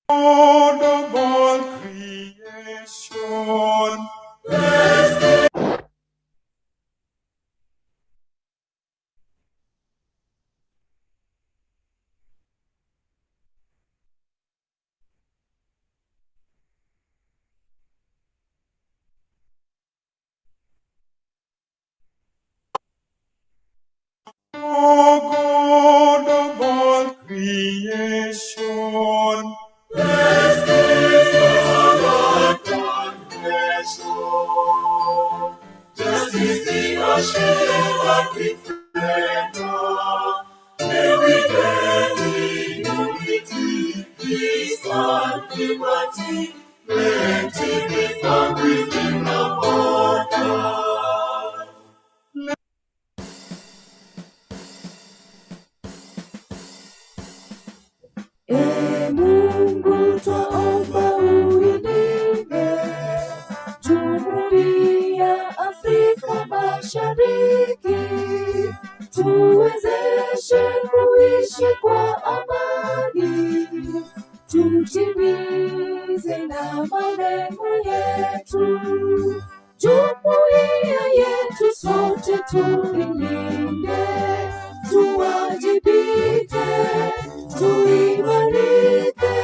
Lord of all creation. Mungu twaomba uilinde Jumuiya Afrika Mashariki, tuwezeshe kuishi kwa amani, tutimize na malengo yetu. Jumuiya yetu sote tuilinde, tuwajibike, tuimarike,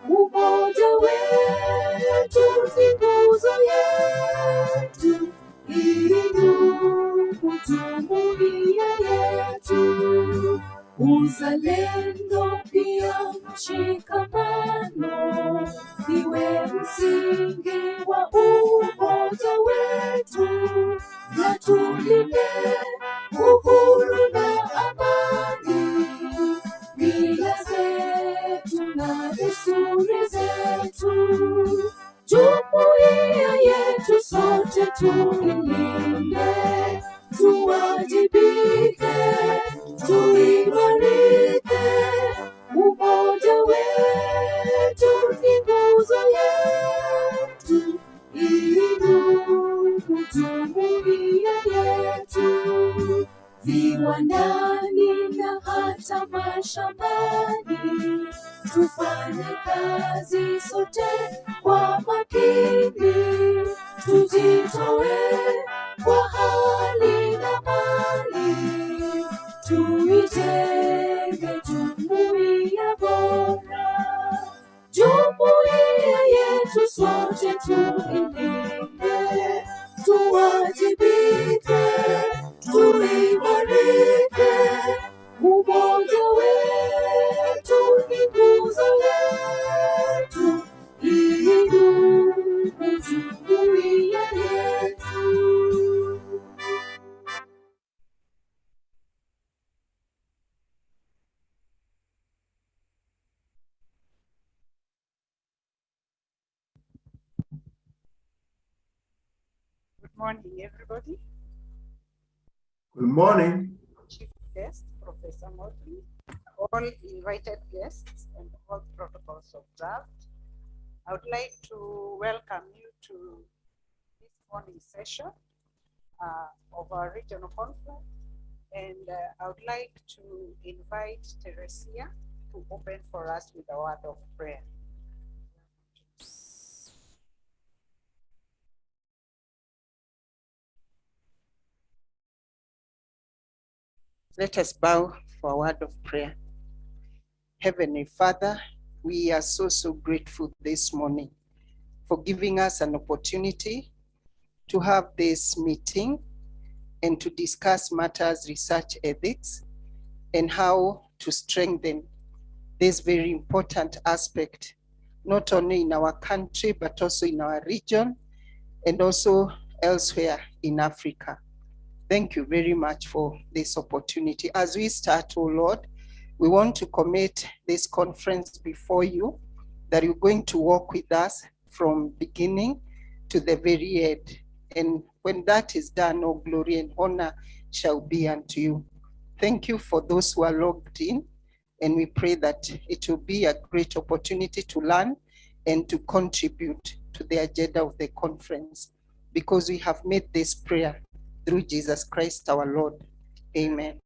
umoja wetu ni nguzo yetu, idumu jumuiya yetu. Uzalendo pia mshikamano iwe msingi wa umoja wetu, na tulinde uhuru na amani, mila zetu na desturi zetu. Jumuiya yetu sote tuilinde, tuwajibike, tuimarike, umoja wetu ni nguzo yetu, idumu jumuiya yetu. Viwandani na hata mashambani, tufanye kazi sote kwa makini, tujitoe kwa hali na mali, tuijenge jumuiya bora. Jumuiya yetu sote tuilinde, tuwajibike, tuimarike, umoja wetu ni nguzo yetu, idumu jumuiya yetu. Good morning, everybody. Good morning. Chief guest, Professor Motley, all invited guests, and all protocols observed. I would like to welcome you to this morning session of our regional conference, and I would like to invite Teresia to open for us with a word of prayer. Let us bow for a word of prayer. Heavenly Father, we are so grateful this morning for giving us an opportunity to have this meeting and to discuss matters research ethics and how to strengthen this very important aspect, not only in our country, but also in our region and also elsewhere in Africa. Thank you very much for this opportunity. As we start, oh Lord, we want to commit this conference before you, that you're going to walk with us from beginning to the very end. And when that is done, all glory and honor shall be unto you. Thank you for those who are logged in, and we pray that it will be a great opportunity to learn and to contribute to the agenda of the conference, because we have made this prayer through Jesus Christ our Lord. Amen.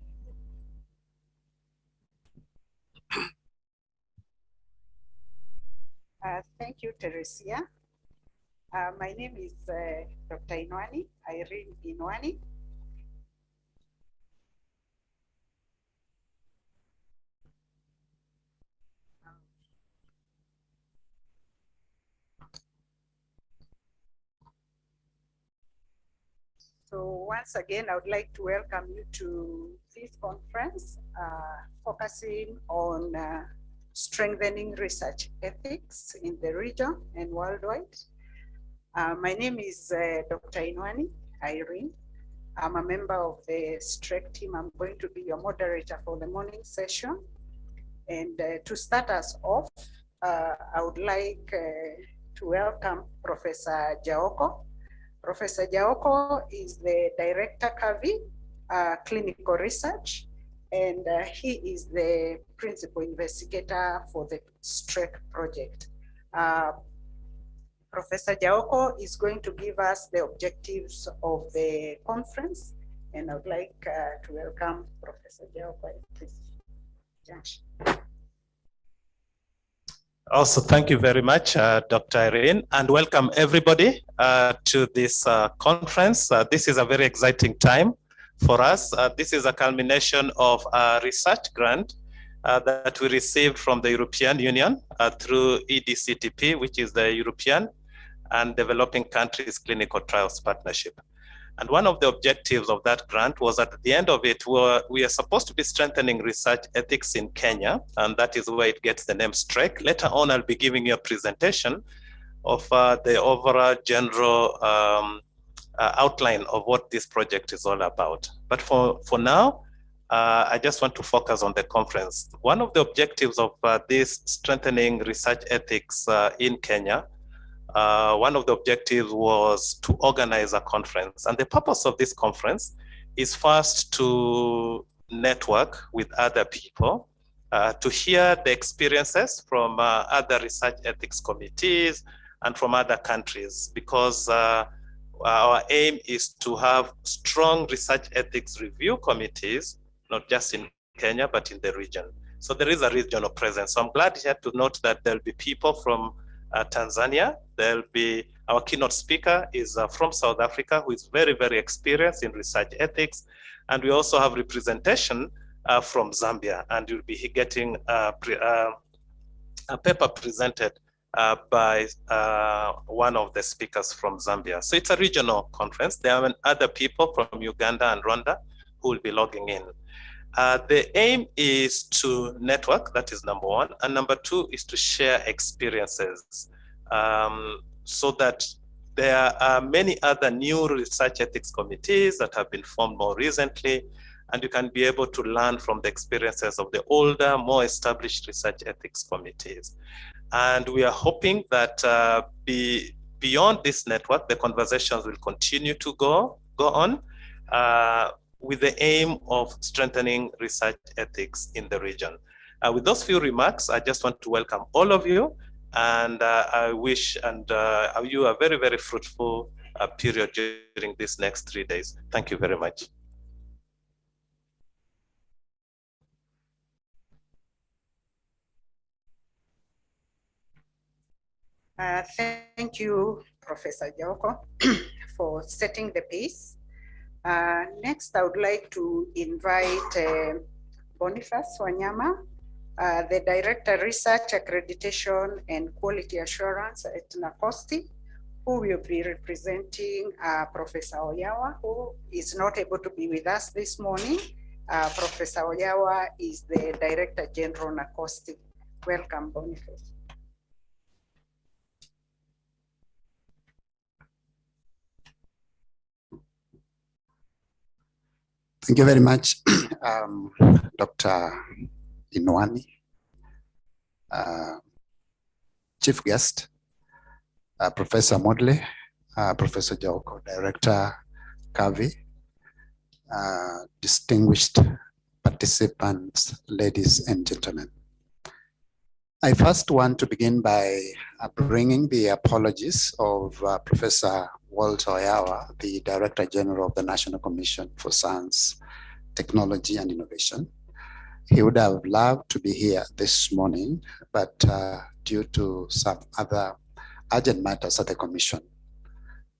Thank you, Teresia. My name is Dr. Inwani, Irene Inwani. So once again, I would like to welcome you to this conference, focusing on strengthening research ethics in the region and worldwide. My name is Dr. Inwani Irene. I'm a member of the STREC team. I'm going to be your moderator for the morning session. And to start us off, I would like to welcome Professor Jaoko. Professor Jaoko is the Director, CAVI, Clinical Research, and he is the principal investigator for the STREC project. Professor Jaoko is going to give us the objectives of the conference, and I would like to welcome Professor Jaoko at this junction. Also, thank you very much, Dr. Irene, and welcome everybody to this conference. This is a very exciting time for us. This is a culmination of a research grant that we received from the European Union through EDCTP, which is the European and Developing Countries Clinical Trials Partnership. And one of the objectives of that grant was at the end of it, we are supposed to be strengthening research ethics in Kenya, and that is where it gets the name STREC. Later on, I'll be giving you a presentation of the overall general outline of what this project is all about. But for now, I just want to focus on the conference. One of the objectives of this strengthening research ethics in Kenya, one of the objectives was to organize a conference. And the purpose of this conference is first to network with other people, to hear the experiences from other research ethics committees and from other countries, because our aim is to have strong research ethics review committees, not just in Kenya, but in the region. So there is a regional presence. So I'm glad here to note that there'll be people from Tanzania. There'll be, our keynote speaker is from South Africa, who is very, very experienced in research ethics. And we also have representation from Zambia, and you'll be getting a paper presented by one of the speakers from Zambia. So it's a regional conference. There are other people from Uganda and Rwanda who will be logging in. The aim is to network, that is number one. And number two is to share experiences so that there are many other new research ethics committees that have been formed more recently, and you can be able to learn from the experiences of the older, more established research ethics committees. And we are hoping that beyond this network, the conversations will continue to go on with the aim of strengthening research ethics in the region. With those few remarks, I just want to welcome all of you, and I wish you a very, very fruitful period during these next 3 days. Thank you very much. Thank you, Professor Jaoko, for setting the pace. Next, I would like to invite Boniface Wanyama, the Director Research Accreditation and Quality Assurance at NACOSTI, who will be representing Professor Oyawa, who is not able to be with us this morning. Professor Oyawa is the Director General NACOSTI. Welcome, Boniface. Thank you very much, Dr. Inwani, Chief Guest, Professor Modley, Professor Jaoko, Director Kavi, distinguished participants, ladies and gentlemen. I first want to begin by bringing the apologies of Professor Walter Oyawa, the Director General of the National Commission for Science, Technology and Innovation. He would have loved to be here this morning, but due to some other urgent matters at the Commission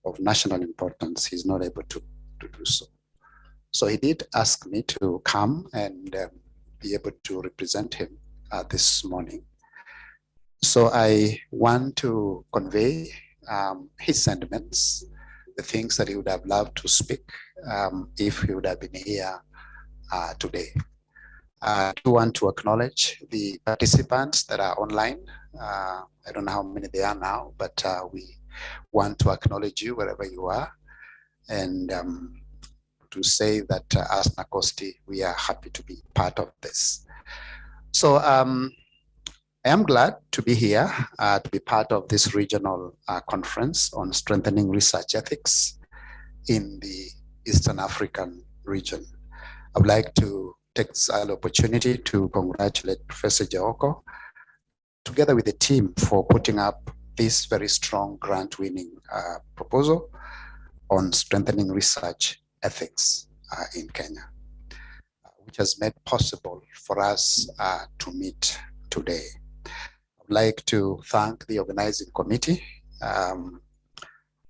of national importance, he's not able to do so. So he did ask me to come and be able to represent him this morning. So I want to convey his sentiments, the things that he would have loved to speak if he would have been here today. I do want to acknowledge the participants that are online. I don't know how many they are now, but we want to acknowledge you wherever you are, and to say that as NACOSTI, we are happy to be part of this. So I am glad to be here to be part of this regional conference on strengthening research ethics in the Eastern African region. I would like to take this opportunity to congratulate Professor Jaoko, together with the team, for putting up this very strong grant-winning proposal on strengthening research ethics in Kenya, which has made possible for us to meet today. I'd like to thank the organizing committee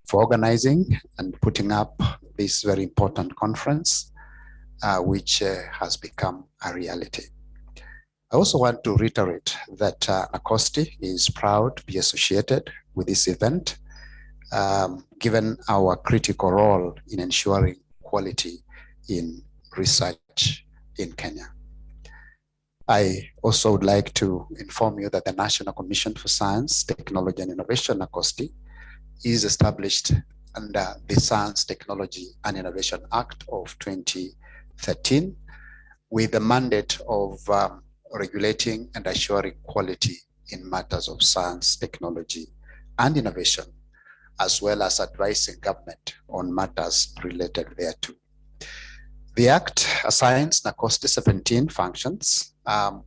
for organizing and putting up this very important conference, which has become a reality. I also want to reiterate that NACOSTI is proud to be associated with this event, given our critical role in ensuring quality in research in Kenya. I also would like to inform you that the National Commission for Science, Technology and Innovation, NACOSTI, is established under the Science, Technology and Innovation Act of 2013 with the mandate of regulating and assuring quality in matters of science, technology and innovation, as well as advising government on matters related thereto. The Act assigns NACOSTI 17 functions,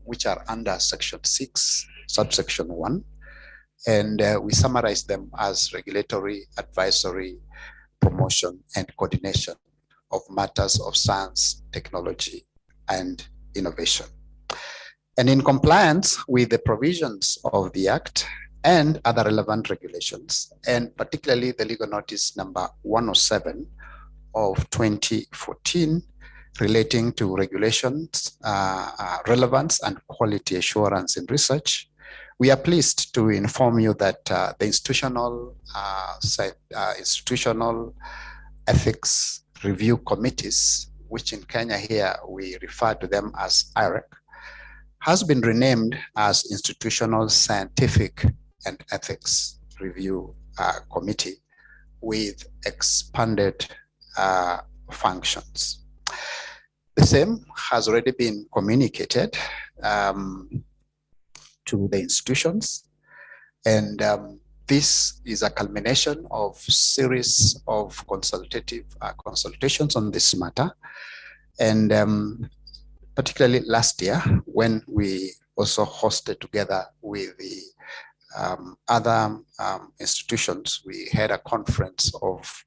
which are under Section 6, subsection 1, and we summarize them as regulatory, advisory, promotion, and coordination of matters of science, technology, and innovation. And in compliance with the provisions of the Act and other relevant regulations, and particularly the legal notice number 107 of 2014 relating to regulations, relevance and quality assurance in research, we are pleased to inform you that the institutional ethics review committees, which in Kenya here we refer to them as IREC, has been renamed as Institutional Scientific and Ethics Review Committee with expanded functions. The same has already been communicated to the institutions, and this is a culmination of series of consultations on this matter, and particularly last year when we also hosted together with the other institutions, we had a conference of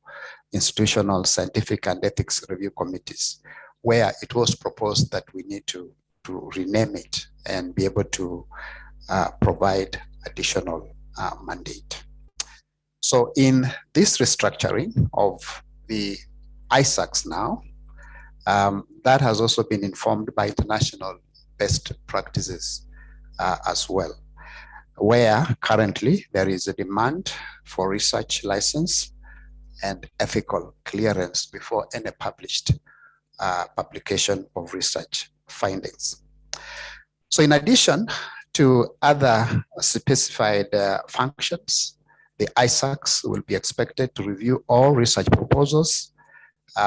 institutional scientific and ethics review committees where it was proposed that we need to rename it and be able to provide additional mandate. So in this restructuring of the ISACs now, that has also been informed by international best practices as well, where currently there is a demand for research license and ethical clearance before any published publication of research findings. So in addition to other specified functions, the ISACs will be expected to review all research proposals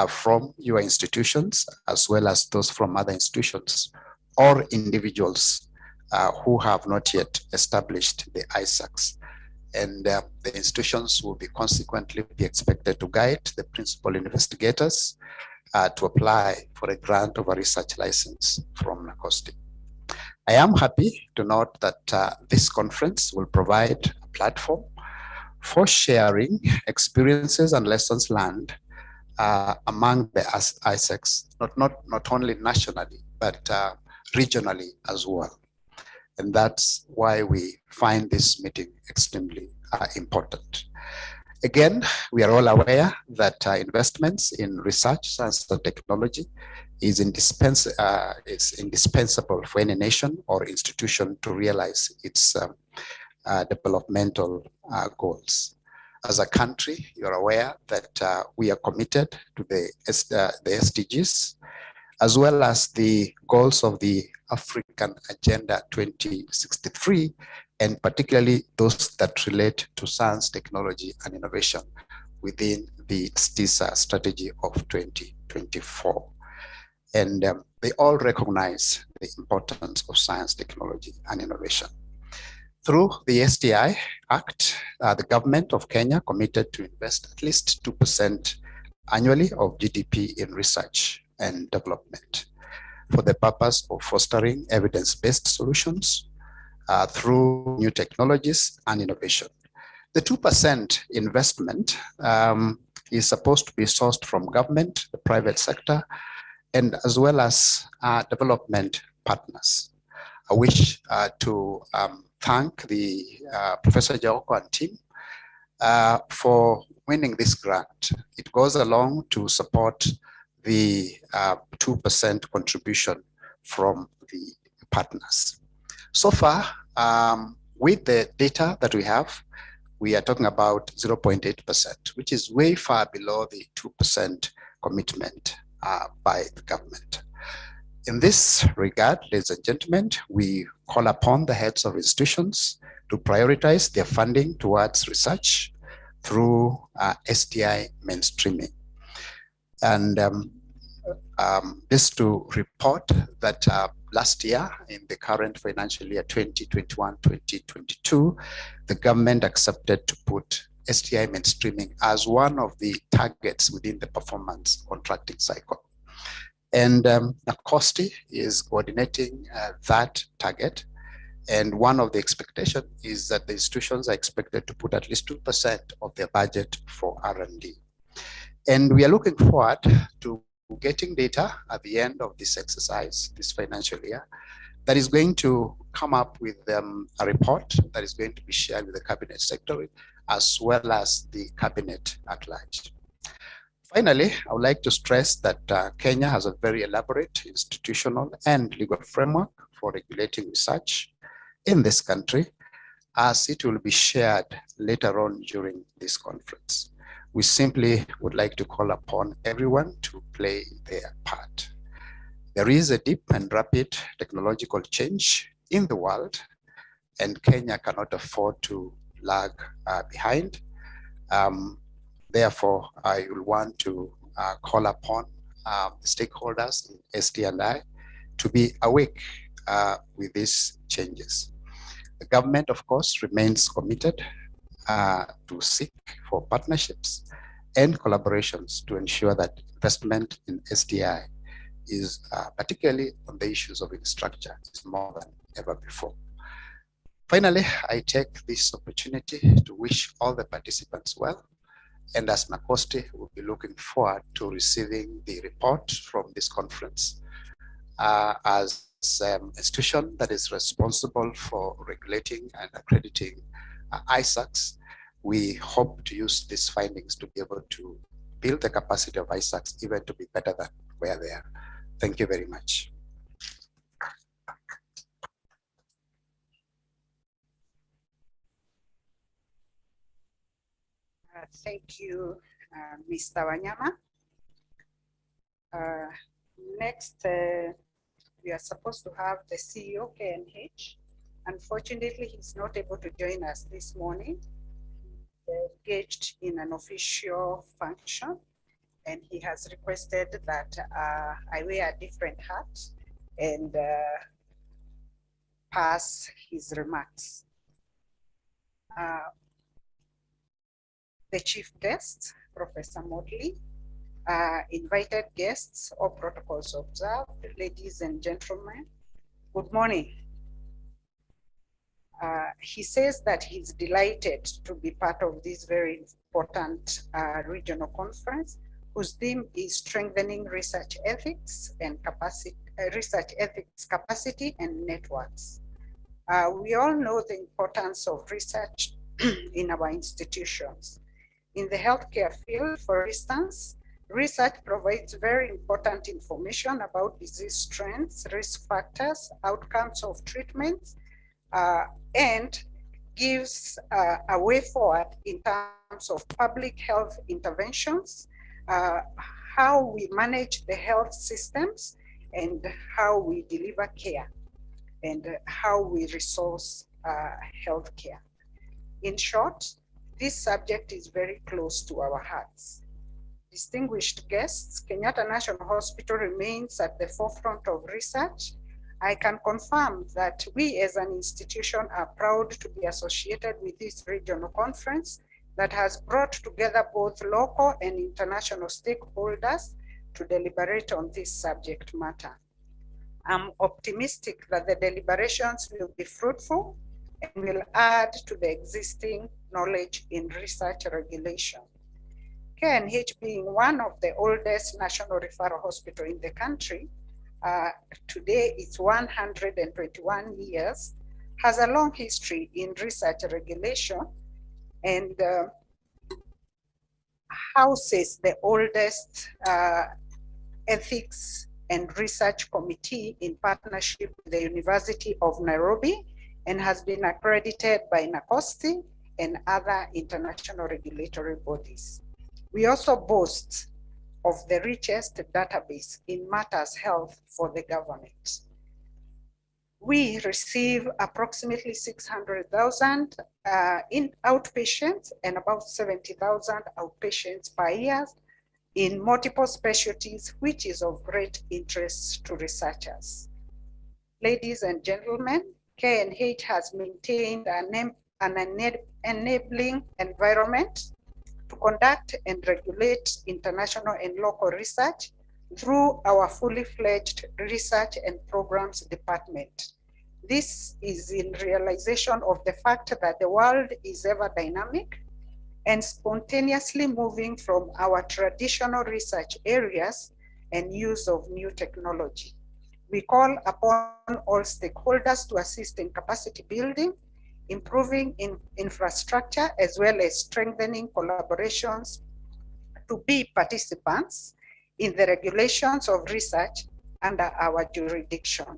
from your institutions, as well as those from other institutions or individuals who have not yet established the ISACs. And the institutions will be consequently be expected to guide the principal investigators to apply for a grant of a research license from NACOSTI. I am happy to note that this conference will provide a platform for sharing experiences and lessons learned among the ISACs, not only nationally, but regionally as well. And that's why we find this meeting extremely important. Again, we are all aware that investments in research, science, and technology is indispensable for any nation or institution to realize its developmental goals. As a country, you're aware that we are committed to the SDGs, as well as the goals of the African Agenda 2063, and particularly those that relate to science, technology, and innovation within the STISA strategy of 2024. And they all recognize the importance of science, technology, and innovation. Through the STI Act, the government of Kenya committed to invest at least 2% annually of GDP in research and development. for the purpose of fostering evidence-based solutions through new technologies and innovation. The 2% investment is supposed to be sourced from government, the private sector, and as well as development partners. I wish to thank the Professor Jaoko and team for winning this grant. It goes along to support the 2% contribution from the partners. So far, with the data that we have, we are talking about 0.8%, which is way far below the 2% commitment by the government. In this regard, ladies and gentlemen, we call upon the heads of institutions to prioritize their funding towards research through STI mainstreaming. And this to report that last year, in the current financial year 2021-2022, the government accepted to put STI mainstreaming as one of the targets within the performance contracting cycle. And NACOSTI is coordinating that target. And one of the expectations is that the institutions are expected to put at least 2% of their budget for R&D. And we are looking forward to getting data at the end of this exercise, this financial year, that is going to come up with a report that is going to be shared with the cabinet secretary as well as the cabinet at large. Finally, I would like to stress that Kenya has a very elaborate institutional and legal framework for regulating research in this country, as it will be shared later on during this conference. We simply would like to call upon everyone to play their part. There is a deep and rapid technological change in the world, and Kenya cannot afford to lag behind. Therefore, I will want to call upon stakeholders in ST&I to be awake with these changes. The government, of course, remains committed to seek for partnerships and collaborations to ensure that investment in STI is, particularly on the issues of infrastructure, is more than ever before. Finally, I take this opportunity to wish all the participants well. And as NACOSTI, we'll be looking forward to receiving the report from this conference. As an institution that is responsible for regulating and accrediting ISACs, we hope to use these findings to be able to build the capacity of ISACs even to be better than where they are. Thank you very much. Thank you, Mr. Wanyama. Next, we are supposed to have the CEO, KNH. Unfortunately, he's not able to join us this morning. He's engaged in an official function, and he has requested that I wear a different hat and pass his remarks. The chief guest, Professor Motley, invited guests, all protocols observed, ladies and gentlemen, good morning. He says that he's delighted to be part of this very important regional conference, whose theme is strengthening research ethics and capacity, capacity and networks. We all know the importance of research in our institutions. In the healthcare field, for instance, research provides very important information about disease trends, risk factors, outcomes of treatments, and gives a way forward in terms of public health interventions, how we manage the health systems, and how we deliver care, and how we resource healthcare. In short, this subject is very close to our hearts. Distinguished guests, Kenyatta National Hospital remains at the forefront of research. I can confirm that we as an institution are proud to be associated with this regional conference that has brought together both local and international stakeholders to deliberate on this subject matter. I'm optimistic that the deliberations will be fruitful and will add to the existing knowledge in research regulation. KNH being one of the oldest national referral hospital in the country, today it's 121 years, has a long history in research regulation and houses the oldest ethics and research committee in partnership with the University of Nairobi and has been accredited by NACOSTI and other international regulatory bodies. We also boast of the richest database in matters health for the government. We receive approximately 600,000 in outpatients and about 70,000 outpatients per year in multiple specialties, which is of great interest to researchers. Ladies and gentlemen, KNH has maintained an enabling environment to conduct and regulate international and local research through our fully fledged research and programs department. This is in realization of the fact that the world is ever dynamic and spontaneously moving from our traditional research areas and use of new technology. We call upon all stakeholders to assist in capacity building, improving infrastructure, as well as strengthening collaborations to be participants in the regulations of research under our jurisdiction.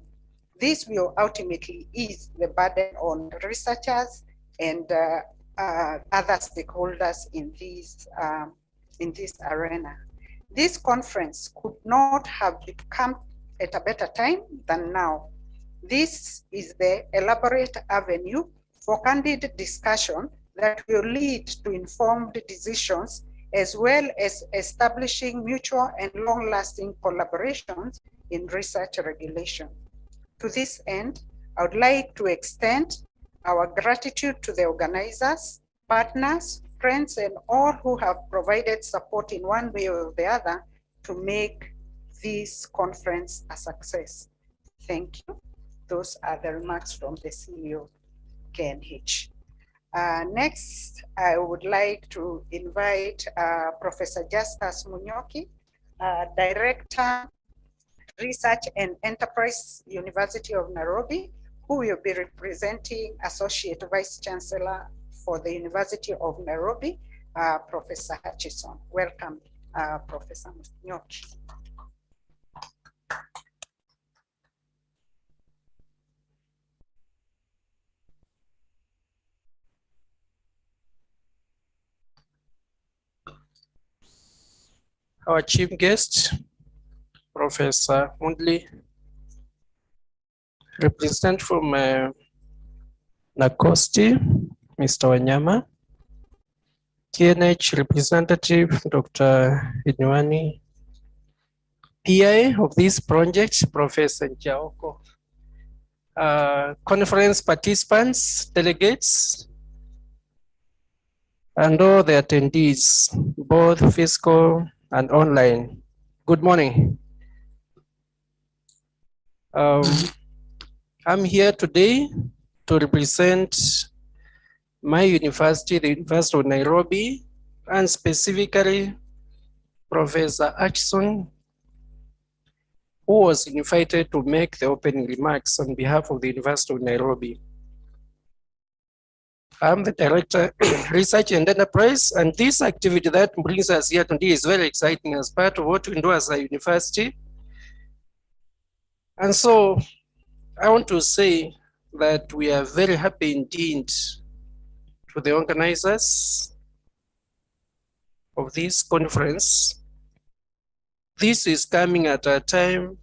This will ultimately ease the burden on researchers and other stakeholders in this arena. This conference could not have come at a better time than now. This is the elaborate avenue for candid discussion that will lead to informed decisions, as well as establishing mutual and long-lasting collaborations in research regulation. To this end, I would like to extend our gratitude to the organizers, partners, friends, and all who have provided support in one way or the other to make this conference a success. Thank you. Those are the remarks from the CEO, KNH. Next, I would like to invite Professor Justus Munyoki, Director, Research and Enterprise, University of Nairobi, who will be representing Associate Vice Chancellor for the University of Nairobi, Professor Hutchison. Welcome, Professor Munyoki. Our chief guest, Professor Mundli, representative from NACOSTI, Mr. Wanyama, KNH representative, Dr. Inyuani, PI of this project, Professor Njaoko, conference participants, delegates, and all the attendees, both physical and online. Good morning. I'm here today to represent my university, the University of Nairobi, and specifically Professor Hutchison, who was invited to make the opening remarks on behalf of the University of Nairobi. I'm the Director, Research and Enterprise, and this activity that brings us here today is very exciting as part of what we do as a university. And so I want to say that we are very happy indeed to the organizers of this conference. This is coming at a time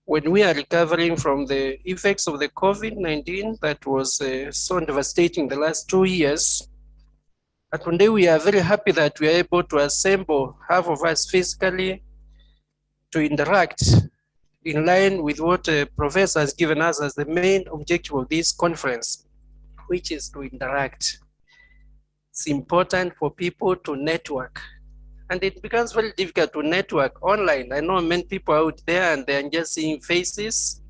when we are recovering from the effects of the COVID-19 that was so devastating the last 2 years. But today we are very happy that we are able to assemble half of us physically to interact in line with what the professor has given us as the main objective of this conference, which is to interact. It's important for people to network And it becomes very difficult to network online. I know many people out there and they're just seeing faces,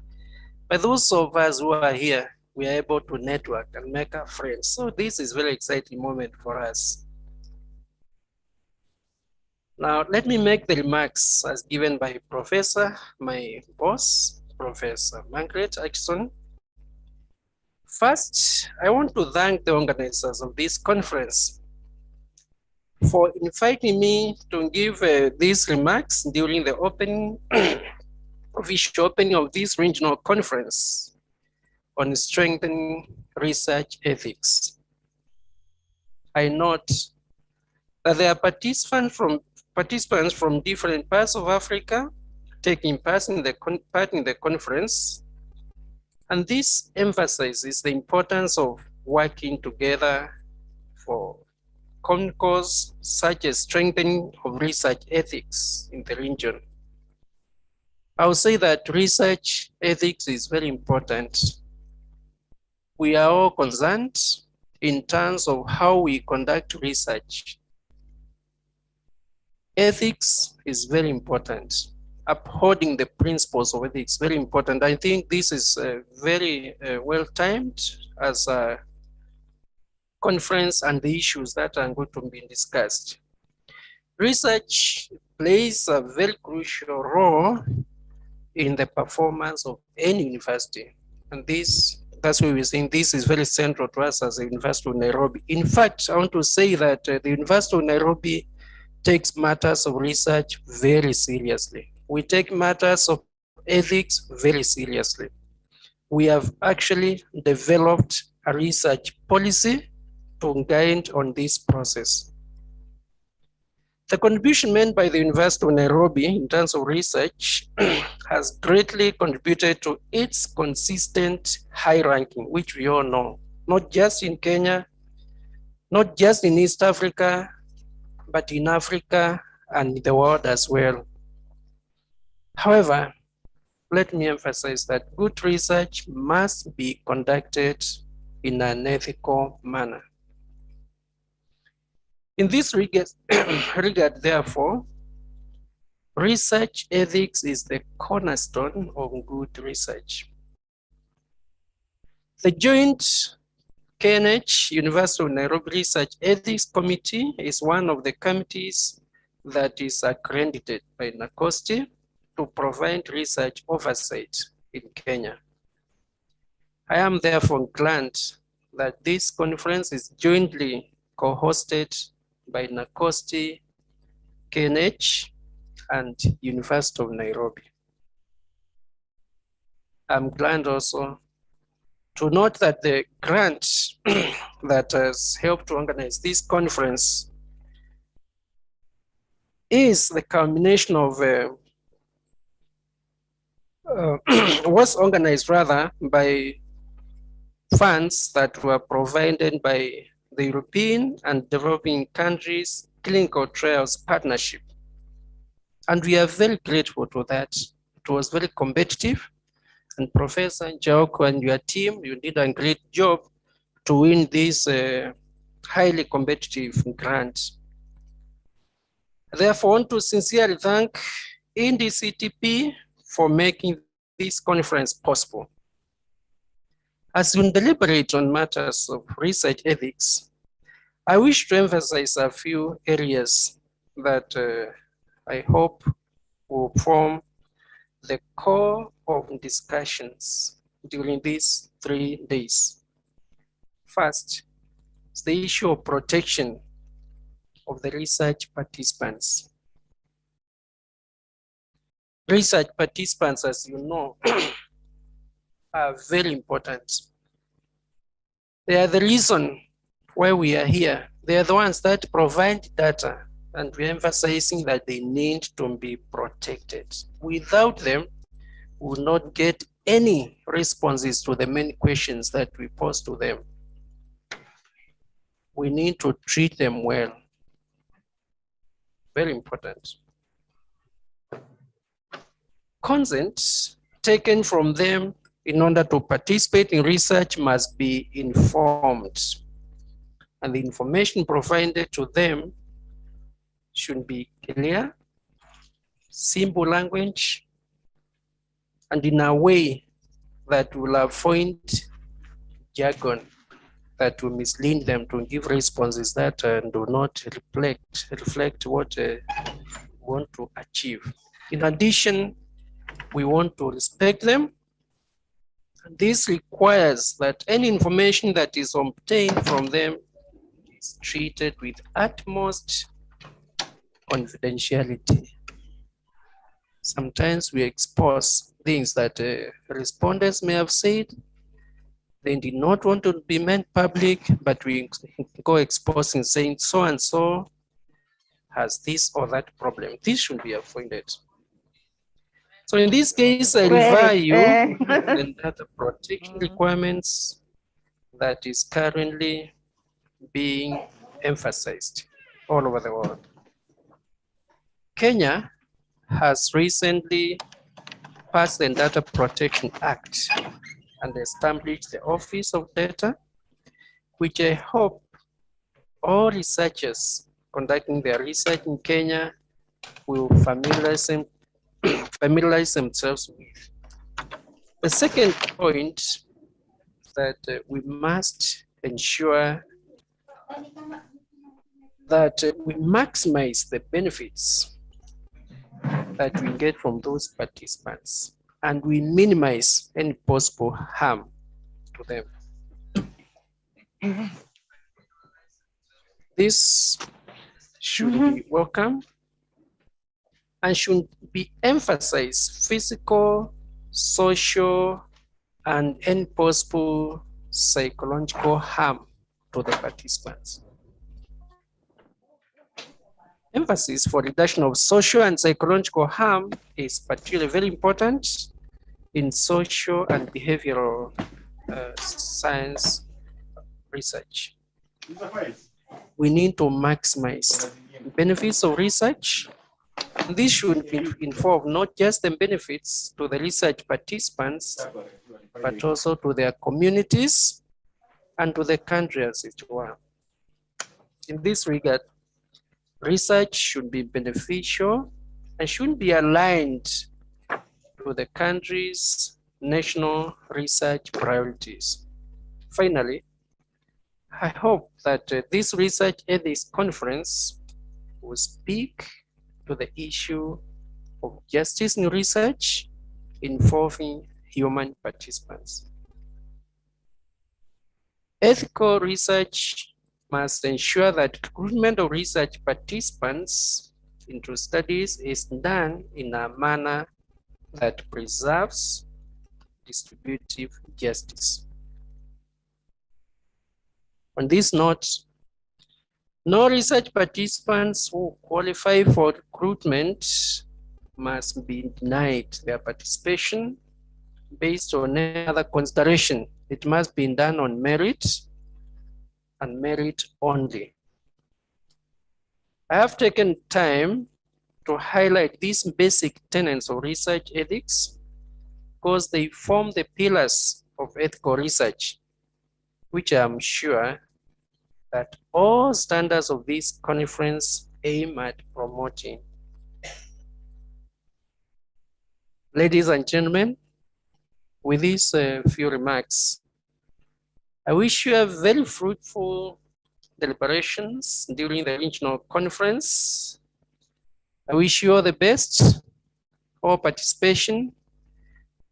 but those of us who are here, we are able to network and make our friends. So this is a very exciting moment for us. Now, let me make the remarks as given by Professor, my boss, Professor Margaret Atkinson. First, I want to thank the organizers of this conference for inviting me to give these remarks during the opening, official opening of this regional conference on strengthening research ethics. I note that there are participants from different parts of Africa taking part in the conference, and this emphasizes the importance of working together for common cause such as strengthening of research ethics in the region. I would say that research ethics is very important. We are all concerned in terms of how we conduct research. Ethics is very important. Upholding the principles of ethics is very important. I think this is very well timed as a conference and the issues that are going to be discussed. Research plays a very crucial role in the performance of any university. And that's why we're saying this is very central to us as the University of Nairobi. In fact, I want to say that the University of Nairobi takes matters of research very seriously. We take matters of ethics very seriously. We have actually developed a research policy to guide on this process. The contribution made by the University of Nairobi in terms of research has greatly contributed to its consistent high ranking, which we all know, not just in Kenya, not just in East Africa, but in Africa and the world as well. However, let me emphasize that good research must be conducted in an ethical manner. In this regard, therefore, research ethics is the cornerstone of good research. The joint KNH University of Nairobi Research Ethics Committee is one of the committees that is accredited by NACOSTI to provide research oversight in Kenya. I am therefore glad that this conference is jointly co-hosted by NACOSTI, KNH, and University of Nairobi. I'm glad also to note that the grant that has helped to organize this conference is the culmination of was organized rather by funds that were provided by the European and developing countries clinical trials partnership. And we are very grateful to that. It was very competitive. And Professor Njauko and your team, you did a great job to win this highly competitive grant. Therefore, I want to sincerely thank NDCTP for making this conference possible. As we deliberate on matters of research ethics, I wish to emphasize a few areas that I hope will form the core of discussions during these 3 days. First, is the issue of protection of the research participants. Research participants, as you know, are very important. They are the reason why we are here. They are the ones that provide data, and we're emphasizing that they need to be protected. Without them, we will not get any responses to the many questions that we pose to them. We need to treat them well. Very important. Consent taken from them in order to participate in research must be informed, and the information provided to them should be clear, simple language, and in a way that will avoid jargon that will mislead them to give responses that do not reflect what we want to achieve. In addition, we want to respect them. This requires that any information that is obtained from them is treated with utmost confidentiality. Sometimes we expose things that respondents may have said. They did not want to be made public, but we go exposing saying so and so has this or that problem. This should be avoided. So in this case, I refer you the data protection requirements that is currently being emphasized all over the world. Kenya has recently passed the Data Protection Act and established the Office of Data, which I hope all researchers conducting their research in Kenya will familiarize themselves with. The second point is that we must ensure that we maximize the benefits that we get from those participants, and we minimize any possible harm to them. This should be welcome and should be emphasized physical, social, and any possible psychological harm to the participants. Emphasis for reduction of social and psychological harm is particularly very important in social and behavioral science research. We need to maximize benefits of research. This should involve not just the benefits to the research participants, but also to their communities and to the country as it were. In this regard, research should be beneficial and should be aligned to the country's national research priorities. Finally, I hope that this research ethics conference will speak to the issue of justice in research involving human participants. Ethical research must ensure that recruitment of research participants into studies is done in a manner that preserves distributive justice. On this note, no research participants who qualify for recruitment must be denied their participation based on any other consideration. It must be done on merit and merit only. I have taken time to highlight these basic tenets of research ethics because they form the pillars of ethical research, which I am sure that all standards of this conference aim at promoting. Ladies and gentlemen, with these few remarks, I wish you a very fruitful deliberations during the regional conference. I wish you all the best, all participation.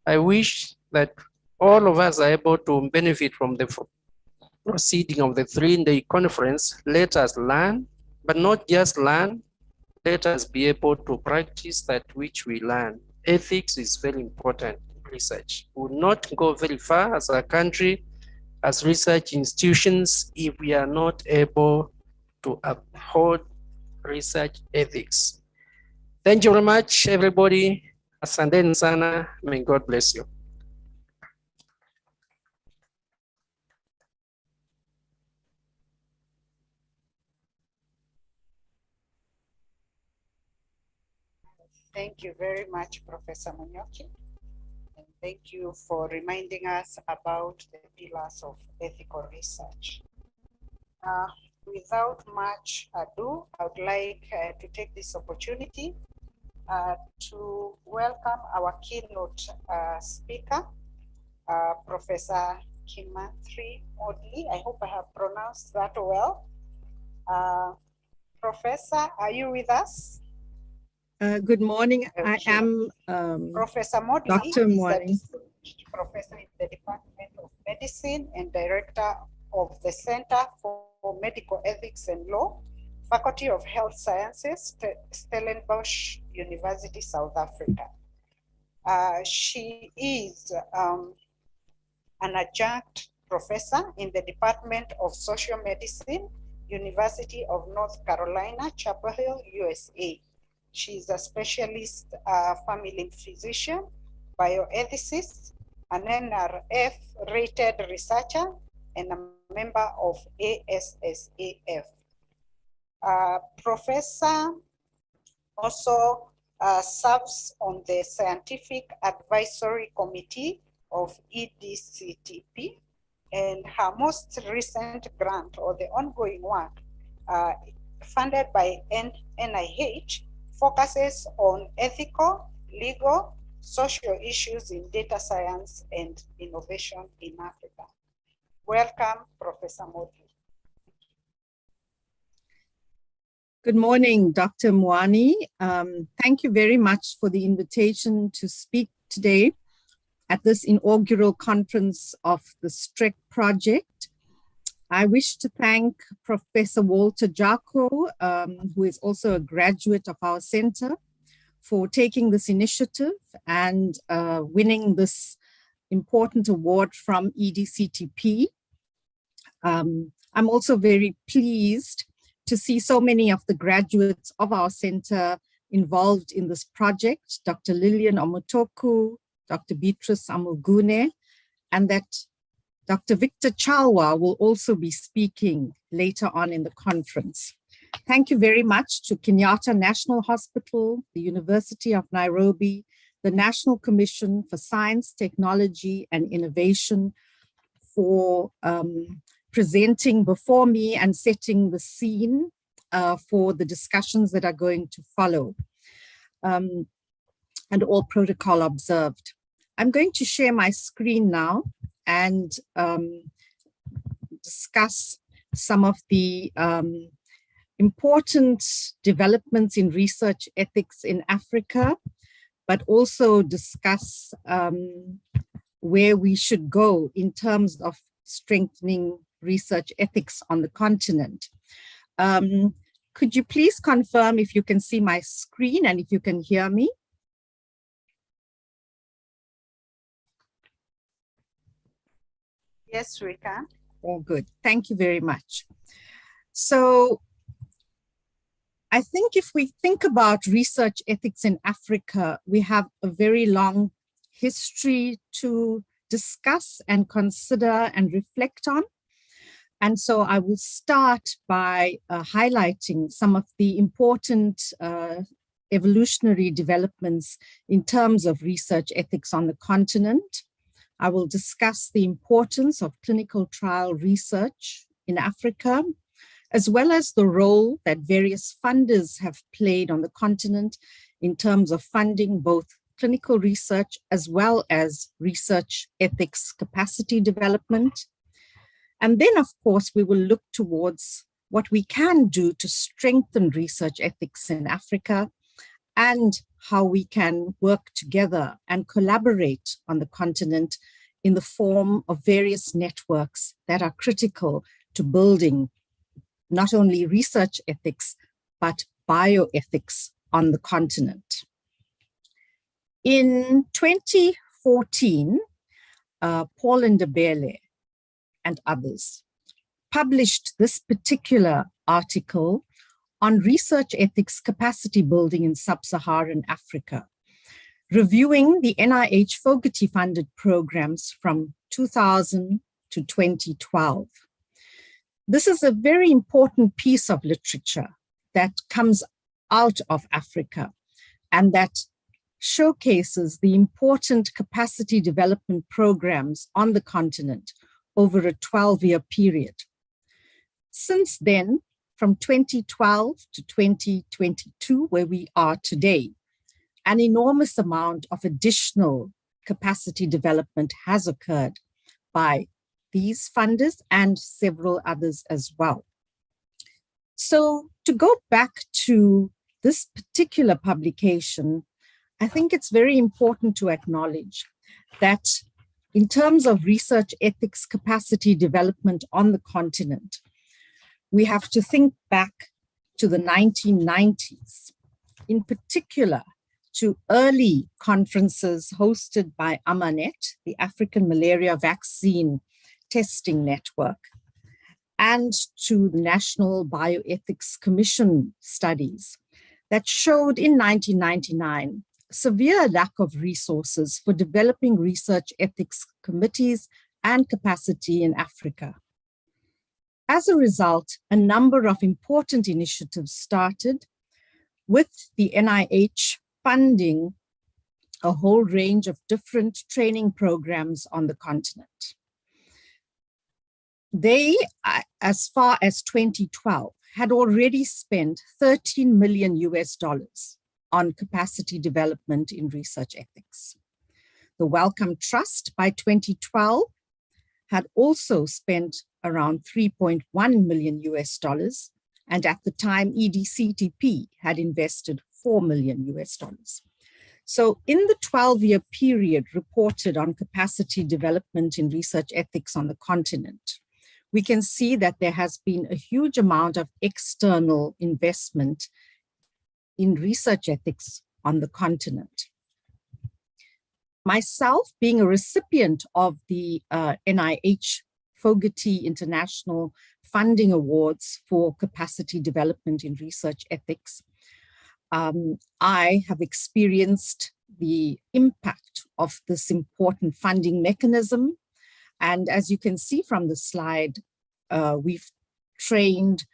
I wish that all of us are able to benefit from the proceeding of the 3-day conference. Let us learn, but not just learn. Let us be able to practice that which we learn. Ethics is very important in research. We will not go very far as a country, as research institutions, if we are not able to uphold research ethics. Thank you very much, everybody. Asanteni sana. May God bless you. Thank you very much, Professor Munyoki. And thank you for reminding us about the pillars of ethical research. without much ado, I would like to take this opportunity to welcome our keynote speaker, Professor Kimanthri Modli. I hope I have pronounced that well. Professor, are you with us? Good morning. Okay. I am Professor Modli Dr. is Mwani. a distinguished professor in the Department of Medicine and director of the Center for Medical Ethics and Law, Faculty of Health Sciences, Stellenbosch University, South Africa. She is an adjunct professor in the Department of Social Medicine, University of North Carolina, Chapel Hill, USA. She is a specialist family physician, bioethicist, an NRF-rated researcher, and a member of ASSAF. Professor also serves on the Scientific Advisory Committee of EDCTP, and her most recent grant, or the ongoing work funded by NIH, focuses on ethical, legal, social issues in data science and innovation in Africa. Welcome, Professor Modli. Good morning, Dr. Mwani. Thank you very much for the invitation to speak today at this inaugural conference of the STREC project. I wish to thank Professor Walter Jako, who is also a graduate of our center, for taking this initiative and winning this important award from EDCTP. I'm also very pleased to see so many of the graduates of our center involved in this project, Dr. Lillian Omotoku, Dr. Beatrice Amugune, and that Dr. Victor Chalwa will also be speaking later on in the conference. Thank you very much to Kenyatta National Hospital, the University of Nairobi, the National Commission for Science, Technology and Innovation for presenting before me and setting the scene for the discussions that are going to follow, and all protocol observed. I'm going to share my screen now and discuss some of the important developments in research ethics in Africa, but also discuss where we should go in terms of strengthening research ethics on the continent. Could you please confirm if you can see my screen and if you can hear me? Yes, we can. Oh, good. Thank you very much. So I think if we think about research ethics in Africa, we have a very long history to discuss and consider and reflect on. And so I will start by highlighting some of the important evolutionary developments in terms of research ethics on the continent. I will discuss the importance of clinical trial research in Africa, as well as the role that various funders have played on the continent in terms of funding both clinical research as well as research ethics capacity development. And then, of course, we will look towards what we can do to strengthen research ethics in Africa and how we can work together and collaborate on the continent in the form of various networks that are critical to building not only research ethics, but bioethics on the continent. In 2014, Paul Ndebele and others published this particular article on research ethics capacity building in sub-Saharan Africa, reviewing the NIH Fogarty-funded programs from 2000 to 2012. This is a very important piece of literature that comes out of Africa and that showcases the important capacity development programs on the continent over a 12-year period. Since then, from 2012 to 2022, where we are today, an enormous amount of additional capacity development has occurred by these funders and several others as well. So to go back to this particular publication, I think it's very important to acknowledge that in terms of research ethics capacity development on the continent, we have to think back to the 1990s, in particular to early conferences hosted by AMANET, the African Malaria Vaccine Testing Network, and to the National Bioethics Commission studies that showed in 1999 severe lack of resources for developing research ethics committees and capacity in Africa. As a result, a number of important initiatives started, with the NIH funding a whole range of different training programs on the continent. They, as far as 2012, had already spent $13 million on capacity development in research ethics. The Wellcome Trust by 2012 had also spent around $3.1 million, and at the time EDCTP had invested $4 million. So in the 12-year period reported on capacity development in research ethics on the continent, we can see that there has been a huge amount of external investment in research ethics on the continent. Myself, being a recipient of the NIH Fogarty International Funding Awards for Capacity Development in Research Ethics, I have experienced the impact of this important funding mechanism. And as you can see from the slide, we've trained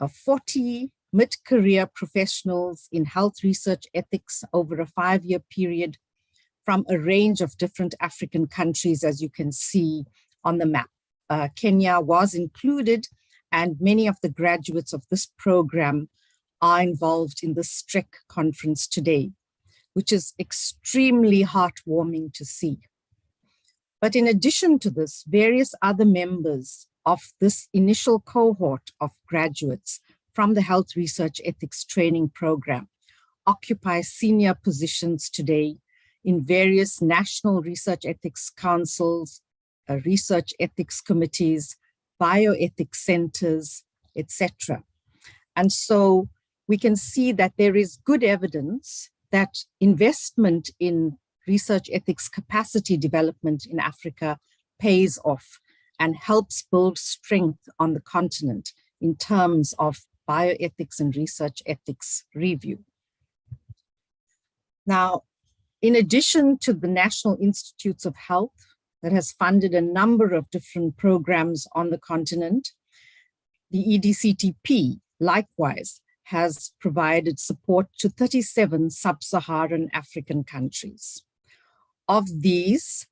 40 mid-career professionals in health research ethics over a 5-year period from a range of different African countries, as you can see on the map. Kenya was included, and many of the graduates of this program are involved in the STREC conference today, which is extremely heartwarming to see. But in addition to this, various other members of this initial cohort of graduates from the Health Research Ethics Training Program occupy senior positions today in various national research ethics councils, research ethics committees, bioethics centers, etc. And so we can see that there is good evidence that investment in research ethics capacity development in Africa pays off and helps build strength on the continent in terms of bioethics and research ethics review. Now, in addition to the National Institutes of Health that has funded a number of different programs on the continent, the EDCTP likewise has provided support to 37 sub-Saharan African countries. Of these,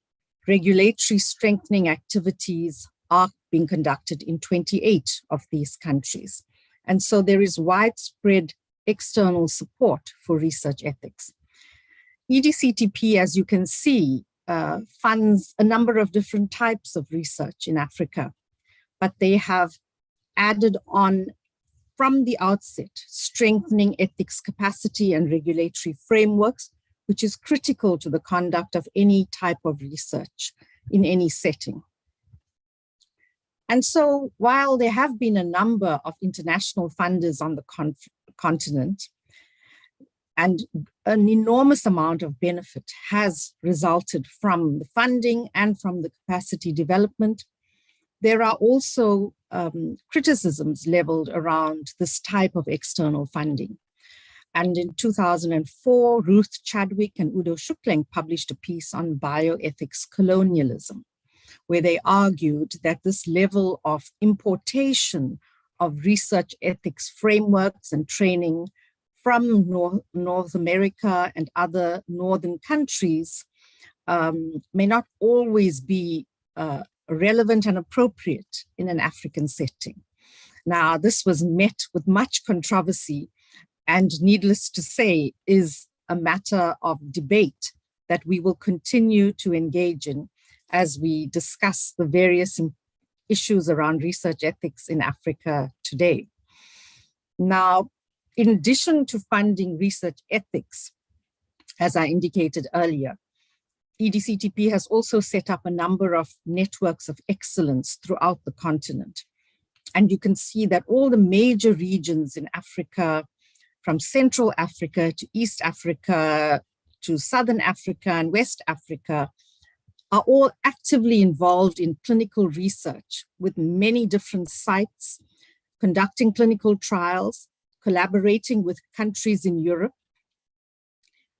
regulatory strengthening activities are being conducted in 28 of these countries. And so there is widespread external support for research ethics. EDCTP, as you can see, funds a number of different types of research in Africa, but they have added on from the outset, strengthening ethics capacity and regulatory frameworks, which is critical to the conduct of any type of research in any setting. And so while there have been a number of international funders on the continent, and an enormous amount of benefit has resulted from the funding and from the capacity development, there are also criticisms leveled around this type of external funding. And in 2004, Ruth Chadwick and Udo Schuckling published a piece on bioethics colonialism, where they argued that this level of importation of research ethics frameworks and training from North America and other northern countries may not always be relevant and appropriate in an African setting. Now, this was met with much controversy, and needless to say, is a matter of debate that we will continue to engage in as we discuss the various issues around research ethics in Africa today. Now, in addition to funding research ethics, as I indicated earlier, EDCTP has also set up a number of networks of excellence throughout the continent. And you can see that all the major regions in Africa, from Central Africa to East Africa to Southern Africa and West Africa, are all actively involved in clinical research with many different sites, conducting clinical trials, collaborating with countries in Europe,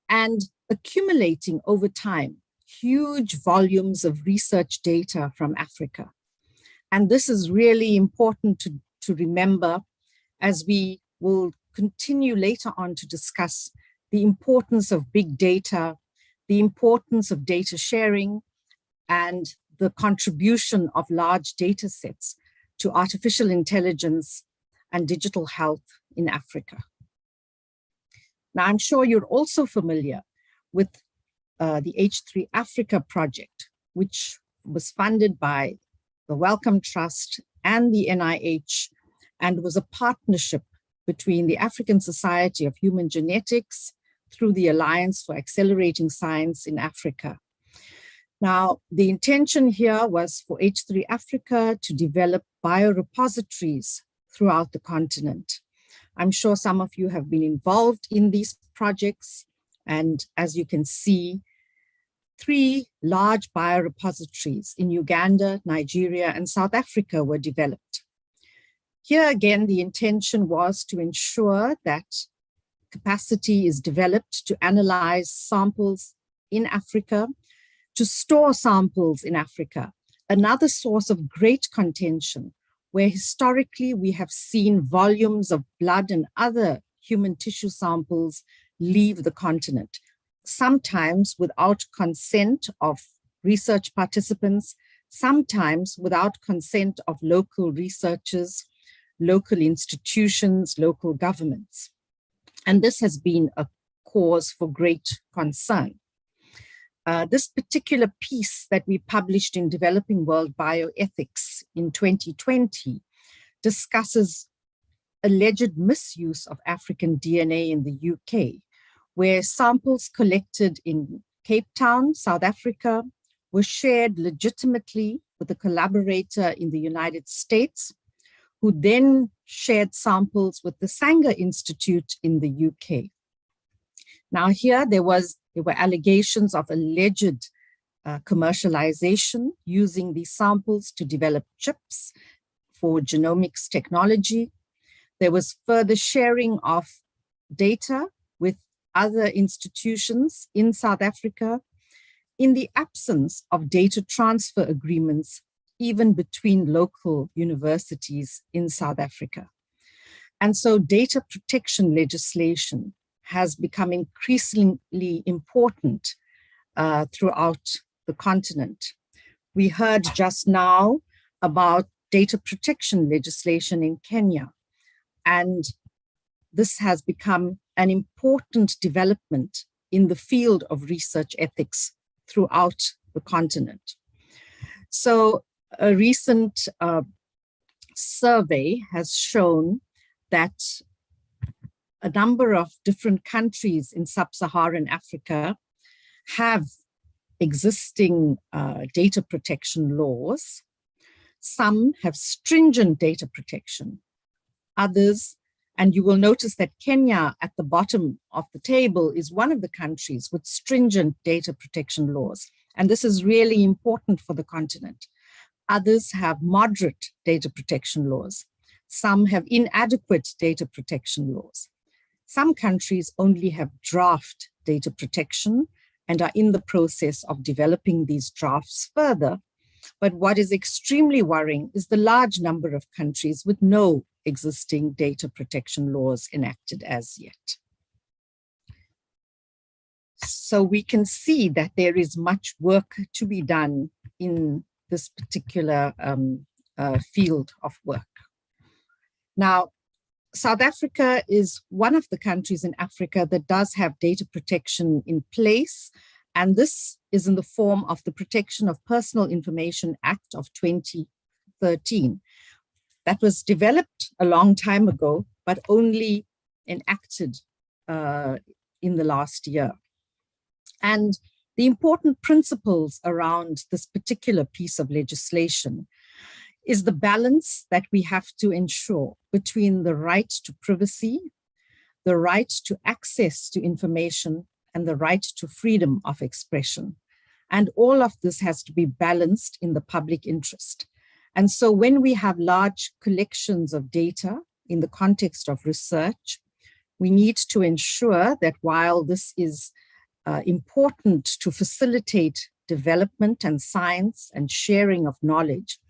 and accumulating over time huge volumes of research data from Africa. And this is really important to remember as we will continue later on to discuss the importance of big data, the importance of data sharing, and the contribution of large data sets to artificial intelligence and digital health in Africa. Now, I'm sure you're also familiar with the H3 Africa project, which was funded by the Wellcome Trust and the NIH, and was a partnership between the African Society of Human Genetics through the Alliance for Accelerating Science in Africa. Now, the intention here was for H3 Africa to develop biorepositories throughout the continent. I'm sure some of you have been involved in these projects, and as you can see, 3 large biorepositories in Uganda, Nigeria, and South Africa were developed. Here again, the intention was to ensure that capacity is developed to analyze samples in Africa, to store samples in Africa, another source of great contention, where historically we have seen volumes of blood and other human tissue samples leave the continent, sometimes without consent of research participants, sometimes without consent of local researchers, local institutions, local governments. And this has been a cause for great concern. This particular piece that we published in Developing World Bioethics in 2020 discusses alleged misuse of African DNA in the UK, where samples collected in Cape Town, South Africa, were shared legitimately with a collaborator in the United States, who then shared samples with the Sanger Institute in the UK. Now here there were allegations of alleged commercialization using these samples to develop chips for genomics technology. There was further sharing of data with other institutions in South Africa in the absence of data transfer agreements, even between local universities in South Africa. And so data protection legislation has become increasingly important throughout the continent. We heard just now about data protection legislation in Kenya, and this has become an important development in the field of research ethics throughout the continent. So a recent survey has shown that a number of different countries in sub-Saharan Africa have existing data protection laws. Some have stringent data protection, others, and you will notice that Kenya at the bottom of the table is one of the countries with stringent data protection laws. And this is really important for the continent. Others have moderate data protection laws. Some have inadequate data protection laws. Some countries only have draft data protection and are in the process of developing these drafts further. But what is extremely worrying is the large number of countries with no existing data protection laws enacted as yet. So we can see that there is much work to be done in this particular field of work. Now, South Africa is one of the countries in Africa that does have data protection in place, and this is in the form of the Protection of Personal Information Act of 2013. That was developed a long time ago, but only enacted in the last year. And the important principles around this particular piece of legislation is the balance that we have to ensure between the right to privacy, the right to access to information, and the right to freedom of expression. And all of this has to be balanced in the public interest. And so when we have large collections of data in the context of research, we need to ensure that while this is important to facilitate development and science and sharing of knowledge,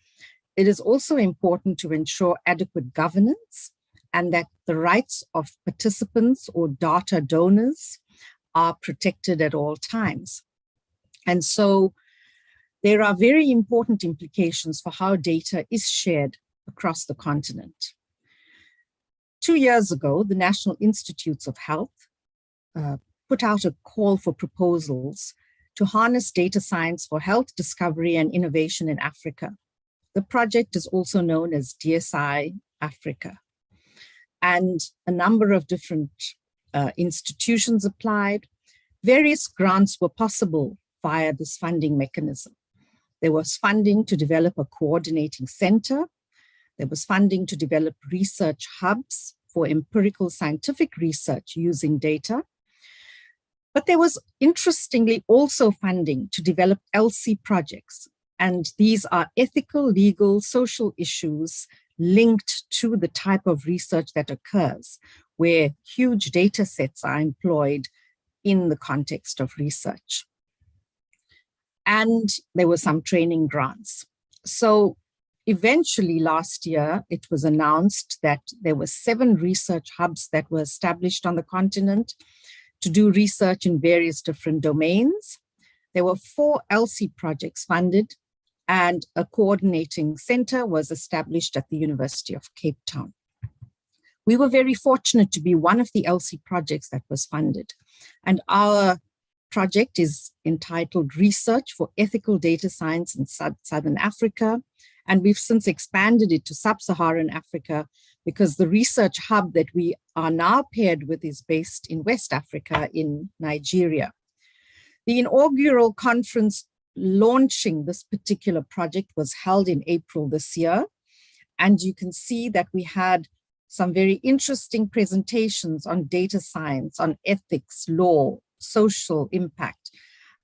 it is also important to ensure adequate governance and that the rights of participants or data donors are protected at all times. And so there are very important implications for how data is shared across the continent. 2 years ago, the National Institutes of Health put out a call for proposals to harness data science for health discovery and innovation in Africa. The project is also known as DSI Africa. And a number of different institutions applied. Various grants were possible via this funding mechanism. There was funding to develop a coordinating center. There was funding to develop research hubs for empirical scientific research using data. But there was, interestingly, also funding to develop LC projects. And these are ethical, legal, social issues linked to the type of research that occurs, where huge data sets are employed in the context of research. And there were some training grants. So eventually last year, it was announced that there were 7 research hubs that were established on the continent to do research in various different domains. There were 4 LC projects funded, and a coordinating center was established at the University of Cape Town. We were very fortunate to be one of the LC projects that was funded. And our project is entitled Research for Ethical Data Science in Southern Africa. And we've since expanded it to Sub-Saharan Africa because the research hub that we are now paired with is based in West Africa in Nigeria. The inaugural conference launching this particular project was held in April this year. And you can see that we had some very interesting presentations on data science, on ethics, law, social impact.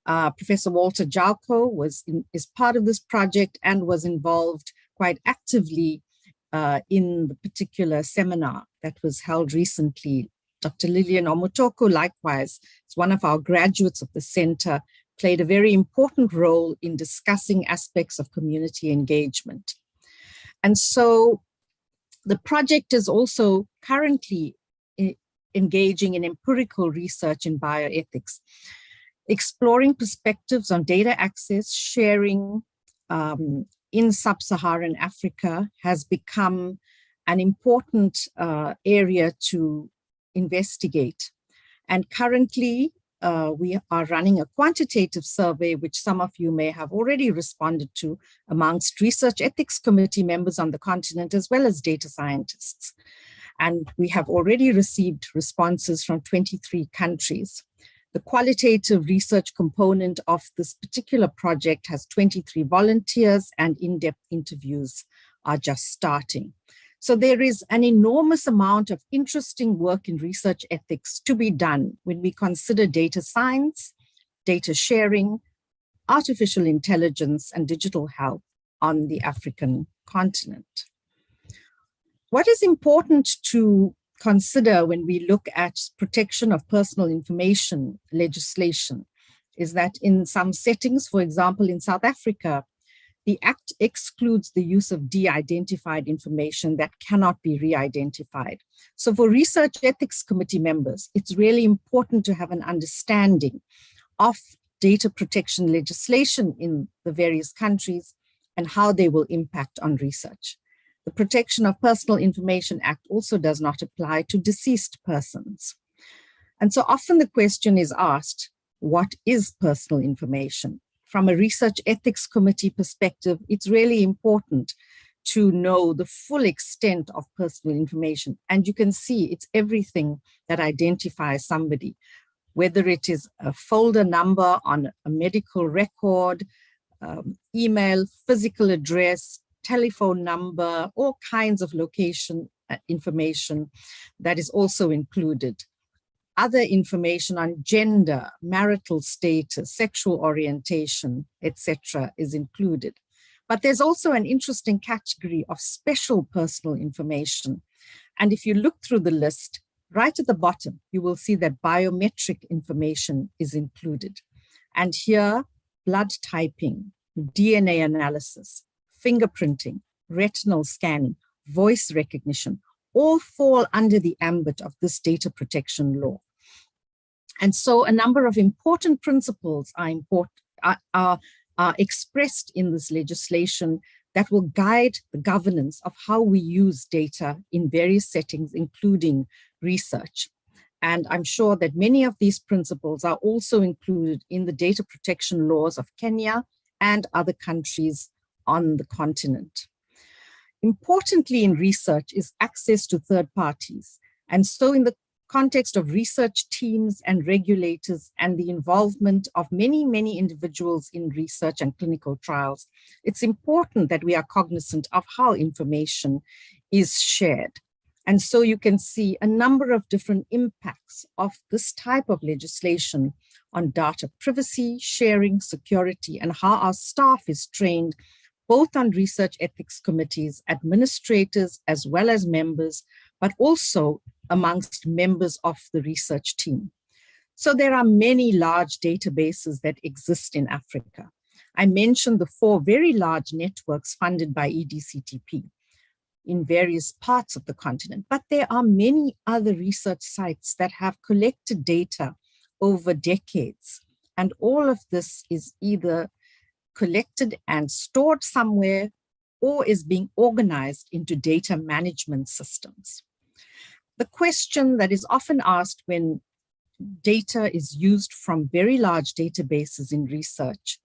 Professor Walter Jalko is part of this project and was involved quite actively in the particular seminar that was held recently. Dr. Lillian Omotoko, likewise, is one of our graduates of the center, played a very important role in discussing aspects of community engagement. And so the project is also currently engaging in empirical research in bioethics, exploring perspectives on data access, sharing in Sub-Saharan Africa has become an important area to investigate. And currently, we are running a quantitative survey, which some of you may have already responded to amongst research ethics committee members on the continent, as well as data scientists. And we have already received responses from 23 countries. The qualitative research component of this particular project has 23 volunteers, and in-depth interviews are just starting. So there is an enormous amount of interesting work in research ethics to be done when we consider data science, data sharing, artificial intelligence, and digital health on the African continent. What is important to consider when we look at protection of personal information legislation is that in some settings, for example, in South Africa, the Act excludes the use of de-identified information that cannot be re-identified. So for research ethics committee members, it's really important to have an understanding of data protection legislation in the various countries and how they will impact on research. The Protection of Personal Information Act also does not apply to deceased persons. And so often the question is asked, what is personal information? From a research ethics committee perspective, it's really important to know the full extent of personal information. And you can see it's everything that identifies somebody, whether it is a folder number on a medical record, email, physical address, telephone number, all kinds of location information that is also included. Other information on gender, marital status, sexual orientation, etc. is included. But there's also an interesting category of special personal information. And if you look through the list, right at the bottom, you will see that biometric information is included. And here, blood typing, DNA analysis, fingerprinting, retinal scanning, voice recognition, all fall under the ambit of this data protection law. And so a number of important principles are expressed in this legislation that will guide the governance of how we use data in various settings, including research. And I'm sure that many of these principles are also included in the data protection laws of Kenya and other countries on the continent. Importantly in research is access to third parties. And so in the context of research teams and regulators and the involvement of many, many individuals in research and clinical trials, it's important that we are cognizant of how information is shared. And so you can see a number of different impacts of this type of legislation on data privacy, sharing, security, and how our staff is trained both on research ethics committees, administrators, as well as members, but also amongst members of the research team. So there are many large databases that exist in Africa. I mentioned the 4 very large networks funded by EDCTP in various parts of the continent, but there are many other research sites that have collected data over decades. And all of this is either collected and stored somewhere or is being organized into data management systems. The question that is often asked when data is used from very large databases in research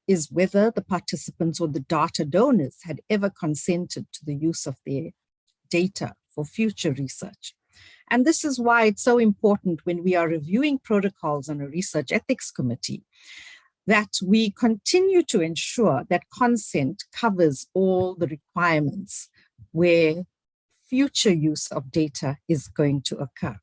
is whether the participants or the data donors had ever consented to the use of their data for future research. And this is why it's so important when we are reviewing protocols on a research ethics committee that we continue to ensure that consent covers all the requirements where future use of data is going to occur.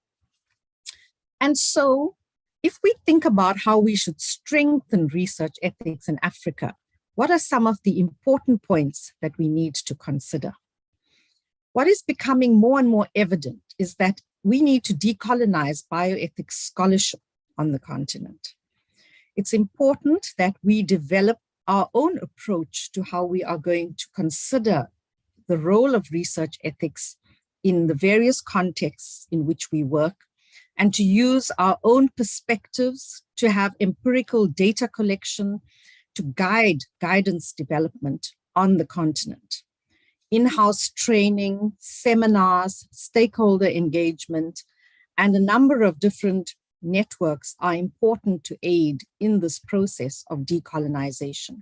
And so if we think about how we should strengthen research ethics in Africa, what are some of the important points that we need to consider? What is becoming more and more evident is that we need to decolonize bioethics scholarship on the continent. It's important that we develop our own approach to how we are going to consider the role of research ethics in the various contexts in which we work, and to use our own perspectives to have empirical data collection to guide guidance development on the continent. In-house training, seminars, stakeholder engagement, and a number of different networks are important to aid in this process of decolonization.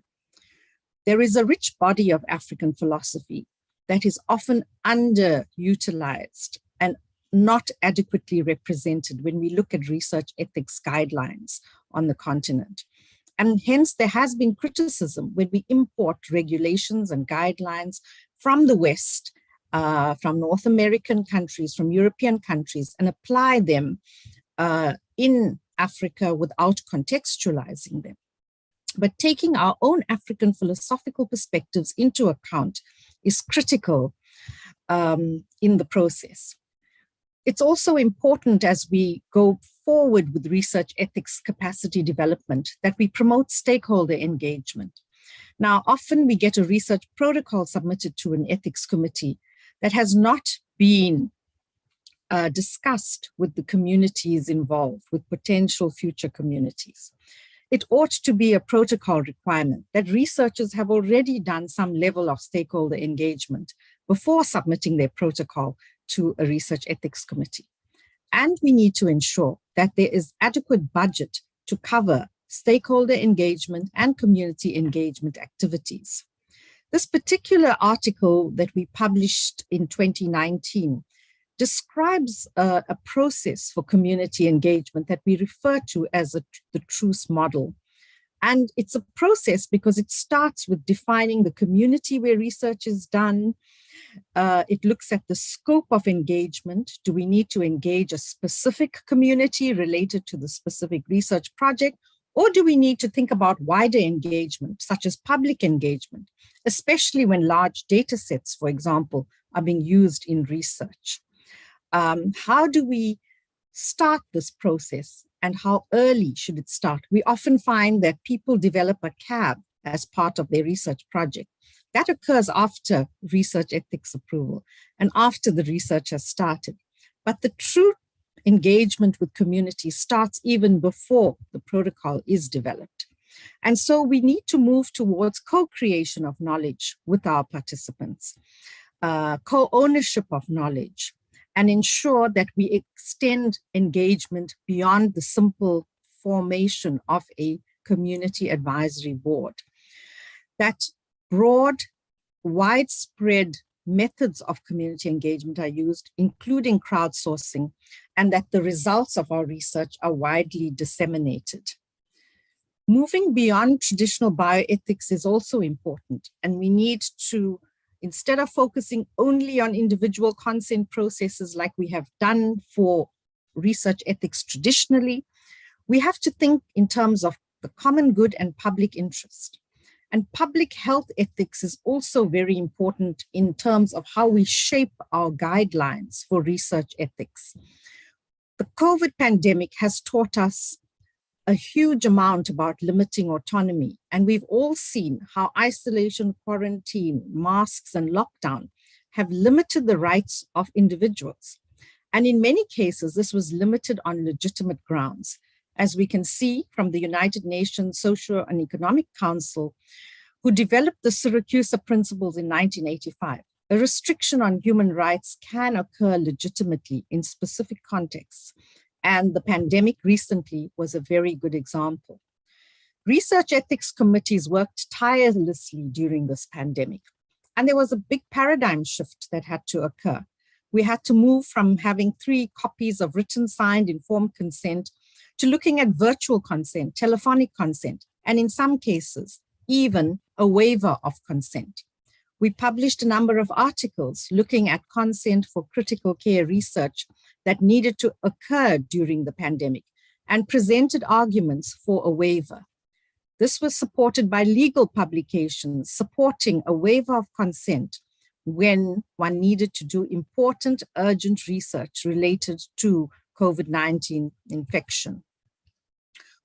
There is a rich body of African philosophy that is often underutilized and not adequately represented when we look at research ethics guidelines on the continent. And hence there has been criticism when we import regulations and guidelines from the West, from North American countries, from European countries, and apply them in Africa without contextualizing them. But taking our own African philosophical perspectives into account is critical in the process. It's also important as we go forward with research ethics capacity development that we promote stakeholder engagement. Now, often we get a research protocol submitted to an ethics committee that has not been discussed with the communities involved, with potential future communities. it ought to be a protocol requirement that researchers have already done some level of stakeholder engagement before submitting their protocol to a research ethics committee. And we need to ensure that there is adequate budget to cover stakeholder engagement and community engagement activities. This particular article that we published in 2019 describes a process for community engagement that we refer to as the truce model. And it's a process because it starts with defining the community where research is done. It looks at the scope of engagement. Do we need to engage a specific community related to the specific research project? Or do we need to think about wider engagement, such as public engagement, especially when large data sets, for example, are being used in research? How do we start this process and how early should it start? We often find that people develop a CAB as part of their research project. That occurs after research ethics approval and after the research has started. But the true engagement with communities starts even before the protocol is developed. And so we need to move towards co-creation of knowledge with our participants, co-ownership of knowledge, and ensure that we extend engagement beyond the simple formation of a community advisory board. That broad, widespread methods of community engagement are used, including crowdsourcing, and that the results of our research are widely disseminated. Moving beyond traditional bioethics is also important, and we need to, instead of focusing only on individual consent processes like we have done for research ethics traditionally, we have to think in terms of the common good and public interest. And public health ethics is also very important in terms of how we shape our guidelines for research ethics. The COVID pandemic has taught us a huge amount about limiting autonomy. And we've all seen how isolation, quarantine, masks, and lockdown have limited the rights of individuals. And in many cases, this was limited on legitimate grounds. As we can see from the United Nations Social and Economic Council, who developed the Syracuse Principles in 1985, a restriction on human rights can occur legitimately in specific contexts. And the pandemic recently was a very good example. Research ethics committees worked tirelessly during this pandemic. And there was a big paradigm shift that had to occur. We had to move from having 3 copies of written, signed, informed consent to looking at virtual consent, telephonic consent, and in some cases, even a waiver of consent. We published a number of articles looking at consent for critical care research that needed to occur during the pandemic and presented arguments for a waiver. This was supported by legal publications supporting a waiver of consent when one needed to do important, urgent research related to COVID-19 infection.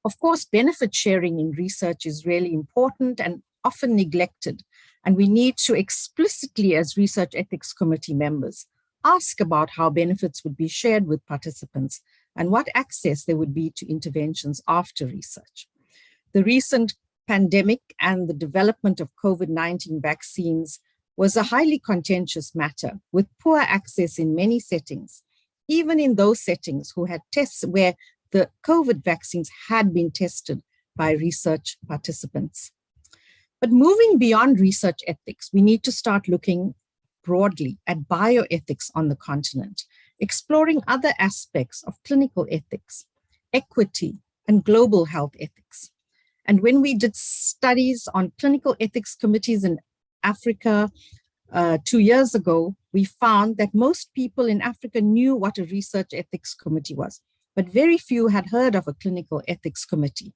Of course, benefit sharing in research is really important and often neglected, and we need to explicitly, as research ethics committee members, ask about how benefits would be shared with participants and what access there would be to interventions after research. The recent pandemic and the development of COVID-19 vaccines was a highly contentious matter with poor access in many settings, even in those settings who had tests where the COVID vaccines had been tested by research participants. But moving beyond research ethics, we need to start looking broadly at bioethics on the continent, exploring other aspects of clinical ethics, equity, and global health ethics. And when we did studies on clinical ethics committees in Africa 2 years ago, we found that most people in Africa knew what a research ethics committee was, but very few had heard of a clinical ethics committee.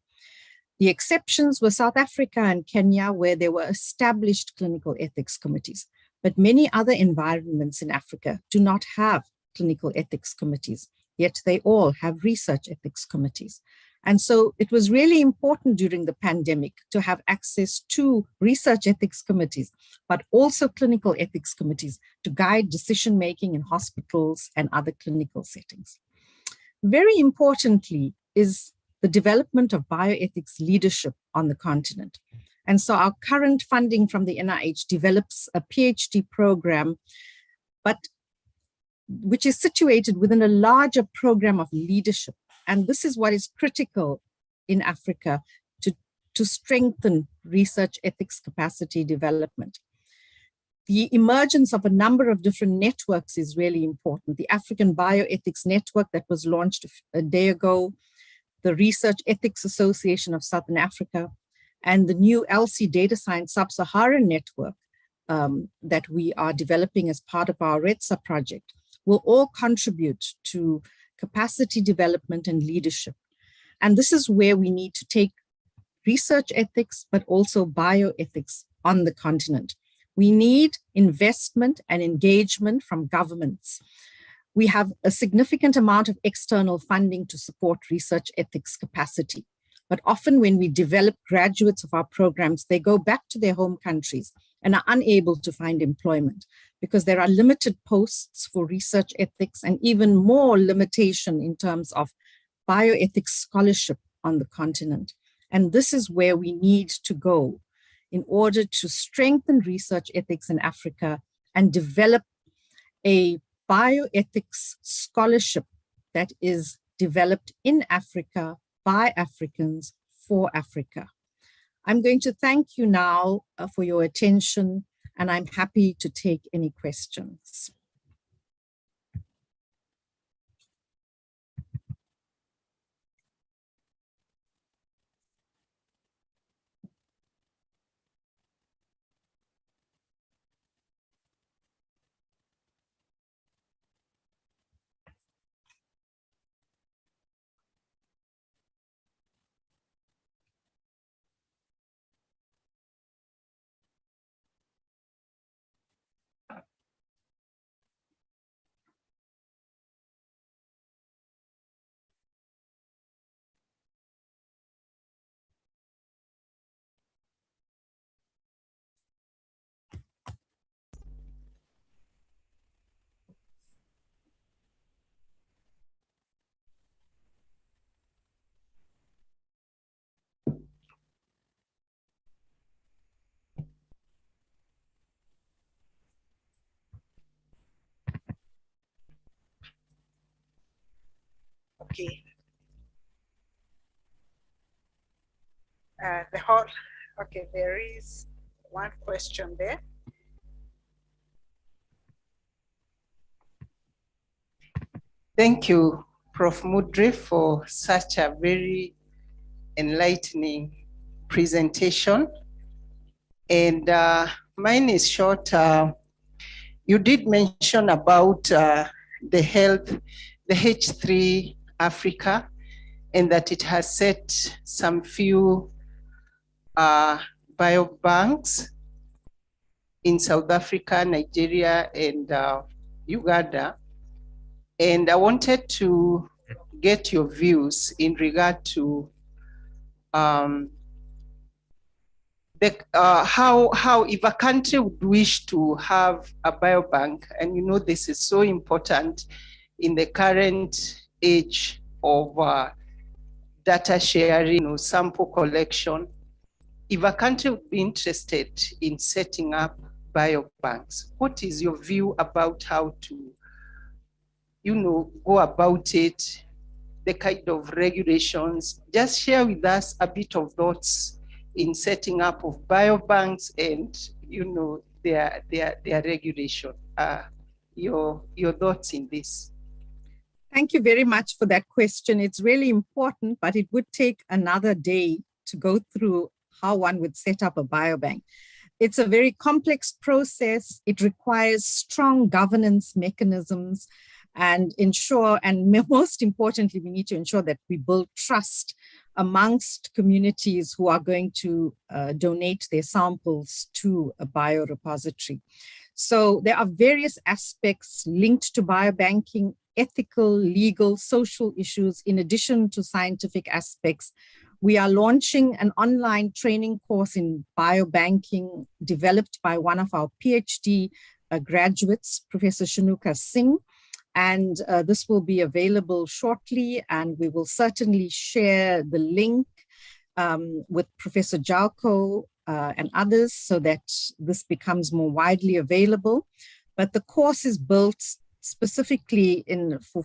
The exceptions were South Africa and Kenya, where there were established clinical ethics committees, but many other environments in Africa do not have clinical ethics committees, yet they all have research ethics committees. And so it was really important during the pandemic to have access to research ethics committees, but also clinical ethics committees to guide decision-making in hospitals and other clinical settings. Very importantly is the development of bioethics leadership on the continent. And so our current funding from the NIH develops a PhD program, which is situated within a larger program of leadership. And this is what is critical in Africa to strengthen research ethics capacity development. The emergence of a number of different networks is really important. The African Bioethics Network that was launched a day ago, the Research Ethics Association of Southern Africa, and the new LC Data Science Sub-Saharan Network that we are developing as part of our RETSA project will all contribute to capacity development and leadership. And this is where we need to take research ethics, but also bioethics on the continent. We need investment and engagement from governments. We have a significant amount of external funding to support research ethics capacity. But often when we develop graduates of our programs, they go back to their home countries and are unable to find employment because there are limited posts for research ethics and even more limitation in terms of bioethics scholarship on the continent. And this is where we need to go in order to strengthen research ethics in Africa and develop a bioethics scholarship that is developed in Africa by Africans for Africa. I'm going to thank you now for your attention, and I'm happy to take any questions. Okay. Okay, there is one question there. Thank you, Prof. Mudre, for such a very enlightening presentation. And mine is short. You did mention about the health, the H3 Africa, and that it has set some few biobanks in South Africa, Nigeria, and Uganda. And I wanted to get your views in regard to how if a country would wish to have a biobank, and you know this is so important in the current age of data sharing, sample collection. If a country would be interested in setting up biobanks, what is your view about how to, go about it, the kind of regulations? Just share with us a bit of thoughts in setting up of biobanks and, their regulation. Your thoughts in this. Thank you very much for that question. It's really important, but it would take another day to go through how one would set up a biobank. It's a very complex process. It requires strong governance mechanisms and most importantly, we need to ensure that we build trust amongst communities who are going to donate their samples to a biorepository. So there are various aspects linked to biobanking: ethical, legal, social issues, in addition to scientific aspects. We are launching an online training course in biobanking developed by one of our PhD graduates, Professor Shanuka Singh. And this will be available shortly, and we will certainly share the link with Professor Jalko and others so that this becomes more widely available. But the course is built specifically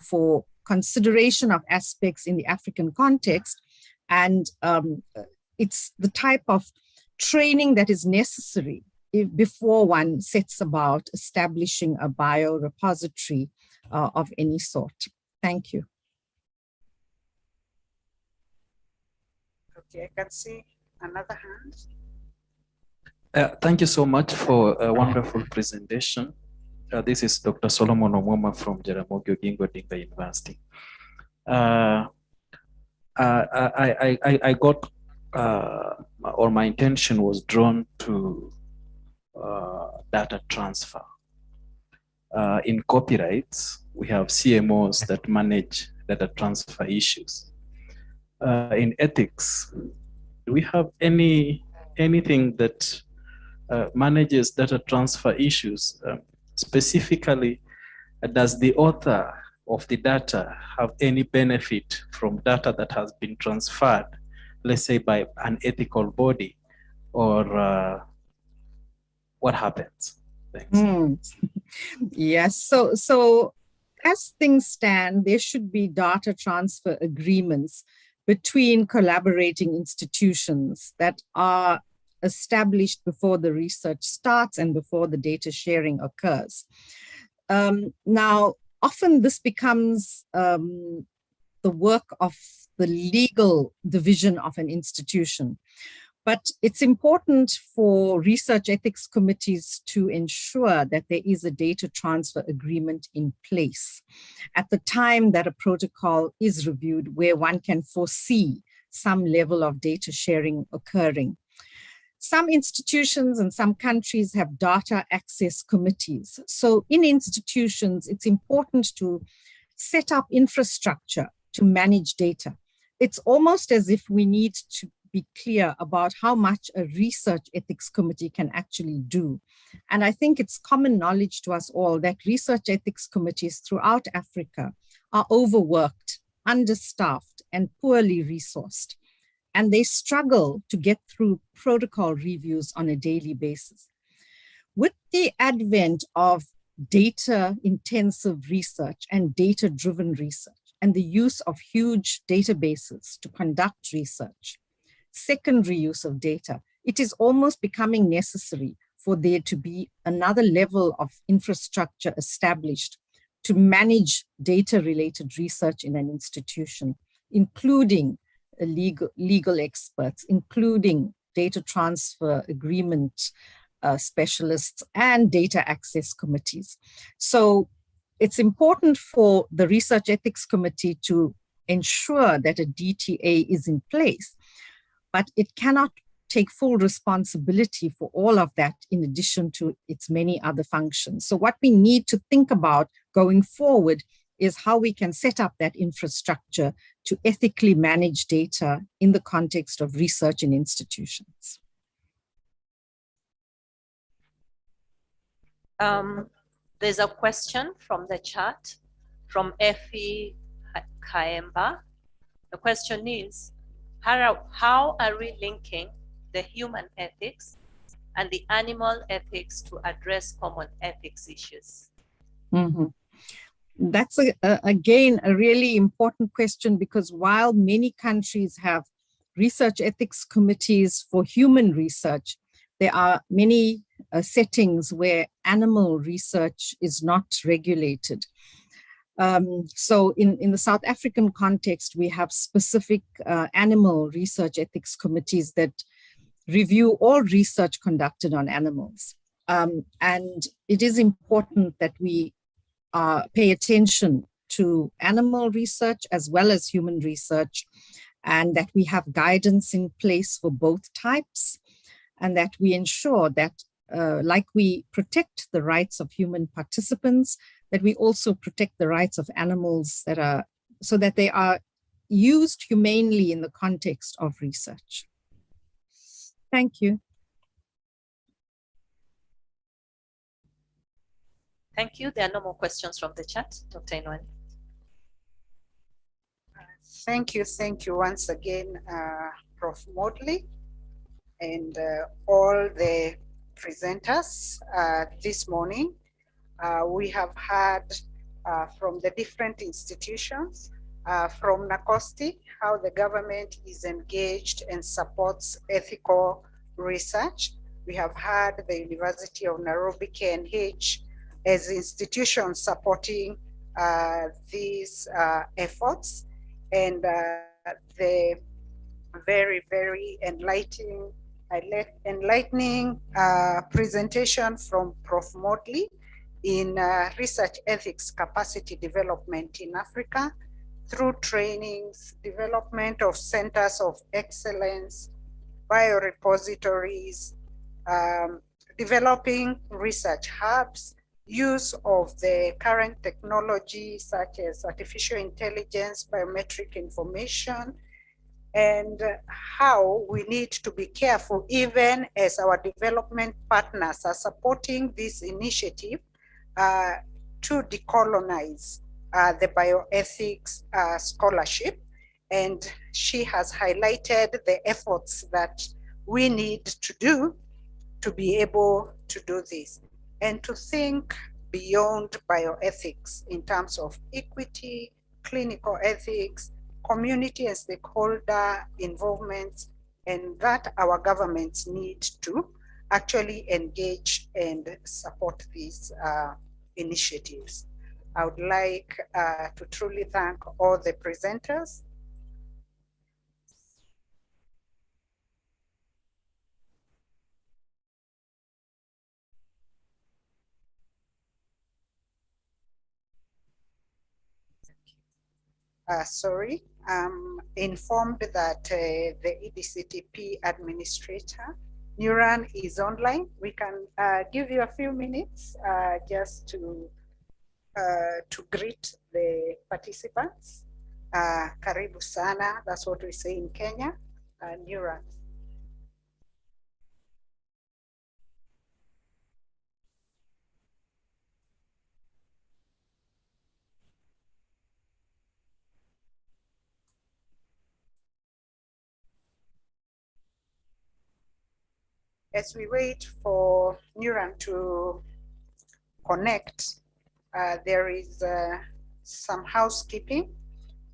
for consideration of aspects in the African context. And it's the type of training that is necessary before one sets about establishing a biorepository of any sort. Thank you. Okay, I can see another hand. Thank you so much for a wonderful presentation. This is Dr. Solomon Omoma from Jaramogi Oginga Odinga University. I got, or my intention was drawn to data transfer. In copyrights, we have CMOs that manage data transfer issues. In ethics, do we have anything that manages data transfer issues? Specifically, does the author of the data have any benefit from data that has been transferred, let's say by an ethical body, or what happens? Thanks. Yes, so as things stand, there should be data transfer agreements between collaborating institutions that are established before the research starts and before the data sharing occurs. Now, often this becomes the work of the legal division of an institution. But it's important for research ethics committees to ensure that there is a data transfer agreement in place at the time that a protocol is reviewed, where one can foresee some level of data sharing occurring. Some institutions and some countries have data access committees. So in institutions, it's important to set up infrastructure to manage data. It's almost as if we need to be clear about how much a research ethics committee can actually do. And I think it's common knowledge to us all that research ethics committees throughout Africa are overworked, understaffed, and poorly resourced. And they struggle to get through protocol reviews on a daily basis. With the advent of data-intensive research and data-driven research, and the use of huge databases to conduct research, secondary use of data, it is almost becoming necessary for there to be another level of infrastructure established to manage data-related research in an institution, including legal experts, including data transfer agreement specialists and data access committees. So it's important for the Research Ethics Committee to ensure that a DTA is in place, but it cannot take full responsibility for all of that in addition to its many other functions. So what we need to think about going forward is how we can set up that infrastructure to ethically manage data in the context of research in institutions. There's a question from the chat from Effie Kaemba. The question is, how are we linking the human ethics and the animal ethics to address common ethics issues? Mm-hmm. That's, again, a really important question, because while many countries have research ethics committees for human research, there are many settings where animal research is not regulated. So in the South African context, we have specific animal research ethics committees that review all research conducted on animals. And it is important that we pay attention to animal research as well as human research, and that we have guidance in place for both types, and that we ensure that like we protect the rights of human participants, that we also protect the rights of animals that are, so that they are used humanely in the context of research. Thank you. Thank you. There are no more questions from the chat. Dr. Inwani. Thank you once again, Prof. Modley, and all the presenters this morning. We have heard from the different institutions, from NACOSTI, how the government is engaged and supports ethical research. We have heard the University of Nairobi, KNH, as institutions supporting these efforts, and the very enlightening presentation from Prof. Modley in research ethics capacity development in Africa through trainings, development of centers of excellence, biorepositories, developing research hubs, use of the current technology such as artificial intelligence, biometric information, and how we need to be careful even as our development partners are supporting this initiative to decolonize the bioethics scholarship. And she has highlighted the efforts that we need to do to be able to do this and to think beyond bioethics in terms of equity, clinical ethics, community and stakeholder involvement, and that our governments need to actually engage and support these initiatives. I would like to truly thank all the presenters. I'm informed that the EDCTP administrator, Nuran, is online. We can give you a few minutes just to greet the participants. Karibu sana, that's what we say in Kenya. Nuran. As we wait for Nuran to connect, there is some housekeeping.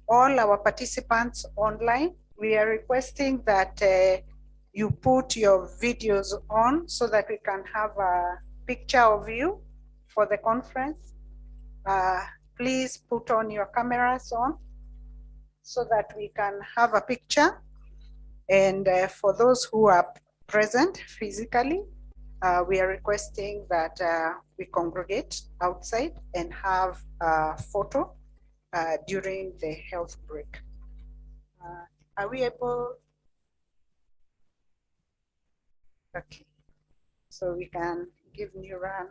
All our participants online, we are requesting that you put your videos on so that we can have a picture of you for the conference. Please put on your cameras on so that we can have a picture. And for those who are present physically, we are requesting that we congregate outside and have a photo during the health break. Are we able? Okay, so we can give Nuran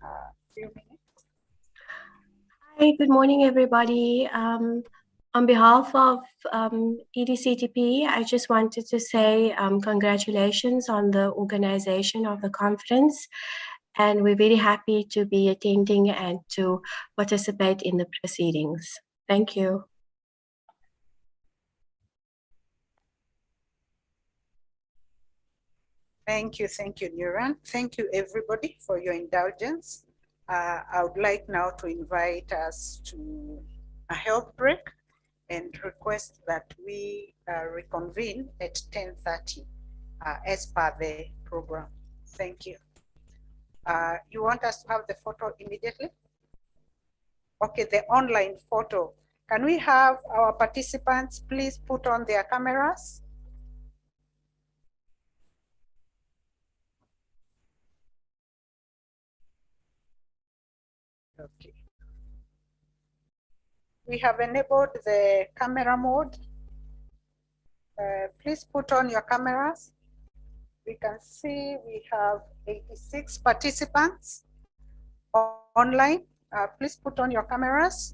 a few minutes. Hi, good morning, everybody. On behalf of EDCTP, I just wanted to say congratulations on the organization of the conference. And we're very happy to be attending and to participate in the proceedings. Thank you. Thank you, Nuran. Thank you, everybody, for your indulgence. I would like now to invite us to a health break and request that we reconvene at 10:30 as per the program. Thank you. You want us to have the photo immediately? Okay, the online photo. Can we have our participants please put on their cameras? Okay. We have enabled the camera mode. Please put on your cameras. We can see we have 86 participants online. Please put on your cameras.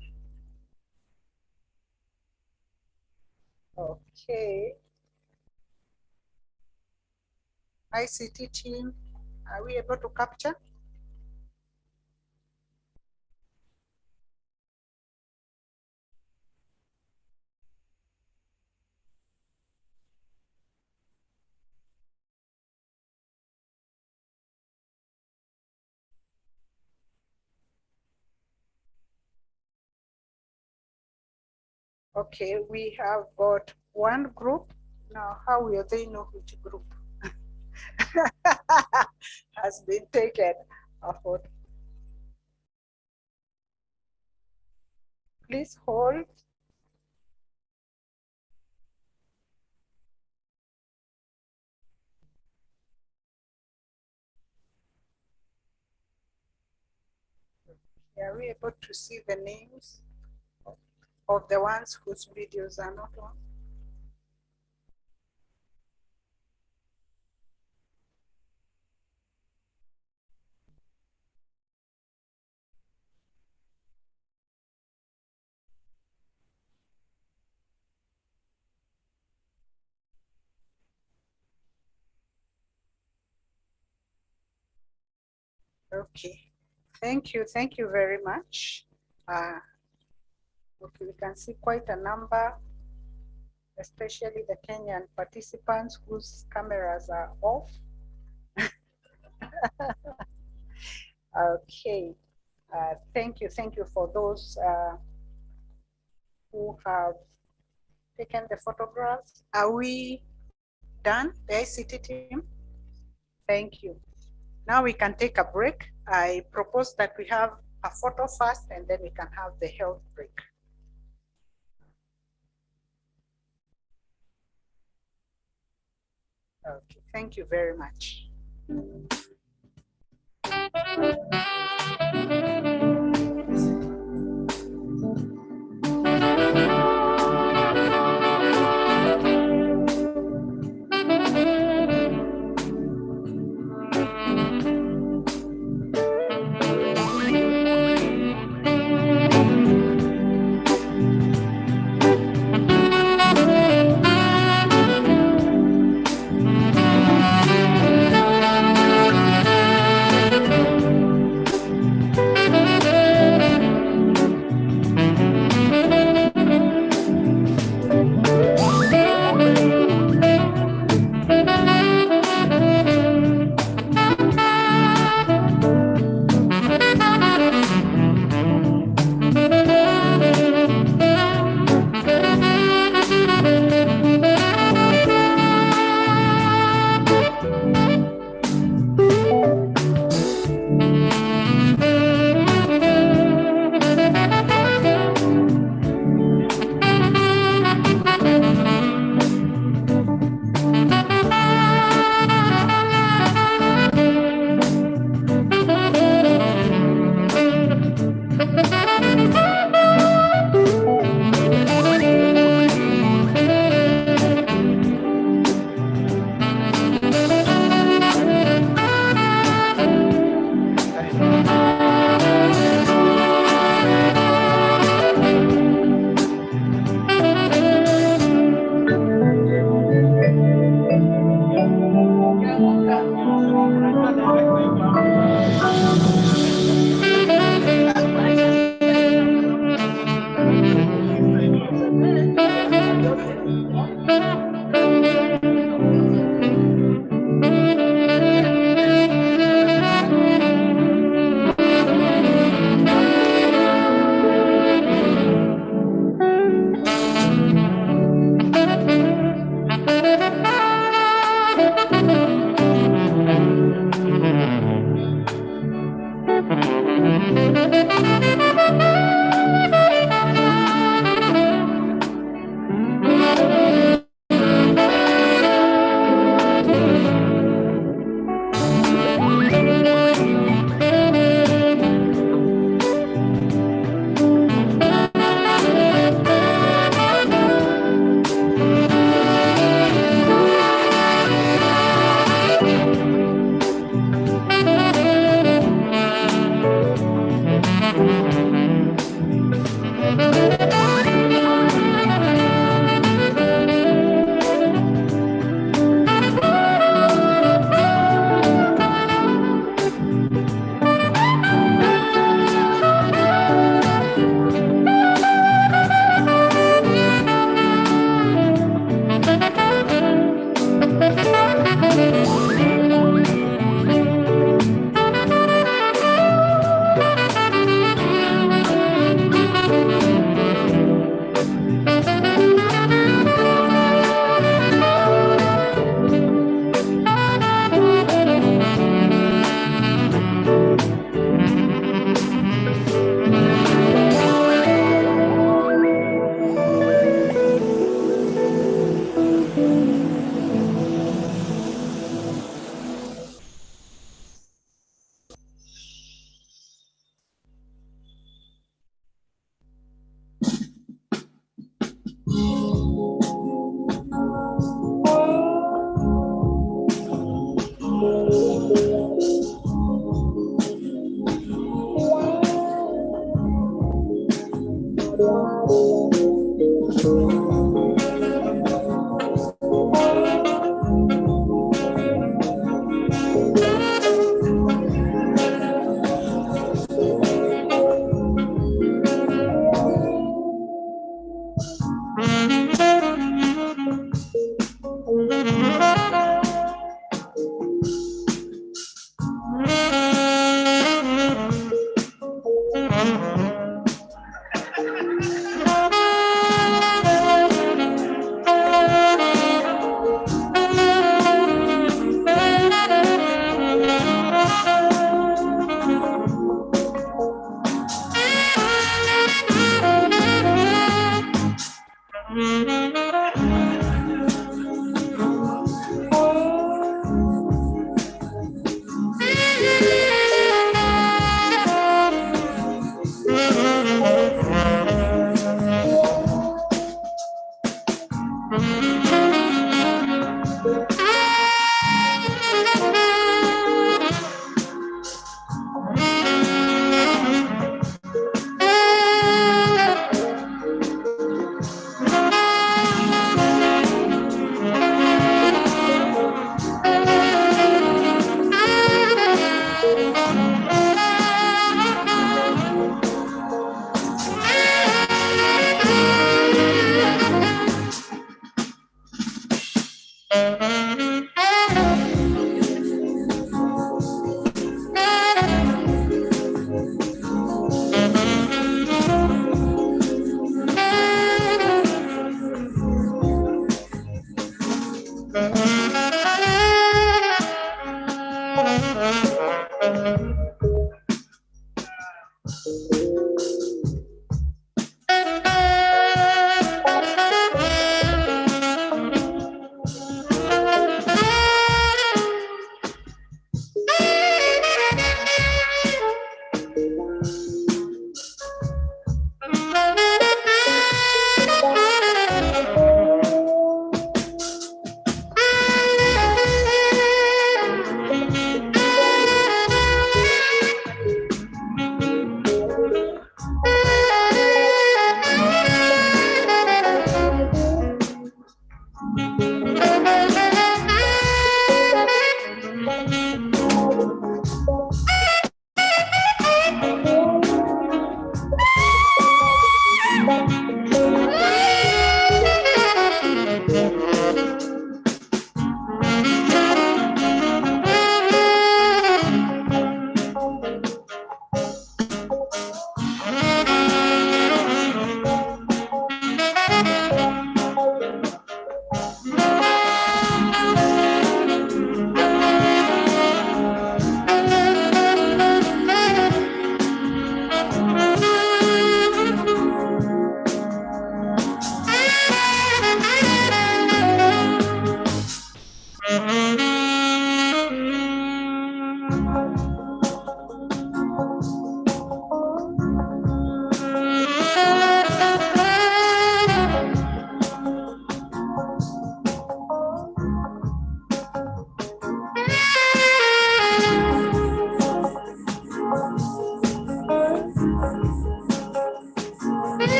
Okay. ICT team, are we able to capture? Okay, we have got one group. Now, how will they know which group has been taken? Please hold. Are we able to see the names of the ones whose videos are not on? Okay, thank you very much. Okay, we can see quite a number, especially the Kenyan participants whose cameras are off. Okay, thank you for those who have taken the photographs. Are we done, the ICT team? Thank you. Now we can take a break. I propose that we have a photo first and then we can have the health break. Okay, thank you very much.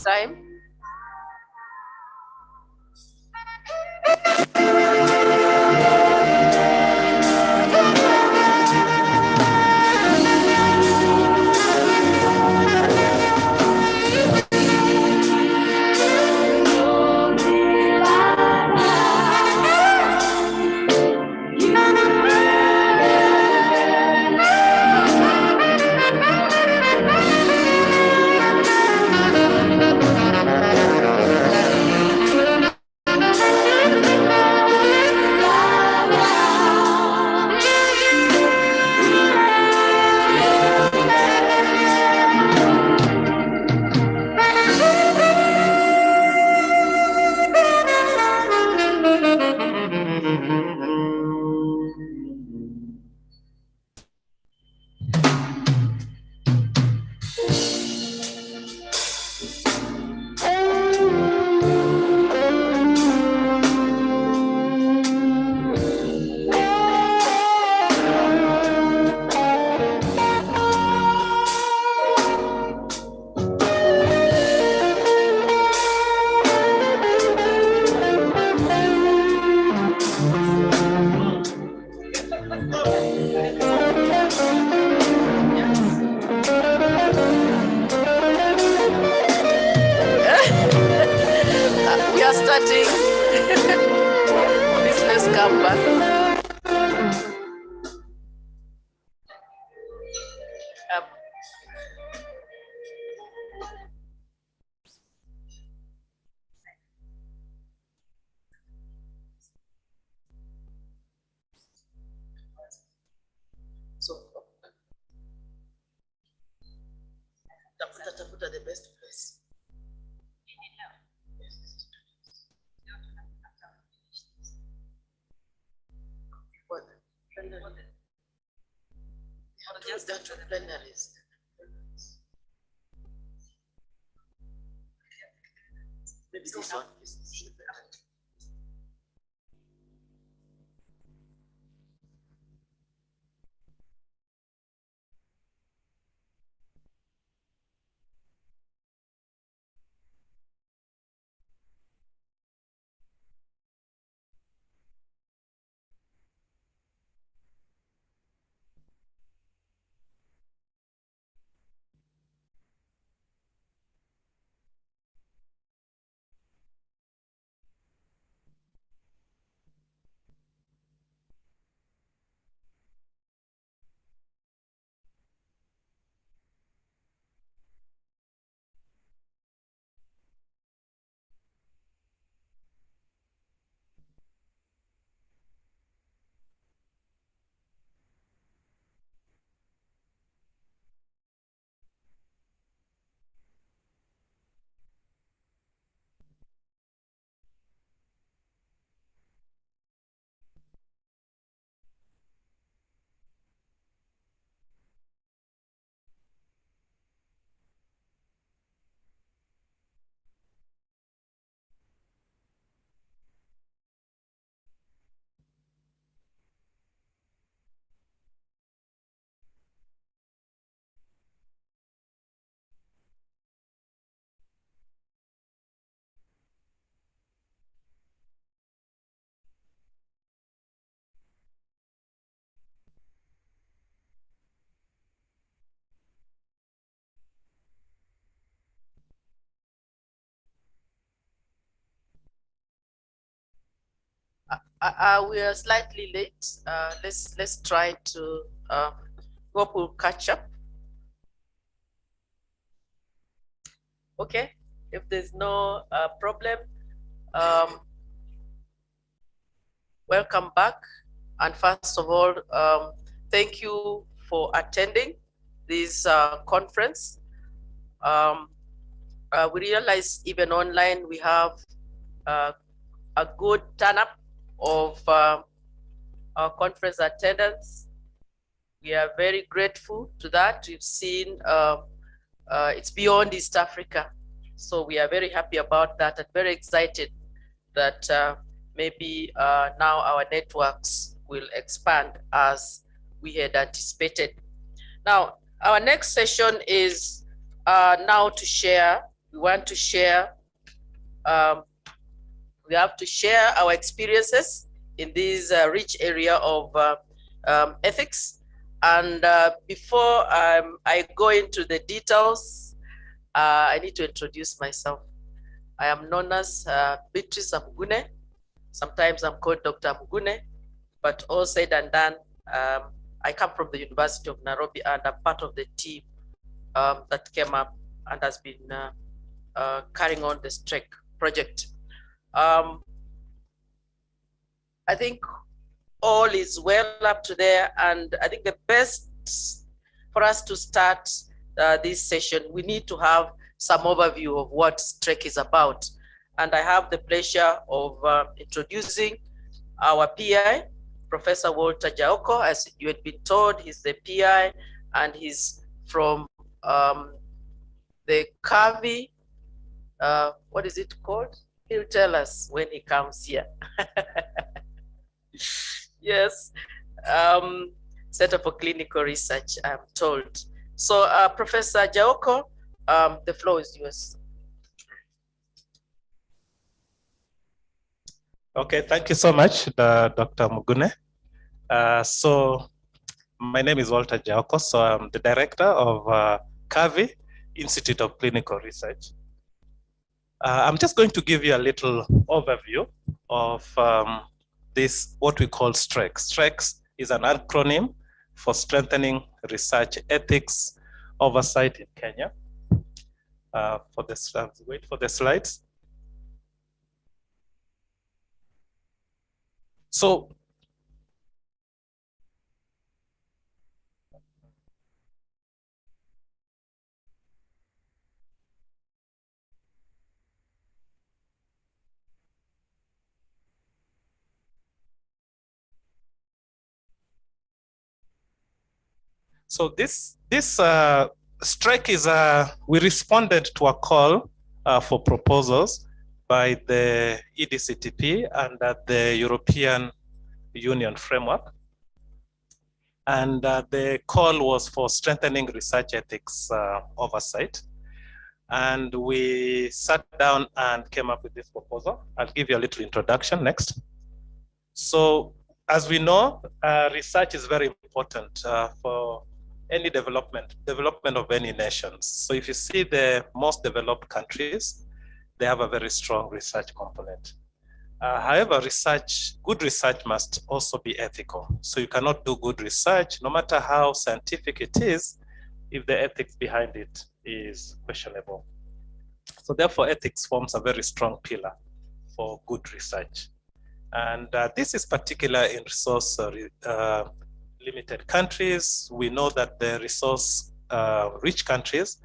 time. We are starting business comeback. Tafuta the best place. What? Just that to the plenaries. Maybe this one is we are slightly late. Let's try to hope we'll catch up. Okay, if there's no problem, welcome back. And first of all, thank you for attending this conference. We realize even online we have a good turn-up of our conference attendance. We are very grateful to that. We've seen it's beyond East Africa. So we are very happy about that and very excited that maybe now our networks will expand as we had anticipated. Now, our next session is now to share we want to share, we have to share our experiences in this rich area of ethics. And before I go into the details, I need to introduce myself. I am known as Beatrice Mugune. Sometimes I'm called Dr. Mugune, but all said and done, I come from the University of Nairobi, and I'm part of the team that came up and has been carrying on the STREC project. I think all is well up to there, and I think the best for us to start this session, we need to have some overview of what STREC is about. And I have the pleasure of introducing our PI, Professor Walter Jaoko. As you had been told, he's the PI, and he's from the CAVI, what is it called? He'll tell us when he comes here. Yes, Center for Clinical Research, I'm told. So Professor Jaoko, the floor is yours. Okay, thank you so much, Dr. Mugune. So my name is Walter Jaoko, so I'm the director of CAVI, Institute of Clinical Research. I'm just going to give you a little overview of this, what we call STREC. STREC is an acronym for Strengthening Research Ethics Oversight in Kenya. Wait for the slides. So, this STREC is we responded to a call for proposals by the EDCTP and the European Union framework. And the call was for strengthening research ethics oversight. And we sat down and came up with this proposal. I'll give you a little introduction next. So as we know, research is very important for any development of any nations. So if you see the most developed countries, they have a very strong research component. However, good research must also be ethical. So you cannot do good research, no matter how scientific it is, if the ethics behind it is questionable. So therefore, ethics forms a very strong pillar for good research. And this is particular in resource limited countries. We know that the resource rich countries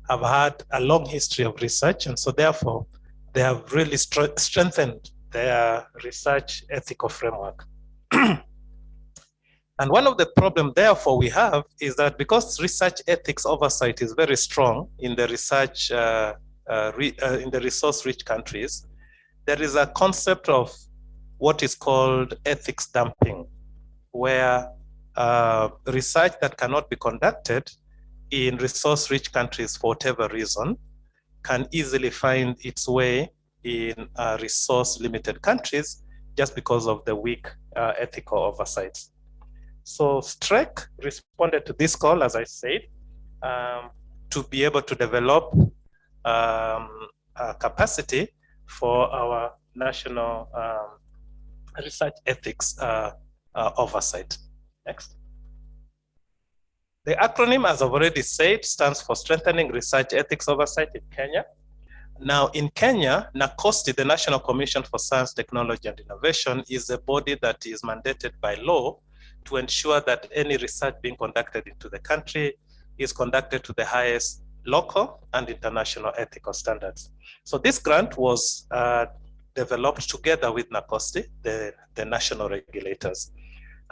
have had a long history of research, and so therefore they have really strengthened their research ethical framework. And one of the problems therefore we have is that because research ethics oversight is very strong in the research in the resource rich countries, there is a concept of what is called ethics dumping, where research that cannot be conducted in resource-rich countries for whatever reason can easily find its way in resource-limited countries just because of the weak ethical oversights. So STREC responded to this call, as I said, to be able to develop capacity for our national research ethics oversight. Next. The acronym, as I've already said, stands for Strengthening Research Ethics Oversight in Kenya. Now, in Kenya, NACOSTI, the National Commission for Science, Technology and Innovation, is a body that is mandated by law to ensure that any research being conducted into the country is conducted to the highest local and international ethical standards. So this grant was developed together with NACOSTI, the national regulators.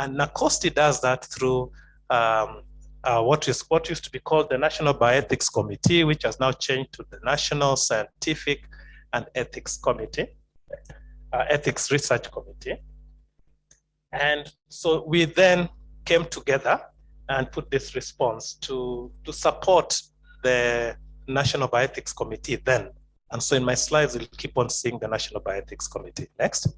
And NACOSTI does that through what used to be called the National Bioethics Committee, which has now changed to the National Scientific and Ethics Committee, Ethics Research Committee. And so we then came together and put this response to support the National Bioethics Committee then. And so in my slides, we'll keep on seeing the National Bioethics Committee. Next.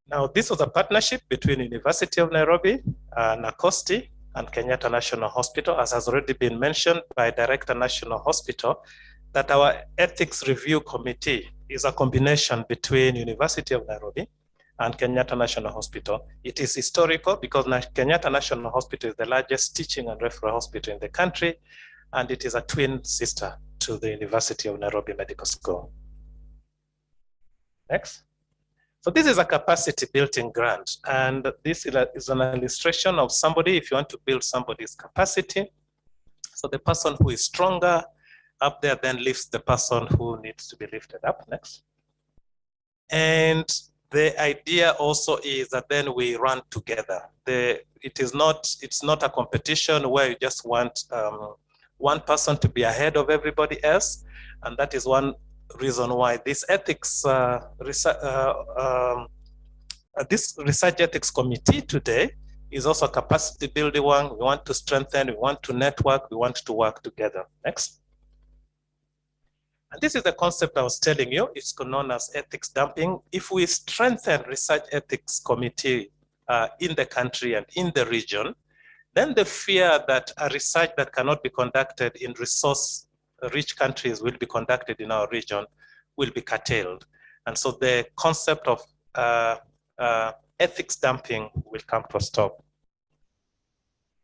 Now, this was a partnership between University of Nairobi, NACOSTI, and Kenyatta National Hospital, as has already been mentioned by Director National Hospital, that our Ethics Review Committee is a combination between University of Nairobi and Kenyatta National Hospital. It is historical because Kenyatta National Hospital is the largest teaching and referral hospital in the country, and it is a twin sister to the University of Nairobi Medical School. Next. So this is a capacity building grant, and this is an illustration of somebody, if you want to build somebody's capacity. So the person who is stronger up there then lifts the person who needs to be lifted up. Next. And the idea also is that then we run together. It's not a competition where you just want one person to be ahead of everybody else, and that is one reason why this this research ethics committee today is also a capacity building one. We want to strengthen, we want to network, we want to work together. Next. And this is the concept I was telling you. It's known as ethics dumping. If we strengthen research ethics committee in the country and in the region, then the fear that a research that cannot be conducted in resource-rich countries will be conducted in our region will be curtailed. And so the concept of ethics dumping will come to a stop.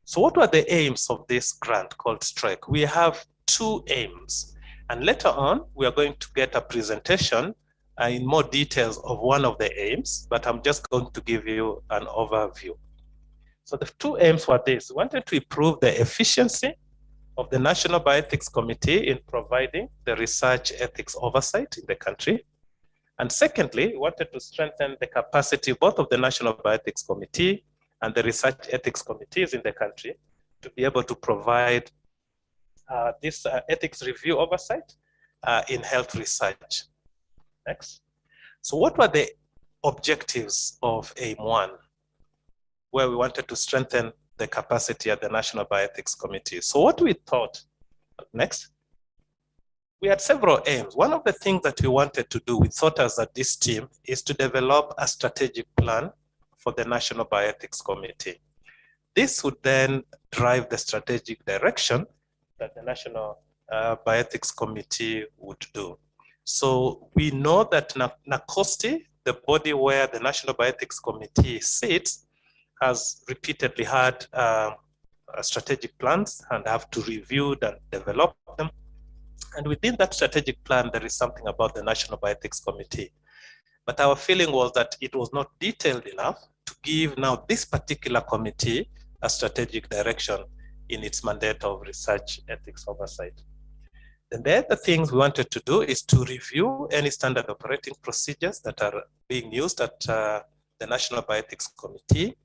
So what were the aims of this grant called STRIKE? We have two aims. And later on, we are going to get a presentation in more details of one of the aims, but I'm just going to give you an overview. So the two aims were this. We wanted to improve the efficiency of the National Bioethics Committee in providing the research ethics oversight in the country. And secondly, we wanted to strengthen the capacity both of the National Bioethics Committee and the research ethics committees in the country to be able to provide this ethics review oversight in health research. Next. So what were the objectives of aim 1, where we wanted to strengthen the capacity at the National Bioethics Committee? So what we thought, next, we had several aims. One of the things that we wanted to do, we thought as a this team, is to develop a strategic plan for the National Bioethics Committee. This would then drive the strategic direction that the National Bioethics Committee would do. So we know that NACOSTI, the body where the National Bioethics Committee sits, has repeatedly had strategic plans and have to review and develop them. And within that strategic plan, there is something about the National Bioethics Committee. But our feeling was that it was not detailed enough to give now this particular committee a strategic direction in its mandate of research ethics oversight. Then the other things we wanted to do is to review any standard operating procedures that are being used at the National Bioethics Committee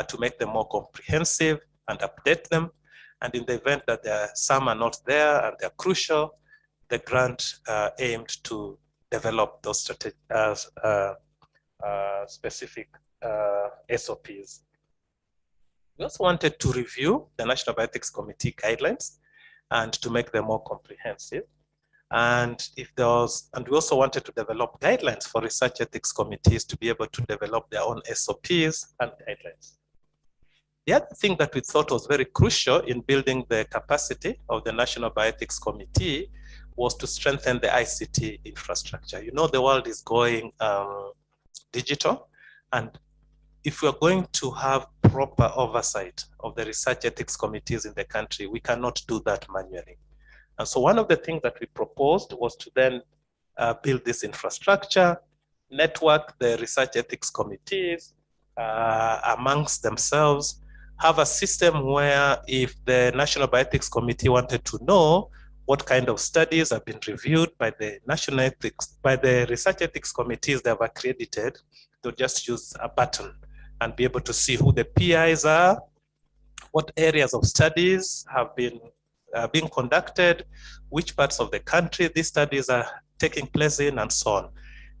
to make them more comprehensive and update them. And in the event that some are not there and they're crucial, the grant aimed to develop those specific SOPs. We also wanted to review the National Bioethics Committee guidelines and to make them more comprehensive. And we also wanted to develop guidelines for research ethics committees to be able to develop their own SOPs and guidelines. The other thing that we thought was very crucial in building the capacity of the National Bioethics Committee was to strengthen the ICT infrastructure. You know, the world is going digital, and if we're going to have proper oversight of the research ethics committees in the country, we cannot do that manually. And so one of the things that we proposed was to then build this infrastructure, network the research ethics committees amongst themselves, have a system where if the National Bioethics Committee wanted to know what kind of studies have been reviewed by the research ethics committees they have accredited, they'll just use a button and be able to see who the PIs are, what areas of studies have been being conducted, which parts of the country these studies are taking place in, and so on.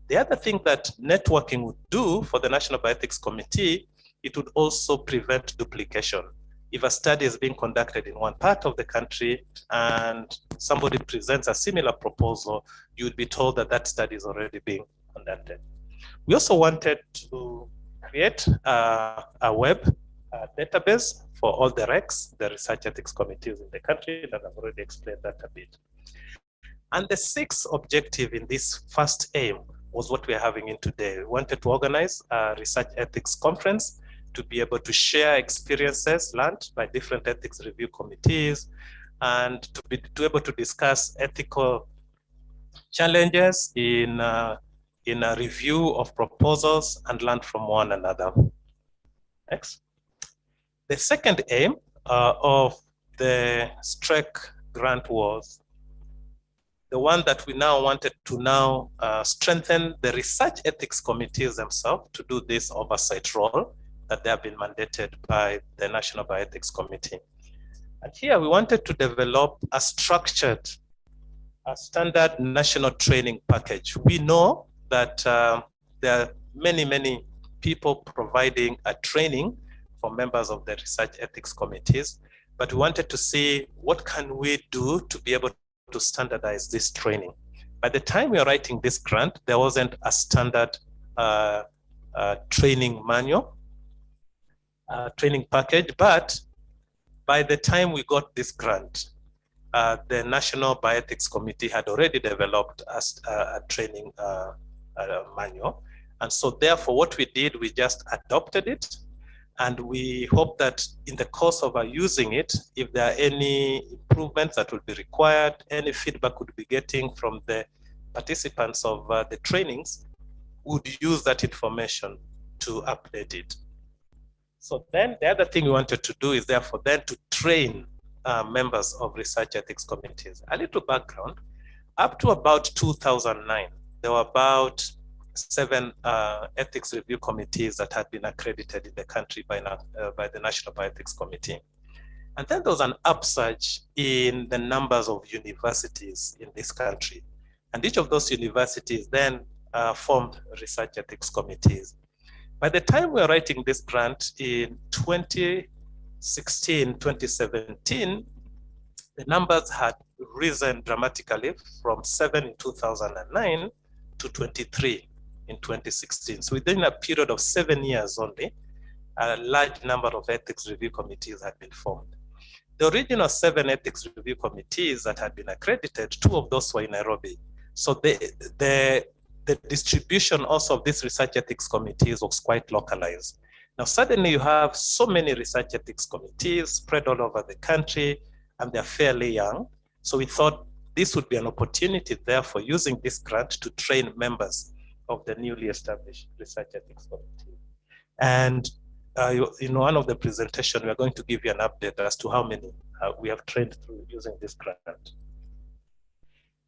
The other thing that networking would do for the National Bioethics Committee, it would also prevent duplication. if a study is being conducted in one part of the country and somebody presents a similar proposal, you would be told that that study is already being conducted. We also wanted to create a web database for all the RECs, the research ethics committees in the country, and I've already explained that a bit. And the sixth objective in this first aim was what we're having in today. We wanted to organize a research ethics conference to be able to share experiences learned by different ethics review committees and to be able to discuss ethical challenges in a review of proposals and learn from one another. Next. The second aim of the STREC grant was the one that we now wanted to now strengthen the research ethics committees themselves to do this oversight role that they have been mandated by the National Bioethics Committee. And here we wanted to develop a structured, a standard national training package. We know that there are many people providing a training for members of the research ethics committees, but we wanted to see what can we do to be able to standardize this training. By the time we were writing this grant, there wasn't a standard training manual, training package, but by the time we got this grant, the National Bioethics Committee had already developed a training manual. And so therefore what we did, we just adopted it. And we hope that in the course of our using it, if there are any improvements that will be required, any feedback we'll be getting from the participants of the trainings, would use that information to update it. So then the other thing we wanted to do is therefore then to train members of research ethics committees. A little background, up to about 2009, there were about 7 ethics review committees that had been accredited in the country by the National Bioethics Committee. And then there was an upsurge in the numbers of universities in this country. And each of those universities then formed research ethics committees. By the time we were writing this grant in 2016, 2017, the numbers had risen dramatically from 7 in 2009 to 23 in 2016. So within a period of 7 years only, a large number of ethics review committees had been formed. The original 7 ethics review committees that had been accredited, 2 of those were in Nairobi. So the distribution also of these research ethics committees was quite localized. Now suddenly you have so many research ethics committees spread all over the country, and they're fairly young. So we thought this would be an opportunity there for using this grant to train members of the newly established research ethics committee. And in one of the presentation, we are going to give you an update as to how many we have trained through using this grant.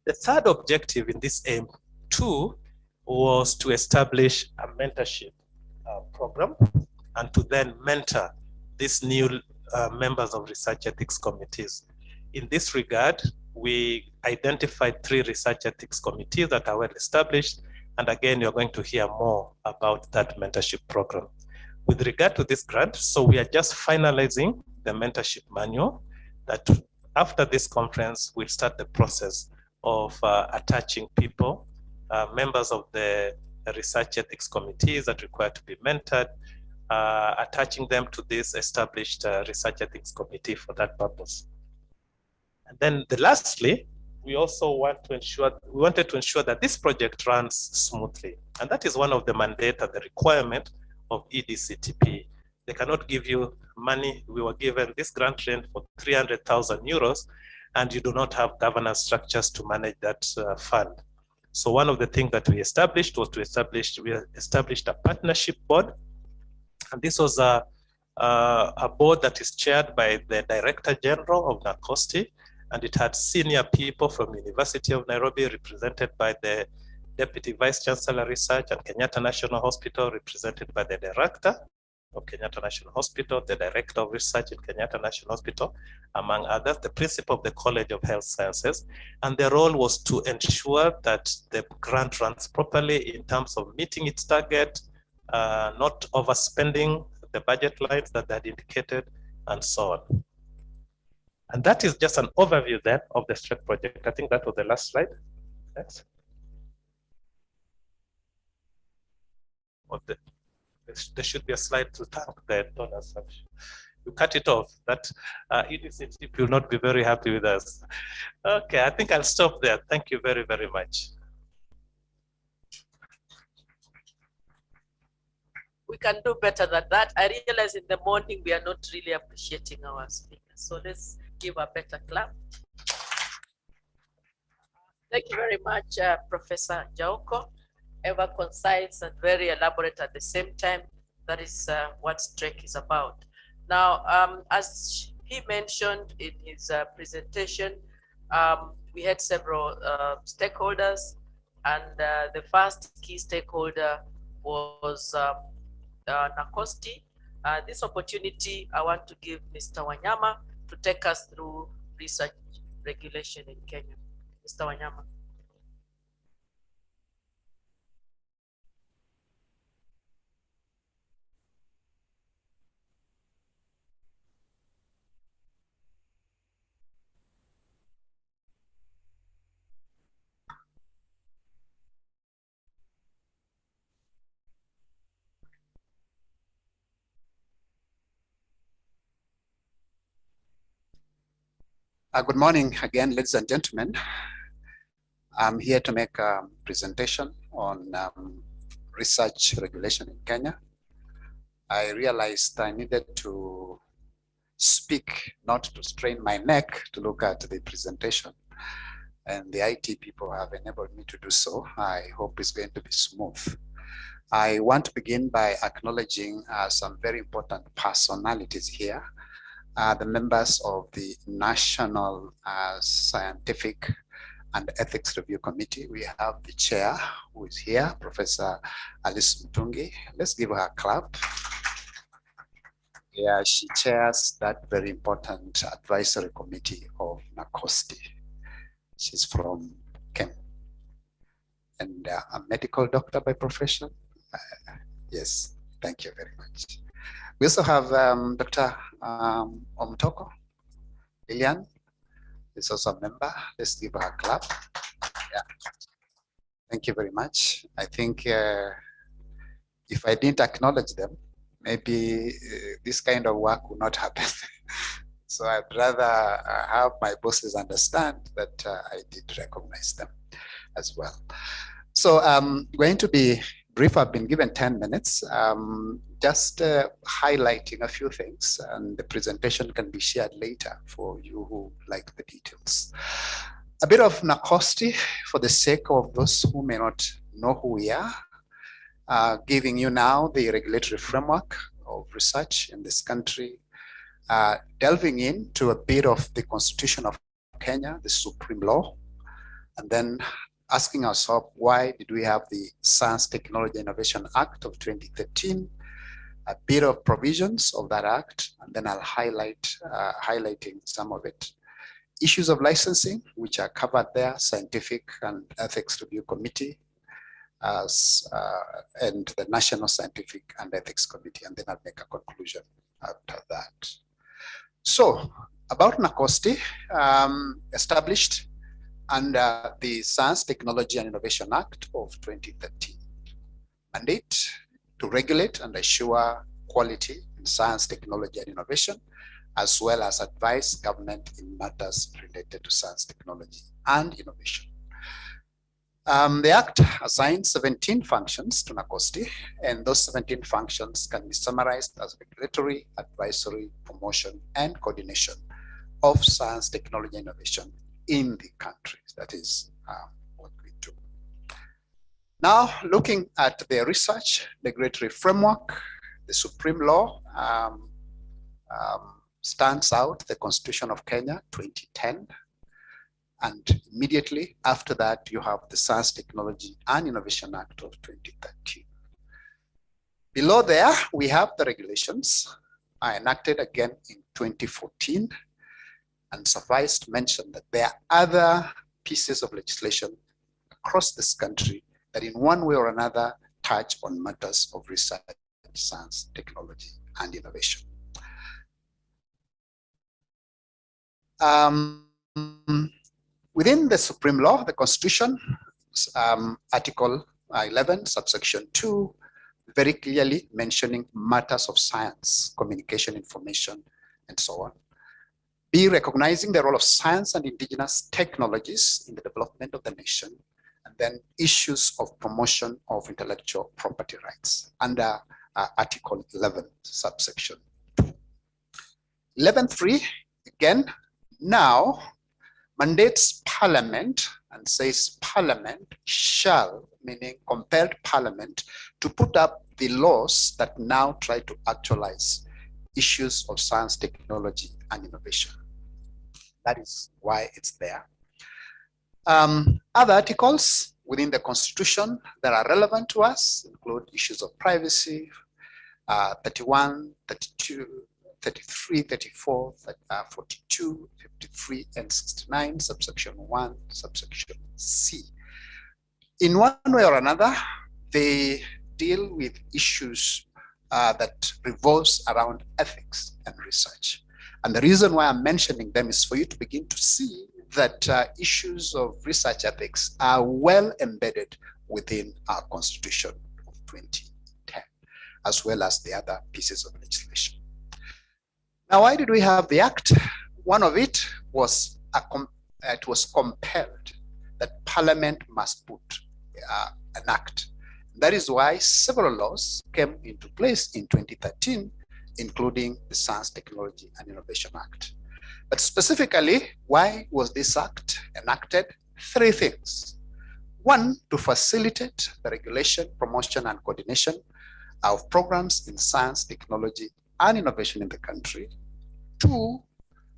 The third objective in this aim 2 was to establish a mentorship program and to then mentor these new members of research ethics committees. In this regard, we identified 3 research ethics committees that are well established. And again, you're going to hear more about that mentorship program. With regard to this grant, so we are just finalizing the mentorship manual that after this conference, we'll start the process of attaching people, members of the research ethics committees that require to be mentored, attaching them to this established research ethics committee for that purpose. And then lastly, we also wanted to ensure that this project runs smoothly. And that is one of the mandate and the requirement of EDCTP. They cannot give you money. We were given this grant lent for 300,000 euros, and you do not have governance structures to manage that fund. So one of the things that we established was we established a partnership board. And this was a board that is chaired by the Director General of NACOSTI, and it had senior people from University of Nairobi represented by the Deputy Vice Chancellor Research, and Kenyatta National Hospital represented by the Director of Kenyatta National Hospital, the Director of Research in Kenyatta National Hospital, among others, the Principal of the College of Health Sciences. And their role was to ensure that the grant runs properly in terms of meeting its target, not overspending the budget lines that they had indicated, and so on. And that is just an overview then of the STREC project. I think that was the last slide. Next. There should be a slide to thank the donors. You cut it off. That EDCTP will not be very happy with us. Okay, I think I'll stop there. Thank you very, very much. We can do better than that. I realize in the morning we are not really appreciating our speakers. So let's give a better clap. Thank you very much, Professor Jaoko. Ever concise and very elaborate at the same time. That is what STREC is about. Now, as he mentioned in his presentation, we had several stakeholders, and the first key stakeholder was NACOSTI. This opportunity, I want to give Mr. Wanyama to take us through research regulation in Kenya. Mr. Wanyama. Good morning again, ladies and gentlemen. I'm here to make a presentation on research regulation in Kenya. I realized I needed to speak, not to strain my neck to look at the presentation. And the IT people have enabled me to do so. I hope it's going to be smooth. I want to begin by acknowledging some very important personalities here. The members of the National Scientific and Ethics Review Committee. We have the chair who is here, Professor Alice Mtungi. Let's give her a clap. Yeah, she chairs that very important advisory committee of NACOSTI. She's from Kenya. And a medical doctor by profession. Yes, thank you very much. We also have Dr. Omtoko Lilian is also a member. Let's give her a clap. Yeah. Thank you very much. I think if I didn't acknowledge them, maybe this kind of work would not happen. So I'd rather have my bosses understand that I did recognize them as well. So I'm going to be brief. I've been given 10 minutes, just highlighting a few things, and the presentation can be shared later for you who like the details. A bit of NACOSTI for the sake of those who may not know who we are, giving you now the regulatory framework of research in this country, delving into a bit of the Constitution of Kenya, the supreme law, and then asking ourselves, why did we have the Science, Technology, Innovation Act of 2013, a bit of provisions of that act, and then I'll highlighting some of it. Issues of licensing, which are covered there, Scientific and Ethics Review Committee, and the National Scientific and Ethics Committee, and then I'll make a conclusion after that. So, about NACOSTI, established under the Science, Technology and Innovation Act of 2013. Mandate to regulate and assure quality in science, technology and innovation, as well as advise government in matters related to science, technology and innovation. The Act assigns 17 functions to NACOSTI, and those 17 functions can be summarized as regulatory, advisory, promotion, and coordination of science, technology, and innovation in the country. That is what we do. Now, looking at the research regulatory framework, the supreme law stands out, the Constitution of Kenya, 2010. And immediately after that, you have the Science, Technology and Innovation Act of 2013. Below there, we have the regulations enacted again in 2014. And suffice to mention that there are other pieces of legislation across this country that in one way or another touch on matters of research, science, technology, and innovation. Within the supreme law, the Constitution, Article 11, subsection 2, very clearly mentioning matters of science, communication, information, and so on. B, recognizing the role of science and indigenous technologies in the development of the nation, and then issues of promotion of intellectual property rights under Article 11, subsection 2. 11.3, again, now mandates Parliament and says Parliament shall, meaning compelled Parliament, to put up the laws that now try to actualize issues of science, technology, and innovation. That is why it's there. Other articles within the Constitution that are relevant to us include issues of privacy, 31, 32, 33, 34, 42, 53, and 69, subsection 1, subsection C. In one way or another, they deal with issues that revolves around ethics and research. And the reason why I'm mentioning them is for you to begin to see that issues of research ethics are well embedded within our Constitution of 2010, as well as the other pieces of legislation. Now, why did we have the Act? One of it was it was compelled that Parliament must put an Act. That is why several laws came into place in 2013, including the Science, Technology, and Innovation Act. But specifically, why was this Act enacted? Three things. One, to facilitate the regulation, promotion, and coordination of programs in science, technology, and innovation in the country. Two,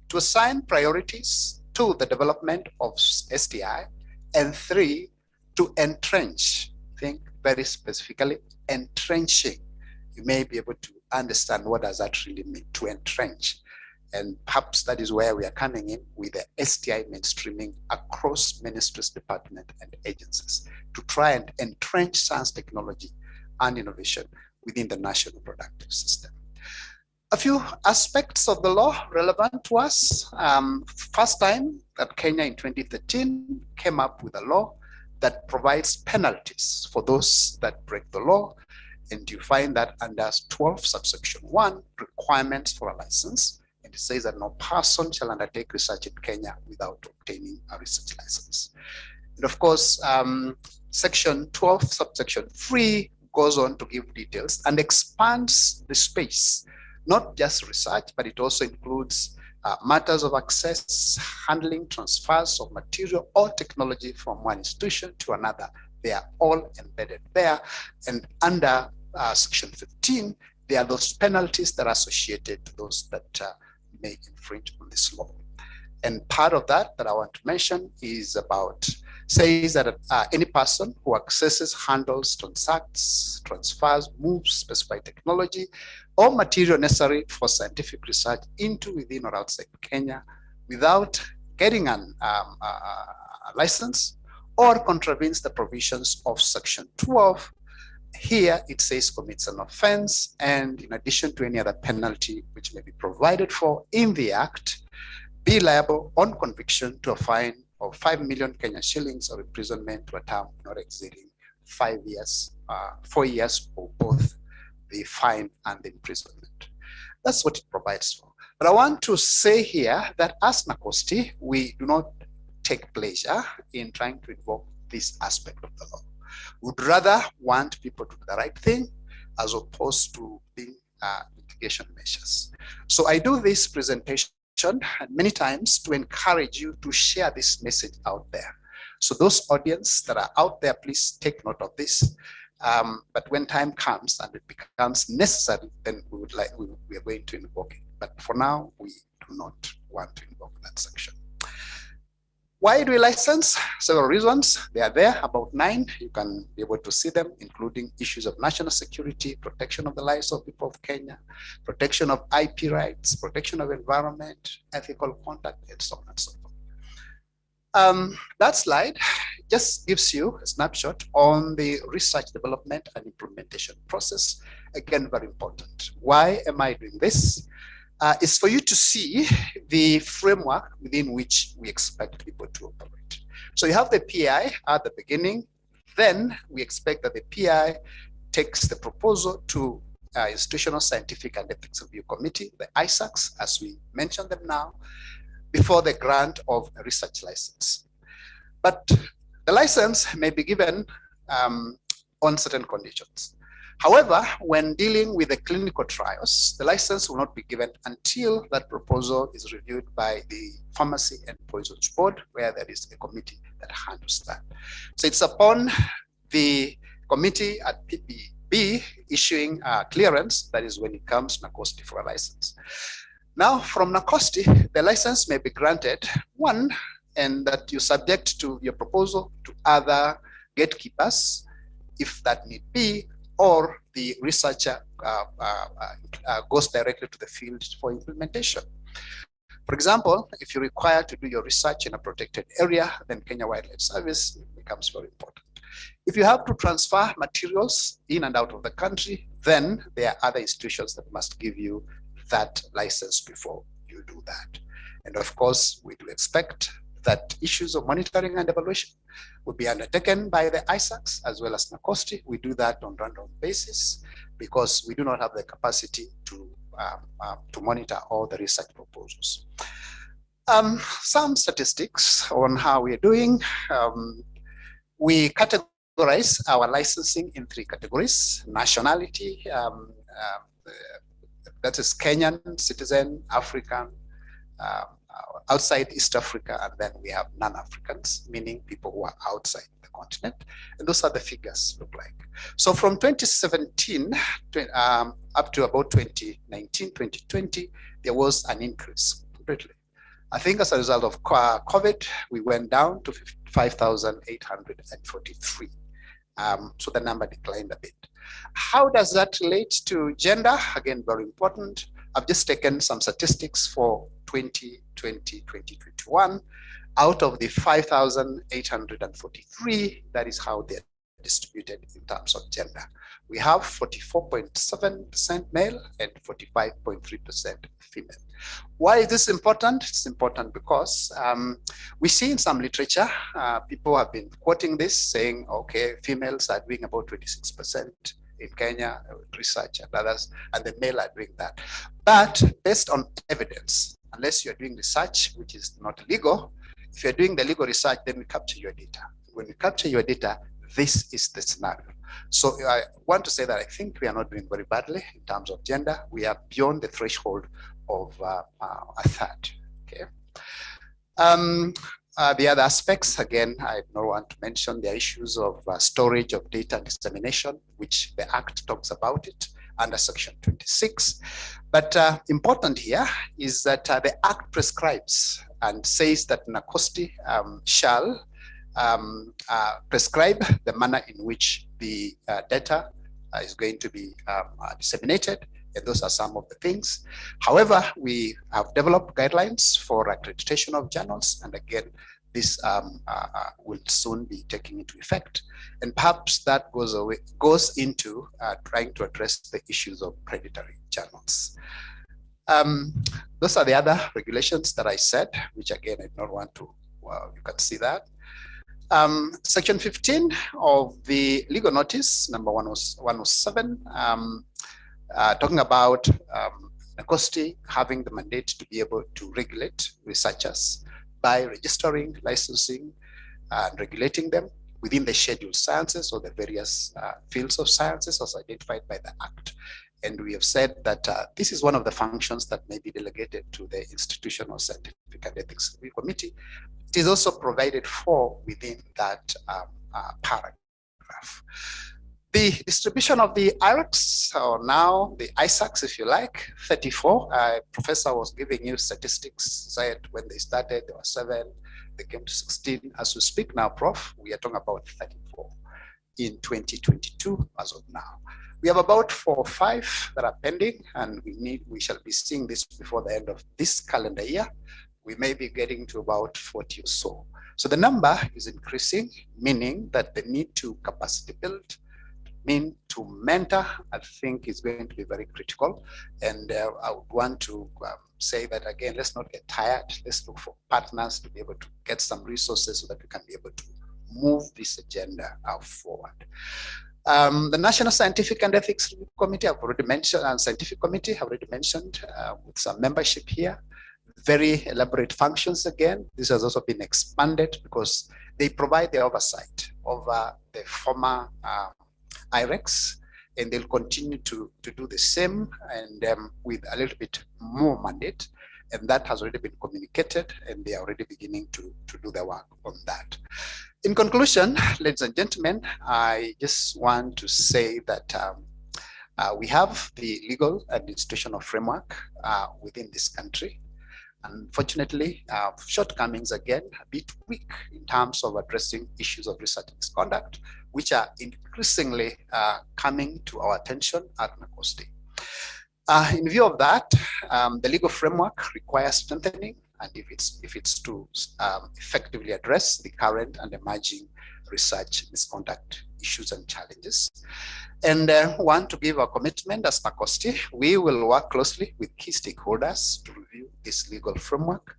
to assign priorities to the development of STI. And three, to entrench, think very specifically, entrenching. You may be able to understand what does that really mean, to entrench. And perhaps that is where we are coming in with the STI mainstreaming across ministries, departments, and agencies to try and entrench science, technology, and innovation within the national productive system. A few aspects of the law relevant to us. First time that Kenya in 2013 came up with a law that provides penalties for those that break the law. And you find that under 12 subsection 1, requirements for a license. And it says that no person shall undertake research in Kenya without obtaining a research license. And of course, section 12, subsection 3 goes on to give details and expands the space, not just research, but it also includes matters of access, handling, transfers of material or technology from one institution to another. They are all embedded there. And under section 15, there are those penalties that are associated to those that may infringe on this law. And part of that I want to mention is about, says that any person who accesses, handles, transacts, transfers, moves specified technology or material necessary for scientific research into, within, or outside Kenya without getting a license or contravenes the provisions of section 12, here it says commits an offense, and in addition to any other penalty which may be provided for in the Act, be liable on conviction to a fine of 5 million Kenyan shillings or imprisonment to a term not exceeding 5 years, 4 years, or both the fine and the imprisonment. That's what it provides for. But I want to say here that as NACOSTI, we do not take pleasure in trying to invoke this aspect of the law. Would rather want people to do the right thing as opposed to being mitigation measures. So I do this presentation many times to encourage you to share this message out there. So those audience that are out there, please take note of this. But when time comes and it becomes necessary, then we are going to invoke it. But for now, we do not want to invoke that section. Why do we license? Several reasons. They are there, about 9. You can be able to see them, including issues of national security, protection of the lives of people of Kenya, protection of IP rights, protection of environment, ethical conduct, and so on and so forth. That slide just gives you a snapshot on the research, development, and implementation process. Again, very important. Why am I doing this? is for you to see the framework within which we expect people to operate. So you have the PI at the beginning, then we expect that the PI takes the proposal to Institutional Scientific and Ethics Review Committee, the ISACs, as we mentioned them now, before the grant of a research license. But the license may be given on certain conditions. However, when dealing with the clinical trials, the license will not be given until that proposal is reviewed by the Pharmacy and Poisons Board, where there is a committee that handles that. So it's upon the committee at PPB issuing clearance, that is when it comes to NACOSTI for a license. Now, from NACOSTI, the license may be granted, one, and that you subject to your proposal to other gatekeepers, if that need be, or the researcher goes directly to the field for implementation. For example, if you're required to do your research in a protected area, then Kenya Wildlife Service becomes very important. If you have to transfer materials in and out of the country, then there are other institutions that must give you that license before you do that. And of course, we do expect that issues of monitoring and evaluation will be undertaken by the ISACs as well as NACOSTI. We do that on a random basis because we do not have the capacity to monitor all the research proposals. Some statistics on how we are doing. We categorize our licensing in 3 categories: nationality, that is Kenyan, citizen, African, outside East Africa, and then we have non-Africans, meaning people who are outside the continent. And those are the figures look like. So from 2017 up to about 2019, 2020, there was an increase completely. I think as a result of COVID, we went down to 5,843. So the number declined a bit. How does that relate to gender? Again, very important. I've just taken some statistics for 2020, 2021. Out of the 5,843, that is how they're distributed in terms of gender. We have 44.7% male and 45.3% female. Why is this important? It's important because we see in some literature, people have been quoting this saying, okay, females are doing about 26% in Kenya, research and others, and the male are doing that. But based on evidence, unless you're doing research, which is not legal, if you're doing the legal research, then we capture your data. When we capture your data, this is the scenario. So I want to say that I think we are not doing very badly in terms of gender. We are beyond the threshold of a third, okay? The other aspects, again, I don't want to mention the issues of storage of data dissemination, which the Act talks about it under Section 26. But important here is that the Act prescribes and says that NACOSTI shall prescribe the manner in which the data is going to be disseminated. And those are some of the things. However, we have developed guidelines for accreditation of journals. And again, this will soon be taking into effect. And perhaps that goes into trying to address the issues of predatory journals. Those are the other regulations that I said, which again, I do not want to, you can see that. Section 15 of the legal notice, number 107, talking about NACOSTI having the mandate to be able to regulate researchers by registering, licensing, and regulating them within the scheduled sciences or the various fields of sciences as identified by the Act. And we have said that this is one of the functions that may be delegated to the Institutional Scientific and Ethics Review Committee. It is also provided for within that paragraph. The distribution of the IRACs, or now the ISACs, if you like, 34. Professor was giving you statistics, said when they started, there were 7, they came to 16. As we speak now, Prof, we are talking about 34 in 2022 as of now. We have about 4 or 5 that are pending, and we shall be seeing this before the end of this calendar year. We may be getting to about 40 or so. So the number is increasing, meaning that the need to capacity build, mean to mentor, I think is going to be very critical. And I would want to say that again, let's not get tired. Let's look for partners to be able to get some resources so that we can be able to move this agenda forward. The National Scientific and Ethics Committee, I've already mentioned, and Scientific Committee, I've already mentioned with some membership here. Very elaborate functions again. This has also been expanded because they provide the oversight over the former IREX, and they'll continue to do the same, and with a little bit more mandate. And that has already been communicated, and they are already beginning to do their work on that. In conclusion, ladies and gentlemen, I just want to say that we have the legal and institutional framework within this country. Unfortunately, shortcomings again a bit weak in terms of addressing issues of research misconduct, which are increasingly coming to our attention at NACOSTI. In view of that, the legal framework requires strengthening, and if it's to effectively address the current and emerging research misconduct issues and challenges. And want to give a commitment as NACOSTI, we will work closely with key stakeholders to review this legal framework.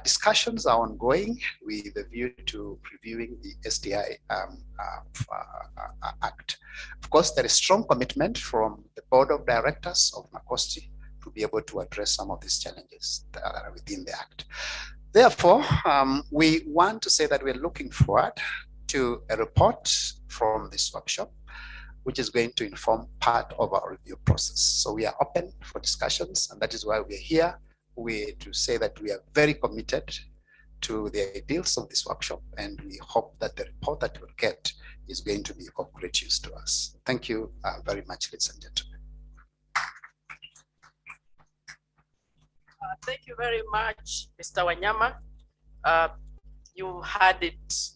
Discussions are ongoing with a view to reviewing the STI Act. Of course, there is strong commitment from the board of directors of NACOSTI to be able to address some of these challenges that are within the Act. Therefore, we want to say that we're looking forward to a report from this workshop, which is going to inform part of our review process. So we are open for discussions, and that is why we're here. To say that we are very committed to the ideals of this workshop, and we hope that the report that we'll get is going to be of great use to us. Thank you very much, ladies and gentlemen. Thank you very much, Mr. Wanyama. You had it.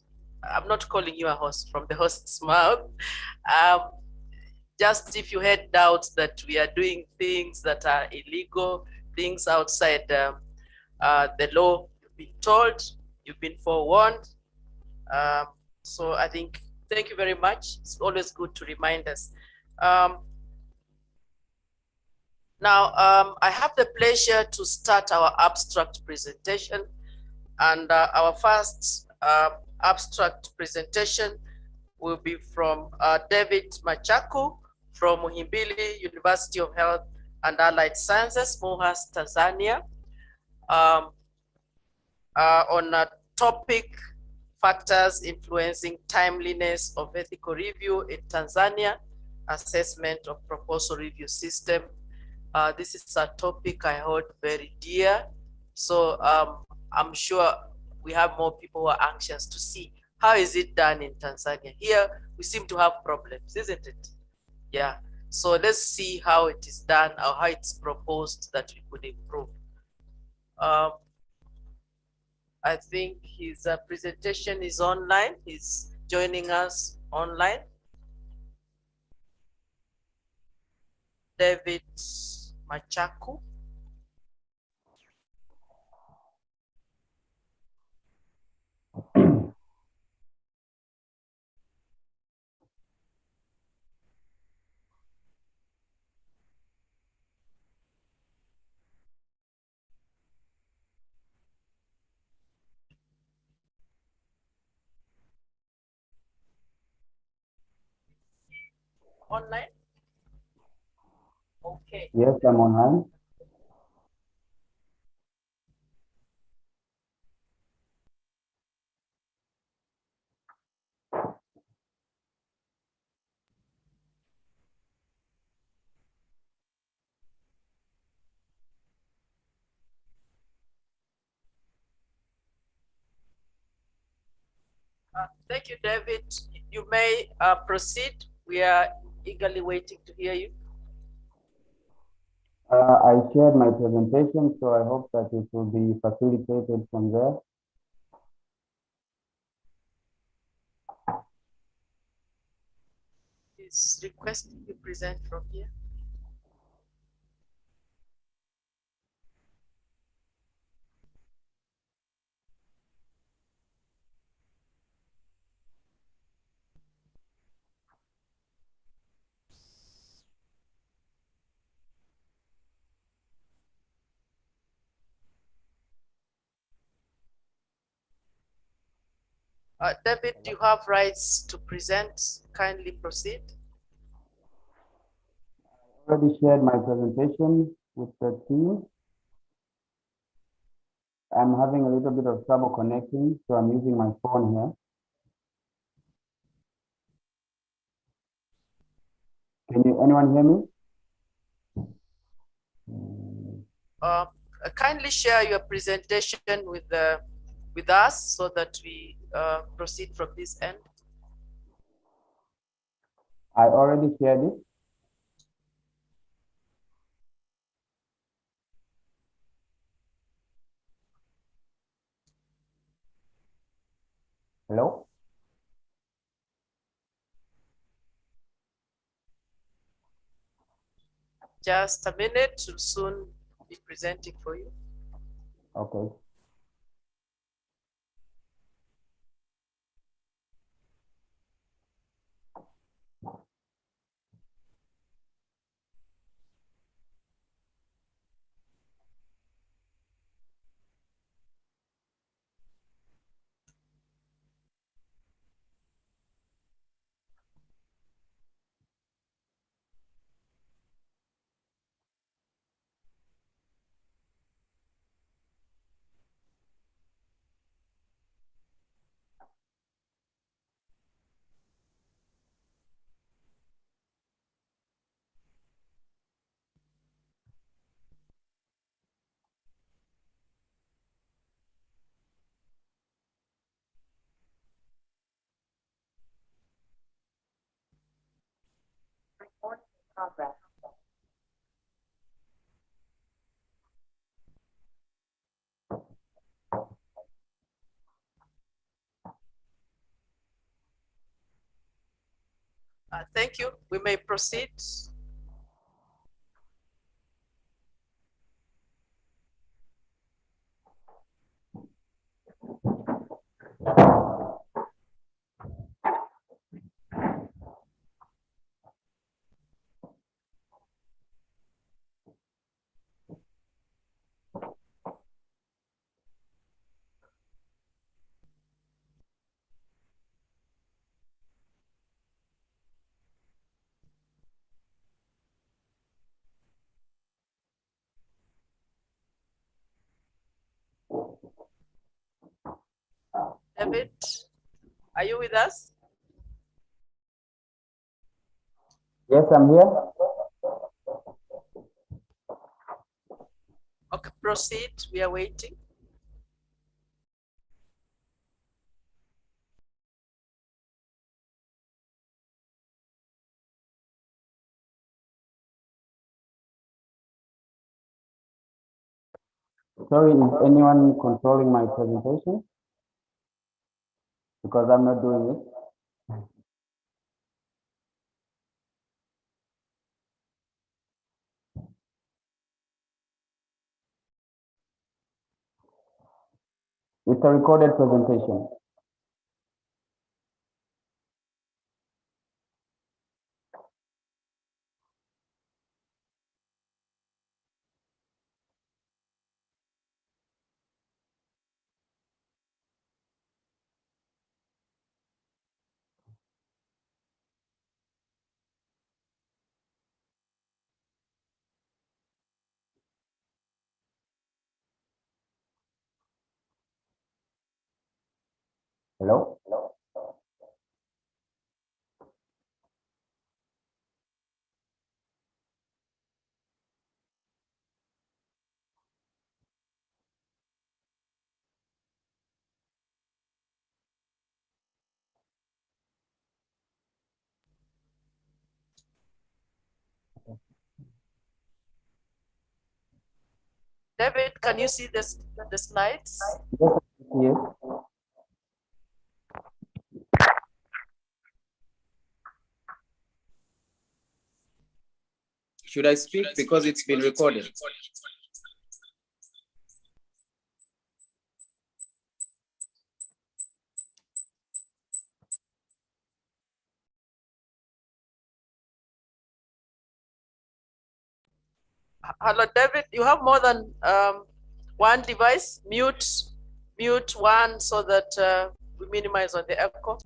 I'm not calling you a host from the host's mouth. Just if you had doubts that we are doing things that are illegal, things outside the law, you've been told, you've been forewarned. So I think, thank you very much. It's always good to remind us. Now, I have the pleasure to start our abstract presentation. And our first abstract presentation will be from David Machaku from Muhimbili University of Health and Allied Sciences, Muhas, Tanzania, on a topic, factors influencing timeliness of ethical review in Tanzania, assessment of proposal review system. This is a topic I hold very dear. So I'm sure we have more people who are anxious to see how is it done in Tanzania. Here, we seem to have problems, isn't it? Yeah. So let's see how it is done or how it's proposed that we could improve. I think his presentation is online. He's joining us online. David Machaku. Online? Okay. Yes, I'm online. Thank you, David. You may proceed. We are eagerly waiting to hear you. I shared my presentation, so I hope that it will be facilitated from there. Is requesting you present from here. David, you have rights to present. Kindly proceed. I already shared my presentation with the team. I'm having a little bit of trouble connecting, so I'm using my phone here. Anyone hear me? Kindly share your presentation with us so that we proceed from this end. I already shared it. Hello? Just a minute, we'll soon be presenting for you. Okay. Thank you. We may proceed. David, are you with us? Yes, I'm here. Okay, proceed. We are waiting. Sorry, is anyone controlling my presentation? Because I'm not doing it. It's a recorded presentation. Hello? David, can you see the slides? Yes, yes. Should I speak because it's been recorded? Hello, David, you have more than one device. Mute one so that we minimize on the echo.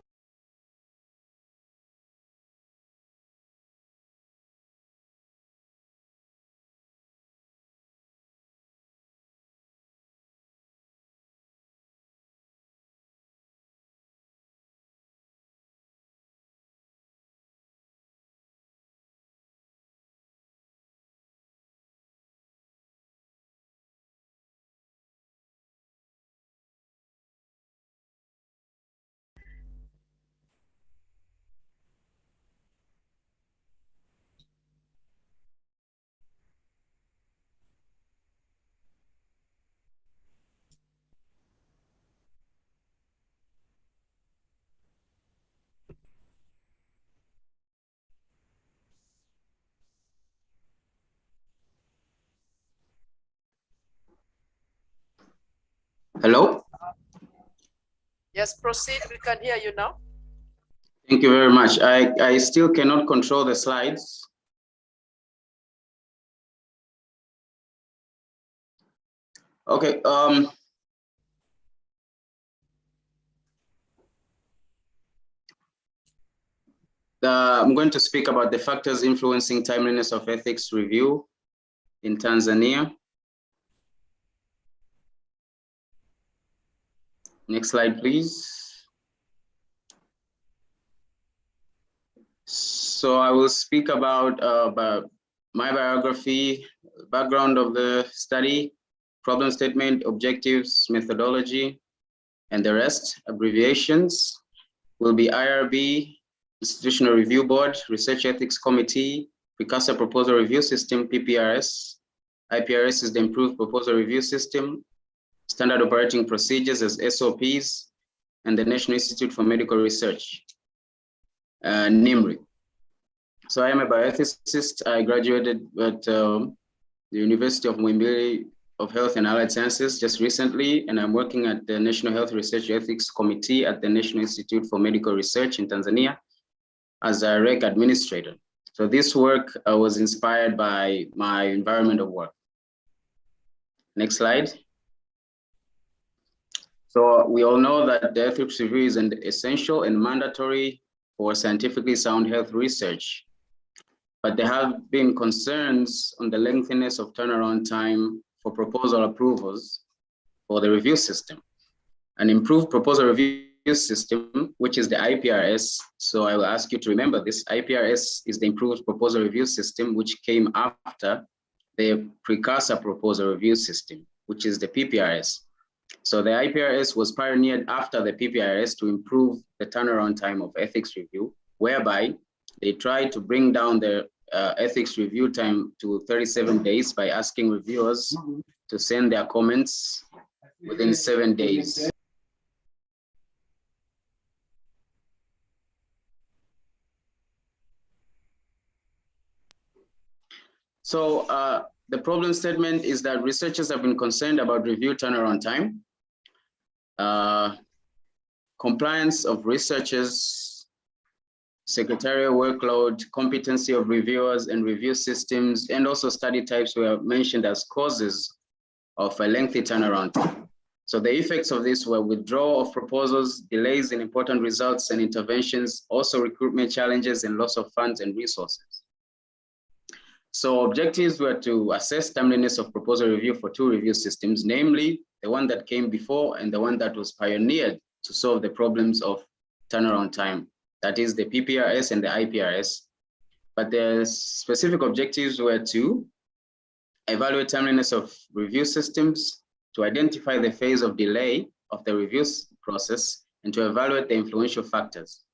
Hello? Yes, proceed. We can hear you now. Thank you very much. I still cannot control the slides. Okay. I'm going to speak about the factors influencing timeliness of ethics review in Tanzania. Next slide, please. So I will speak about my biography, background of the study, problem statement, objectives, methodology, and the rest. Abbreviations will be IRB, Institutional Review Board, Research Ethics Committee, Precursor Proposal Review System, PPRS. IPRS is the Improved Proposal Review System, Standard Operating Procedures as SOPs, and the National Institute for Medical Research, NIMRI. So I am a bioethicist. I graduated at the University of Muhimbili of Health and Allied Sciences just recently, and I'm working at the National Health Research Ethics Committee at the National Institute for Medical Research in Tanzania as a REC administrator. So this work was inspired by my environment of work. Next slide. So we all know that the ethics review is an essential and mandatory for scientifically sound health research. But there have been concerns on the lengthiness of turnaround time for proposal approvals for the review system. An improved proposal review system, which is the IPRS. So I will ask you to remember this. IPRS is the improved proposal review system, which came after the precursor proposal review system, which is the PPRS. So the IPRS was pioneered after the PPRS to improve the turnaround time of ethics review, whereby they tried to bring down the ethics review time to 37 days by asking reviewers to send their comments within 7 days. So the problem statement is that researchers have been concerned about review turnaround time, compliance of researchers, secretarial workload, competency of reviewers and review systems, and also study types were mentioned as causes of a lengthy turnaround time. So the effects of this were withdrawal of proposals, delays in important results and interventions, also recruitment challenges and loss of funds and resources. So objectives were to assess timeliness of proposal review for two review systems, namely the one that came before and the one that was pioneered to solve the problems of turnaround time. That is the PPRS and the IPRS. But the specific objectives were to evaluate timeliness of review systems, to identify the phase of delay of the review process, and to evaluate the influential factors.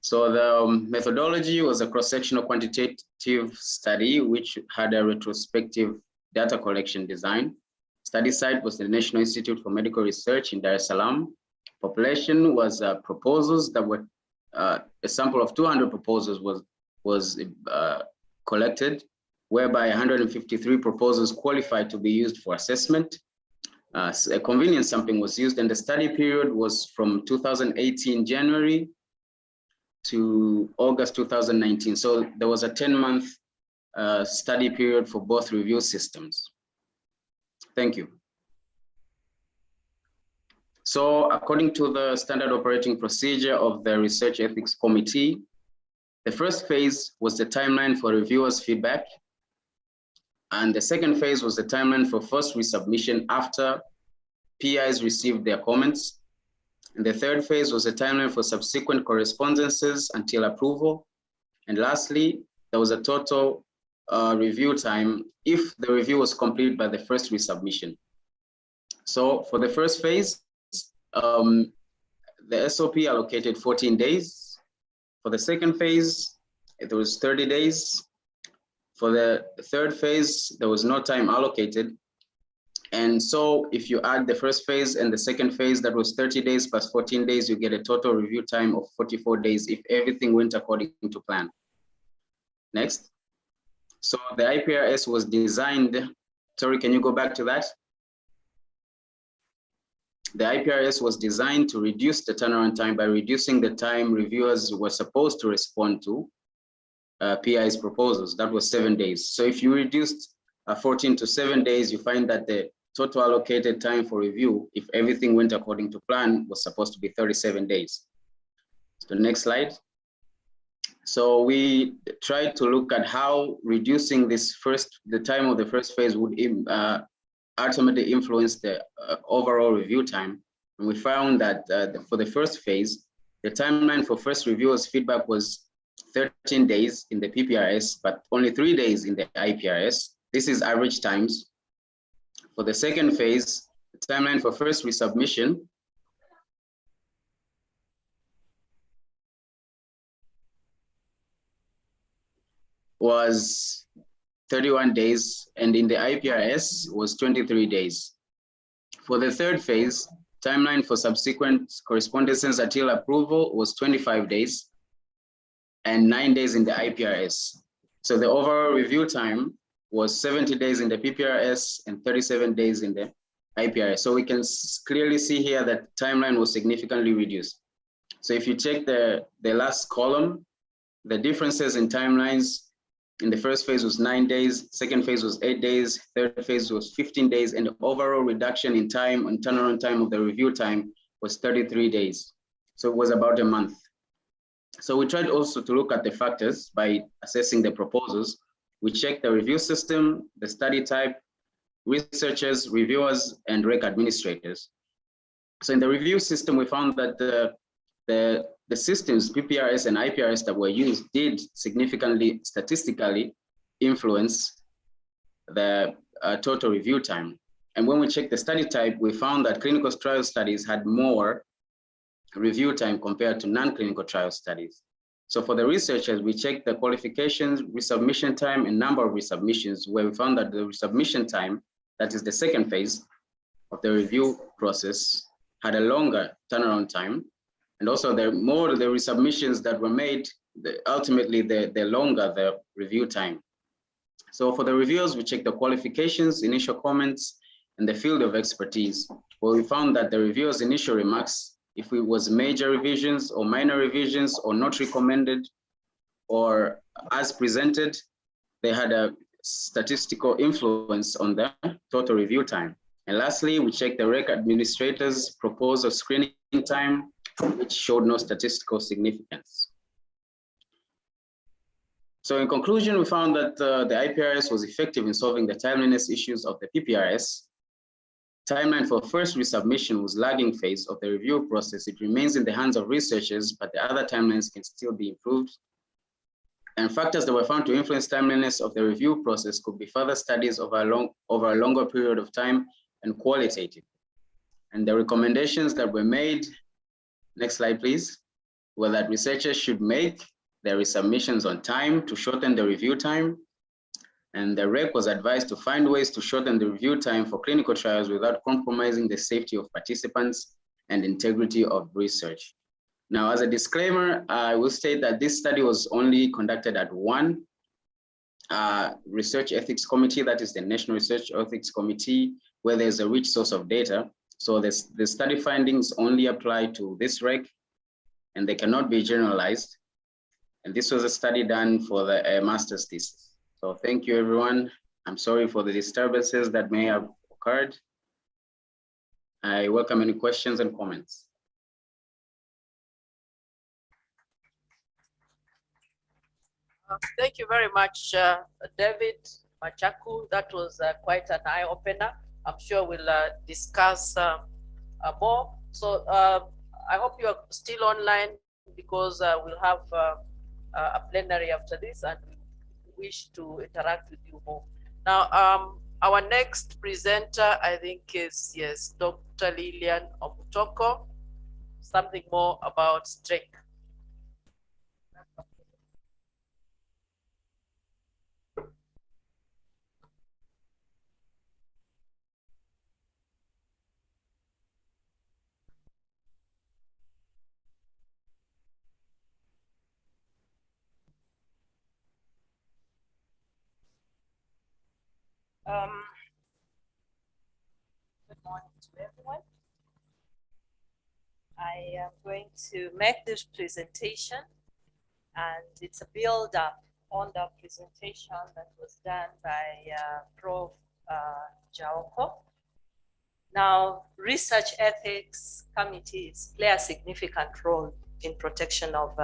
So the methodology was a cross-sectional quantitative study, which had a retrospective data collection design. Study site was the National Institute for Medical Research in Dar es Salaam. Population was proposals that were, a sample of 200 proposals was collected, whereby 153 proposals qualified to be used for assessment. A convenience sampling was used, and the study period was from 2018 January to August 2019. So there was a 10-month study period for both review systems. Thank you. So according to the standard operating procedure of the Research Ethics Committee, the first phase was the timeline for reviewers' feedback. And the second phase was the timeline for first resubmission after PIs received their comments. And the third phase was the timeline for subsequent correspondences until approval. And lastly, there was a total review time if the review was complete by the first resubmission. So for the first phase, the SOP allocated 14 days. For the second phase, it was 30 days. For the third phase, there was no time allocated. And so if you add the first phase and the second phase, that was 30 days plus 14 days, you get a total review time of 44 days if everything went according to plan. Next. So the IPRS was designed, sorry, can you go back to that? The IPRS was designed to reduce the turnaround time by reducing the time reviewers were supposed to respond to PI's proposals. That was 7 days. So if you reduced 14 to 7 days, you find that the total allocated time for review, if everything went according to plan, was supposed to be 37 days. So next slide. So we tried to look at how reducing the time of the first phase would ultimately influence the overall review time. And we found that for the first phase, the timeline for first reviewers' feedback was 13 days in the PPRS, but only 3 days in the IPRS. This is average times. For the second phase, the timeline for first resubmission was 31 days, and in the IPRS was 23 days. For the third phase, timeline for subsequent correspondences until approval was 25 days and 9 days in the IPRS. So the overall review time was 70 days in the PPRS and 37 days in the IPRS. So we can clearly see here that timeline was significantly reduced. So if you check the last column, the differences in timelines in the first phase was 9 days, second phase was 8 days, third phase was 15 days, and the overall reduction in time and turnaround time of the review time was 33 days. So it was about a month. So we tried also to look at the factors by assessing the proposals. We checked the review system, the study type, researchers, reviewers, and REC administrators. So in the review system, we found that the systems, PPRS and IPRS that were used did significantly statistically influence the total review time. And when we checked the study type, we found that clinical trial studies had more review time compared to non-clinical trial studies. So for the researchers, we checked the qualifications, resubmission time, and number of resubmissions, where we found that the resubmission time, that is the second phase of the review process, had a longer turnaround time. And also the more the resubmissions that were made, ultimately the longer the review time. So for the reviewers, we checked the qualifications, initial comments, and the field of expertise, where we found that the reviewers' initial remarks, if it was major revisions or minor revisions or not recommended or as presented, they had a statistical influence on the total review time. And lastly, we checked the REC administrators' proposal screening time, which showed no statistical significance. So in conclusion, we found that the IPRS was effective in solving the timeliness issues of the PPRS. Timeline for first resubmission was lagging phase of the review process. It remains in the hands of researchers, but the other timelines can still be improved. And factors that were found to influence timeliness of the review process could be further studies over a longer period of time and qualitative. And the recommendations that were made, next slide please, were that researchers should make their resubmissions on time to shorten the review time. And the REC was advised to find ways to shorten the review time for clinical trials without compromising the safety of participants and integrity of research. Now, as a disclaimer, I will state that this study was only conducted at one research ethics committee, that is the National Research Ethics Committee, where there's a rich source of data. So the study findings only apply to this REC and they cannot be generalized. And this was a study done for the master's thesis. So thank you, everyone. I'm sorry for the disturbances that may have occurred. I welcome any questions and comments. Thank you very much, David Machaku. That was quite an eye-opener. I'm sure we'll discuss more. So I hope you are still online, because we'll have a plenary after this, and we wish to interact with you more. Now, our next presenter, I think, is Dr. Lillian Omutoko. Something more about strength. Good morning to everyone. I am going to make this presentation, and it's a build-up on the presentation that was done by Prof. Jaoko. Now, research ethics committees play a significant role in protection of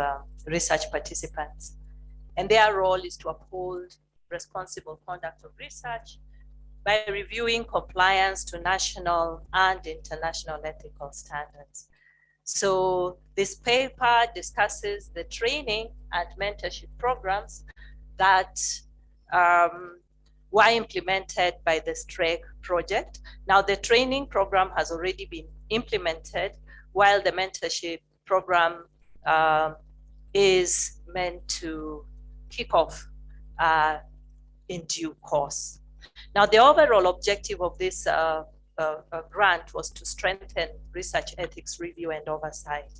research participants, and their role is to uphold responsible conduct of research by reviewing compliance to national and international ethical standards. So this paper discusses the training and mentorship programs that were implemented by the STREC project. Now, the training program has already been implemented, while the mentorship program is meant to kick off in due course. Now, the overall objective of this grant was to strengthen research ethics review and oversight.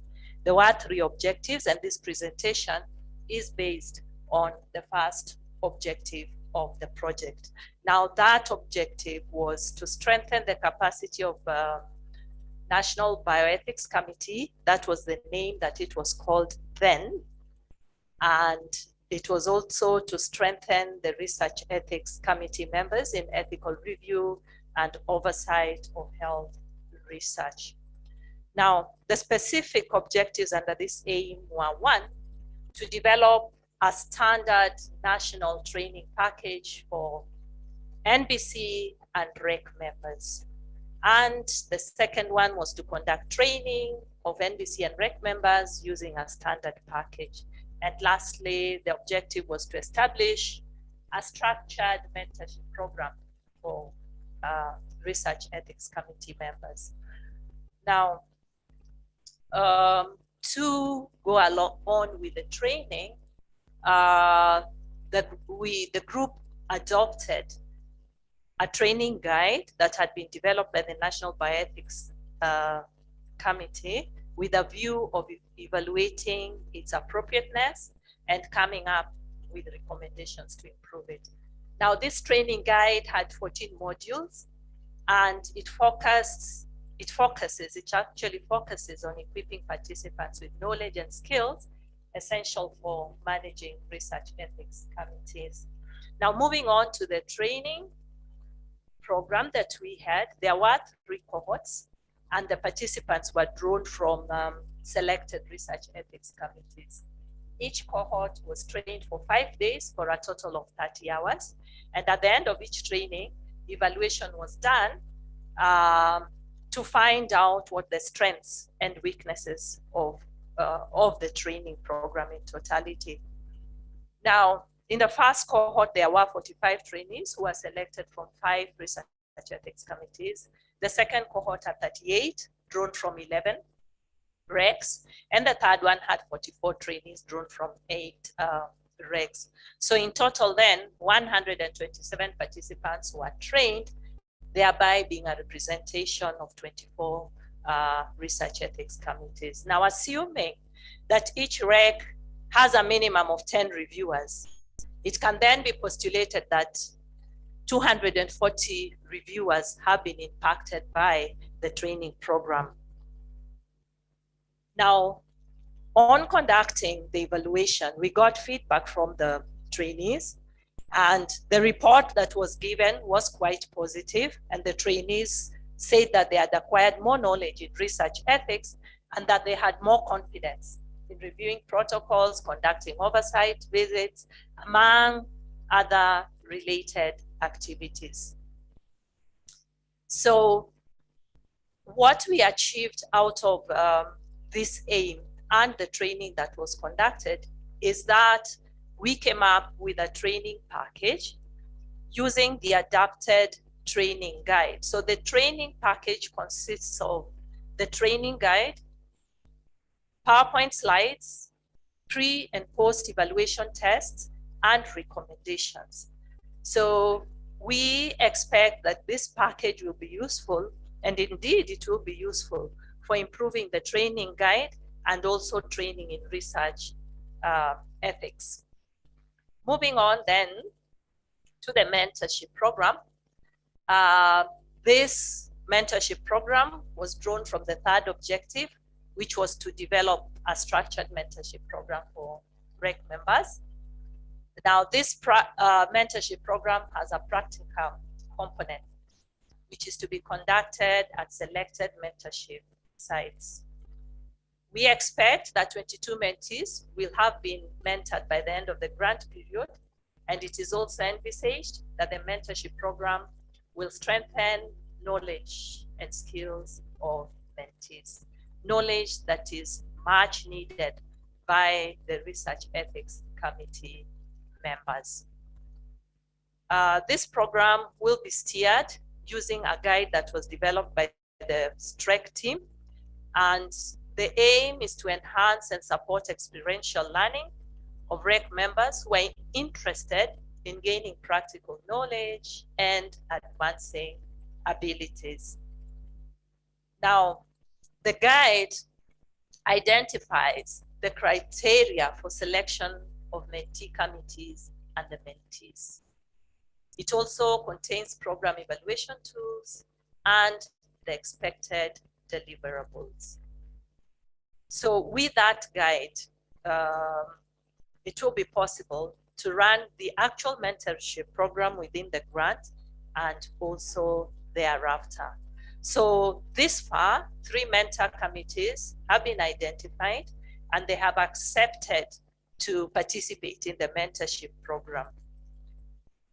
There were 3 objectives, and this presentation is based on the first objective of the project. Now, that objective was to strengthen the capacity of National Bioethics Committee. That was the name that it was called then. And it was also to strengthen the Research Ethics Committee members in ethical review and oversight of health research. Now, the specific objectives under this aim were: 1, to develop a standard national training package for NBC and REC members. And the second one was to conduct training of NBC and REC members using a standard package. And lastly, the objective was to establish a structured mentorship program for Research Ethics Committee members. Now, to go along on with the training, the group adopted a training guide that had been developed by the National Bioethics Committee, with a view of evaluating its appropriateness and coming up with recommendations to improve it. Now, this training guide had 14 modules, and it actually focuses on equipping participants with knowledge and skills essential for managing research ethics committees. Now, moving on to the training program that we had, there were 3 cohorts, and the participants were drawn from selected research ethics committees. Each cohort was trained for 5 days for a total of 30 hours. And at the end of each training, evaluation was done to find out what the strengths and weaknesses of the training program in totality. Now, in the first cohort, there were 45 trainees who were selected from 5 research ethics committees. The second cohort had 38, drawn from 11 recs, and the third one had 44 trainees drawn from 8 recs. So in total then, 127 participants were trained, thereby being a representation of 24 research ethics committees. Now, assuming that each rec has a minimum of 10 reviewers, it can then be postulated that 240 reviewers have been impacted by the training program. Now, on conducting the evaluation, we got feedback from the trainees, and the report that was given was quite positive, and the trainees said that they had acquired more knowledge in research ethics and that they had more confidence in reviewing protocols, conducting oversight visits, among other related activities. So what we achieved out of this aim and the training that was conducted is that we came up with a training package using the adapted training guide. So the training package consists of the training guide, PowerPoint slides, pre and post evaluation tests, and recommendations. So we expect that this package will be useful, and indeed it will be useful for improving the training guide and also training in research ethics. Moving on then to the mentorship program. This mentorship program was drawn from the third objective, which was to develop a structured mentorship program for REC members. Now, this mentorship program has a practical component, which is to be conducted at selected mentorship sites. We expect that 22 mentees will have been mentored by the end of the grant period, and it is also envisaged that the mentorship program will strengthen knowledge and skills of mentees, knowledge that is much needed by the Research Ethics Committee members. This program will be steered using a guide that was developed by the STREC team, and the aim is to enhance and support experiential learning of REC members who are interested in gaining practical knowledge and advancing abilities. Now, the guide identifies the criteria for selection of mentee committees and the mentees. It also contains program evaluation tools and the expected deliverables. So with that guide, it will be possible to run the actual mentorship program within the grant and also thereafter. So this far, 3 mentor committees have been identified and they have accepted to participate in the mentorship program.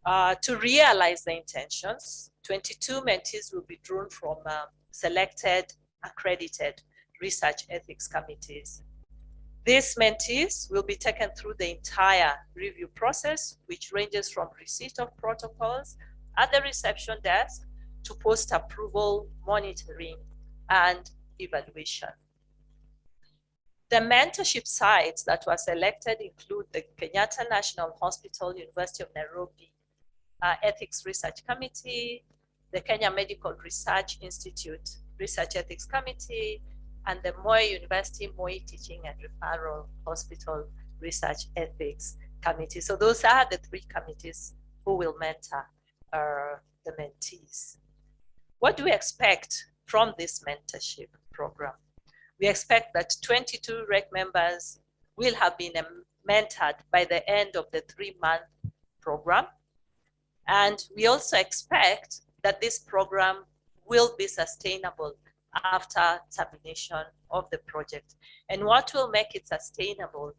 To realize the intentions, 22 mentees will be drawn from selected, accredited research ethics committees. These mentees will be taken through the entire review process, which ranges from receipt of protocols at the reception desk to post-approval monitoring and evaluation. The mentorship sites that were selected include the Kenyatta National Hospital, University of Nairobi Ethics Research Committee, the Kenya Medical Research Institute Research Ethics Committee, and the Moi University Moi Teaching and Referral Hospital Research Ethics Committee. So those are the 3 committees who will mentor the mentees. What do we expect from this mentorship program? We expect that 22 REC members will have been mentored by the end of the 3-month program. And we also expect that this program will be sustainable after termination of the project. And what will make it sustainable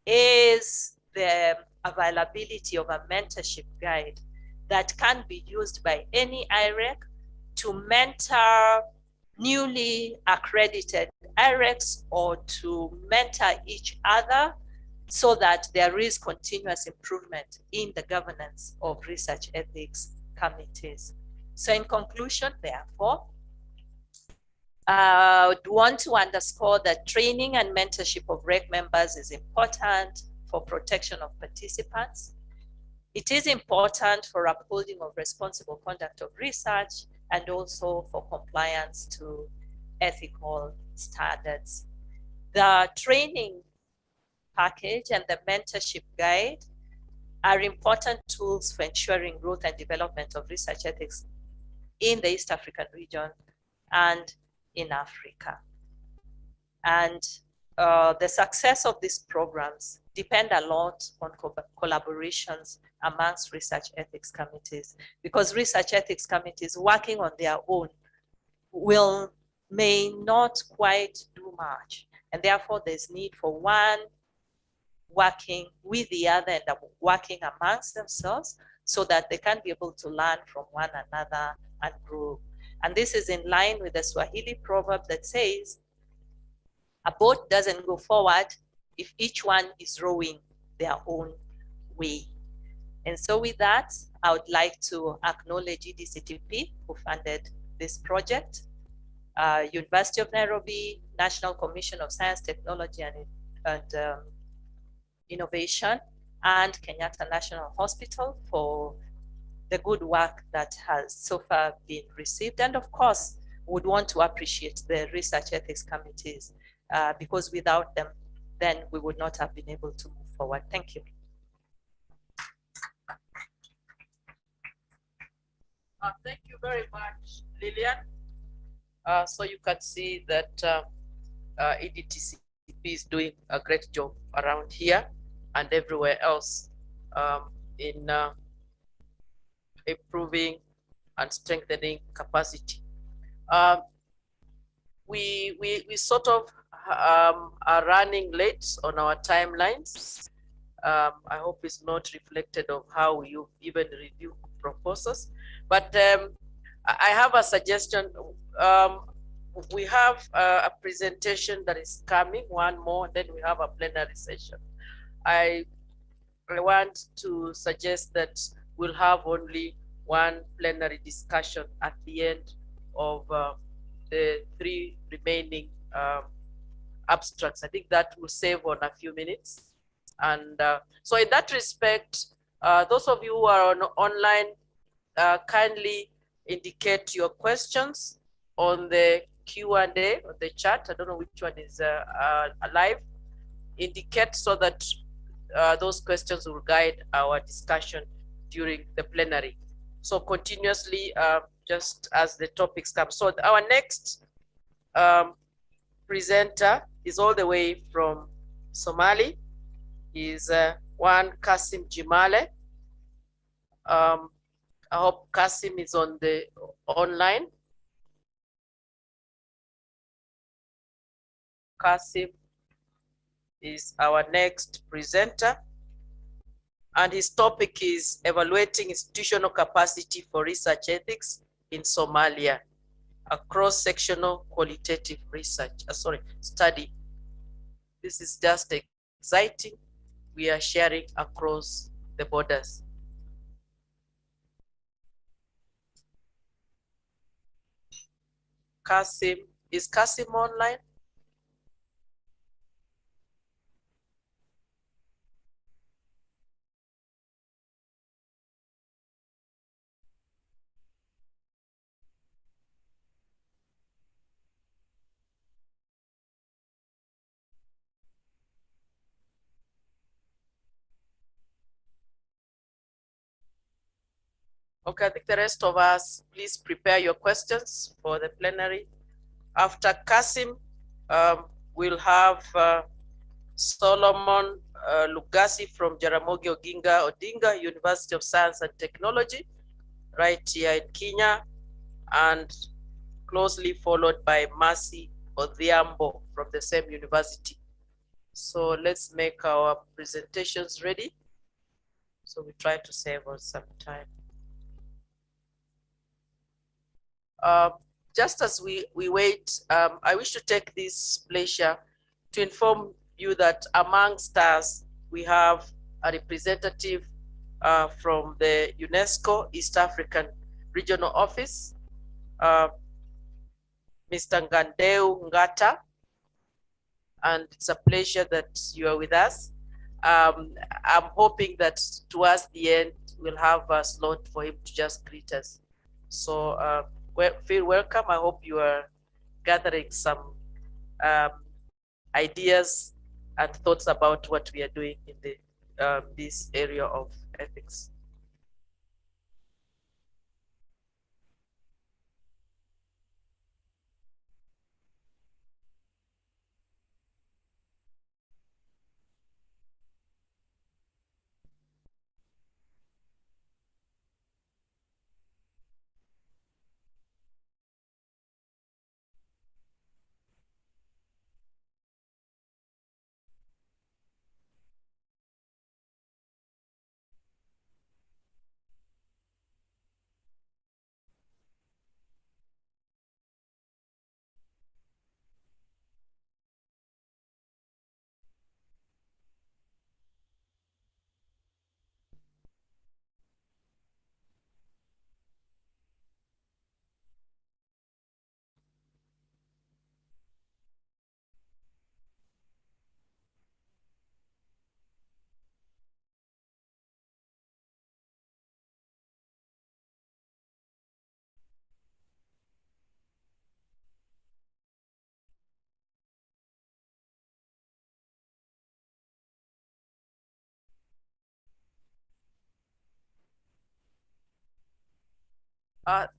is the availability of a mentorship guide that can be used by any IREC to mentor newly accredited IRECs or to mentor each other so that there is continuous improvement in the governance of research ethics committees. So in conclusion, therefore, I would want to underscore that training and mentorship of REC members is important for protection of participants. It is important for upholding of responsible conduct of research and also for compliance to ethical standards. The training package and the mentorship guide are important tools for ensuring growth and development of research ethics in the East African region and in Africa. And the success of these programs depend a lot on collaborations amongst research ethics committees, because research ethics committees working on their own may not quite do much. And therefore there's need for one working with the other and working amongst themselves so that they can be able to learn from one another and grow. And this is in line with the Swahili proverb that says, a boat doesn't go forward if each one is rowing their own way. And so with that, I would like to acknowledge EDCTP who funded this project, University of Nairobi, National Commission of Science, Technology and Innovation, and Kenyatta National Hospital for the good work that has so far been received. And of course, would want to appreciate the research ethics committees because without them, then we would not have been able to move forward. Thank you. Thank you very much, Lillian. So you can see that EDTCP is doing a great job around here and everywhere else in improving and strengthening capacity. We sort of are running late on our timelines. I hope it's not reflected of how you even review proposals. But I have a suggestion. We have a presentation that is coming, one more, then we have a plenary session. I want to suggest that we'll have only one plenary discussion at the end of the 3 remaining abstracts. I think that will save on a few minutes. And so in that respect, those of you who are online, kindly indicate your questions on the Q&A, on the chat. I don't know which one is alive. Indicate so that those questions will guide our discussion during the plenary. So continuously, just as the topics come. So our next presenter is all the way from Somali. Is one Kasim Jimale. I hope Kasim is on the online. Kasim is our next presenter, and his topic is evaluating institutional capacity for research ethics in Somalia, a cross-sectional qualitative research, study. This is just exciting. We are sharing across the borders. Kasim, is Kasim online? Okay, I think the rest of us, please prepare your questions for the plenary. After Kasim, we'll have Solomon Lugasi from Jaramogi Oginga Odinga University of Science and Technology, right here in Kenya, and closely followed by Mercy Odhiambo from the same university. So let's make our presentations ready. So we try to save us some time. Just as we wait, I wish to take this pleasure to inform you that amongst us, we have a representative from the UNESCO East African Regional Office, Mr. Ngandeu Ngata, and it's a pleasure that you are with us. I'm hoping that towards the end, we'll have a slot for him to just greet us. So feel welcome. I hope you are gathering some ideas and thoughts about what we are doing in the this area of ethics.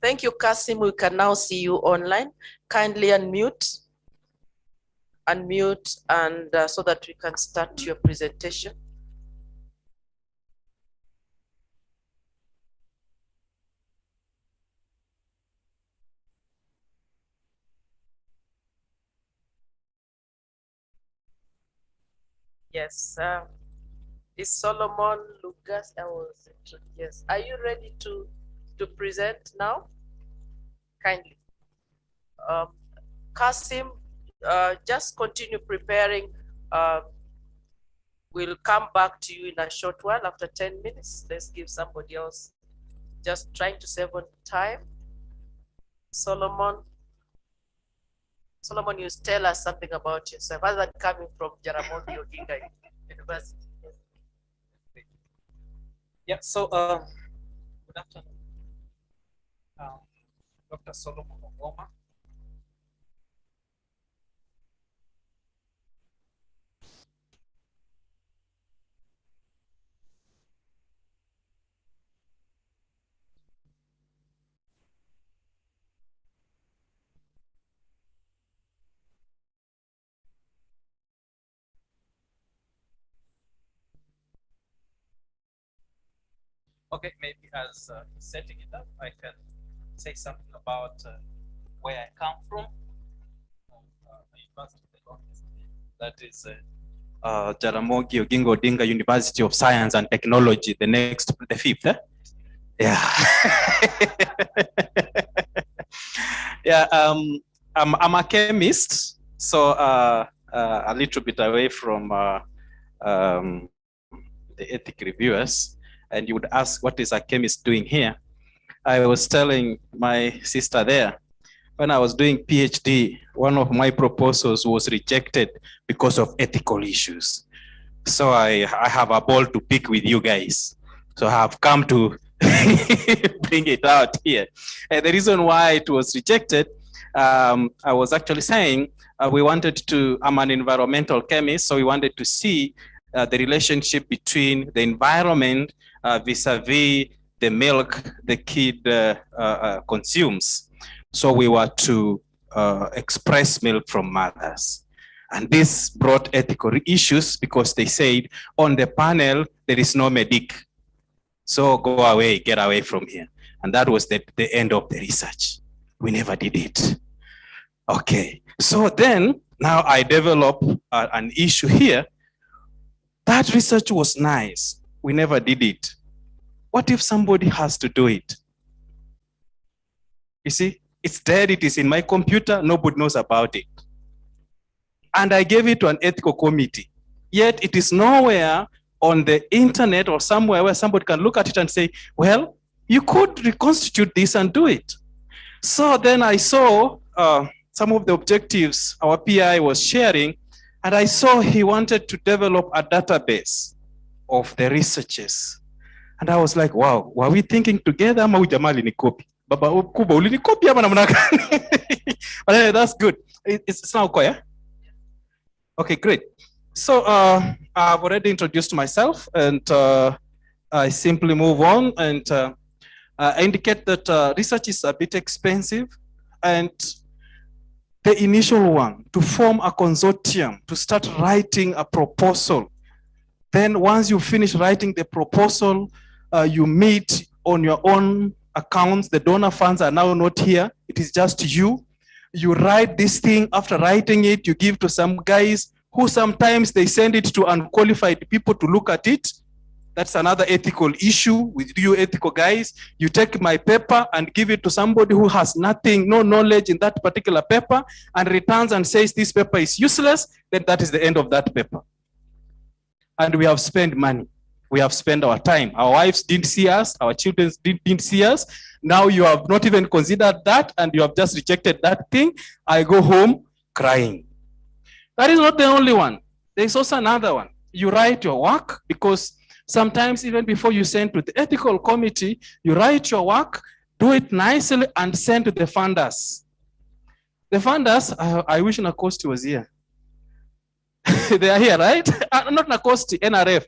Thank you, Kasim. We can now see you online. Kindly unmute. Unmute and so that we can start your presentation. Yes, is Solomon Lucas? Yes. Are you ready to present now? Kindly. Kasim, just continue preparing. We'll come back to you in a short while after 10 minutes. Let's give somebody else. Just trying to save on time. Solomon, you tell us something about yourself, other than coming from Jaramogi Oginga University. Yeah, so good afternoon. Dr. Solomon Omwoma. Okay, maybe as setting it up, I can say something about where I come from. That is Jaramogi Oginga Odinga University of Science and Technology, the fifth. Yeah. Yeah, I'm a chemist, so a little bit away from the ethic reviewers. And you would ask, what is a chemist doing here? I was telling my sister there, when I was doing PhD, one of my proposals was rejected because of ethical issues. So I have a ball to pick with you guys. So I have come to bring it out here. And the reason why it was rejected, I was actually saying we wanted to, I'm an environmental chemist, so we wanted to see the relationship between the environment vis-a-vis the milk the kid consumes. So we were to express milk from mothers. And this brought ethical issues because they said on the panel, there is no medic. So go away, get away from here. And that was the end of the research. We never did it. Okay, so then now I developed an issue here. That research was nice. We never did it. What if somebody has to do it? You see, it's dead, it is in my computer, nobody knows about it. And I gave it to an ethical committee. Yet it is nowhere on the internet or somewhere where somebody can look at it and say, well, you could reconstitute this and do it. So then I saw some of the objectives our PI was sharing, and I saw he wanted to develop a database of the researchers. And I was like, wow, were we thinking together? Ama ujamali ni copy. Baba Kuba, ulini copy ama namna gani? But anyway, that's good. It's now clear. Okay, great. So I've already introduced myself, and I simply move on and indicate that research is a bit expensive, and the initial one, to form a consortium, to start writing a proposal. Then once you finish writing the proposal, you meet on your own accounts. The donor funds are now not here. It is just you. You write this thing. After writing it, you give to some guys who sometimes they send it to unqualified people to look at it. That's another ethical issue with you ethical guys. You take my paper and give it to somebody who has nothing, no knowledge in that particular paper, and returns and says this paper is useless, then that is the end of that paper. And we have spent money. We have spent our time. Our wives didn't see us. Our children didn't see us. Now you have not even considered that, and you have just rejected that thing. I go home crying. That is not the only one. There's also another one. You write your work, because sometimes even before you send to the ethical committee, you write your work, do it nicely, and send to the funders. The funders, I wish Nakosti was here. They are here, right? Not Nakosti, NRF.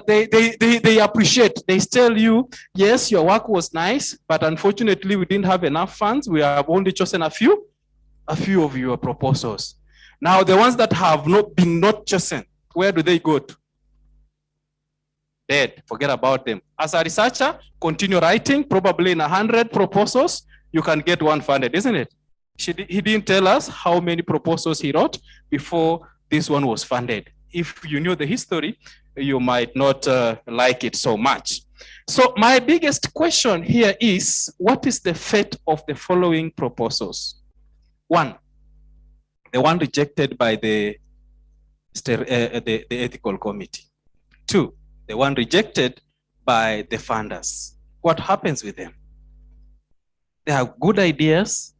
they appreciate. They tell you, yes, your work was nice, but unfortunately we didn't have enough funds. We have only chosen a few of your proposals. Now the ones that have not been chosen, where do they go to? Dead, forget about them. As a researcher, continue writing, probably in 100 proposals, you can get one funded, isn't it? He didn't tell us how many proposals he wrote before this one was funded. If you knew the history, you might not like it so much. So my biggest question here is, what is the fate of the following proposals? One, the one rejected by the ethical committee. Two, the one rejected by the funders. What happens with them? They have good ideas,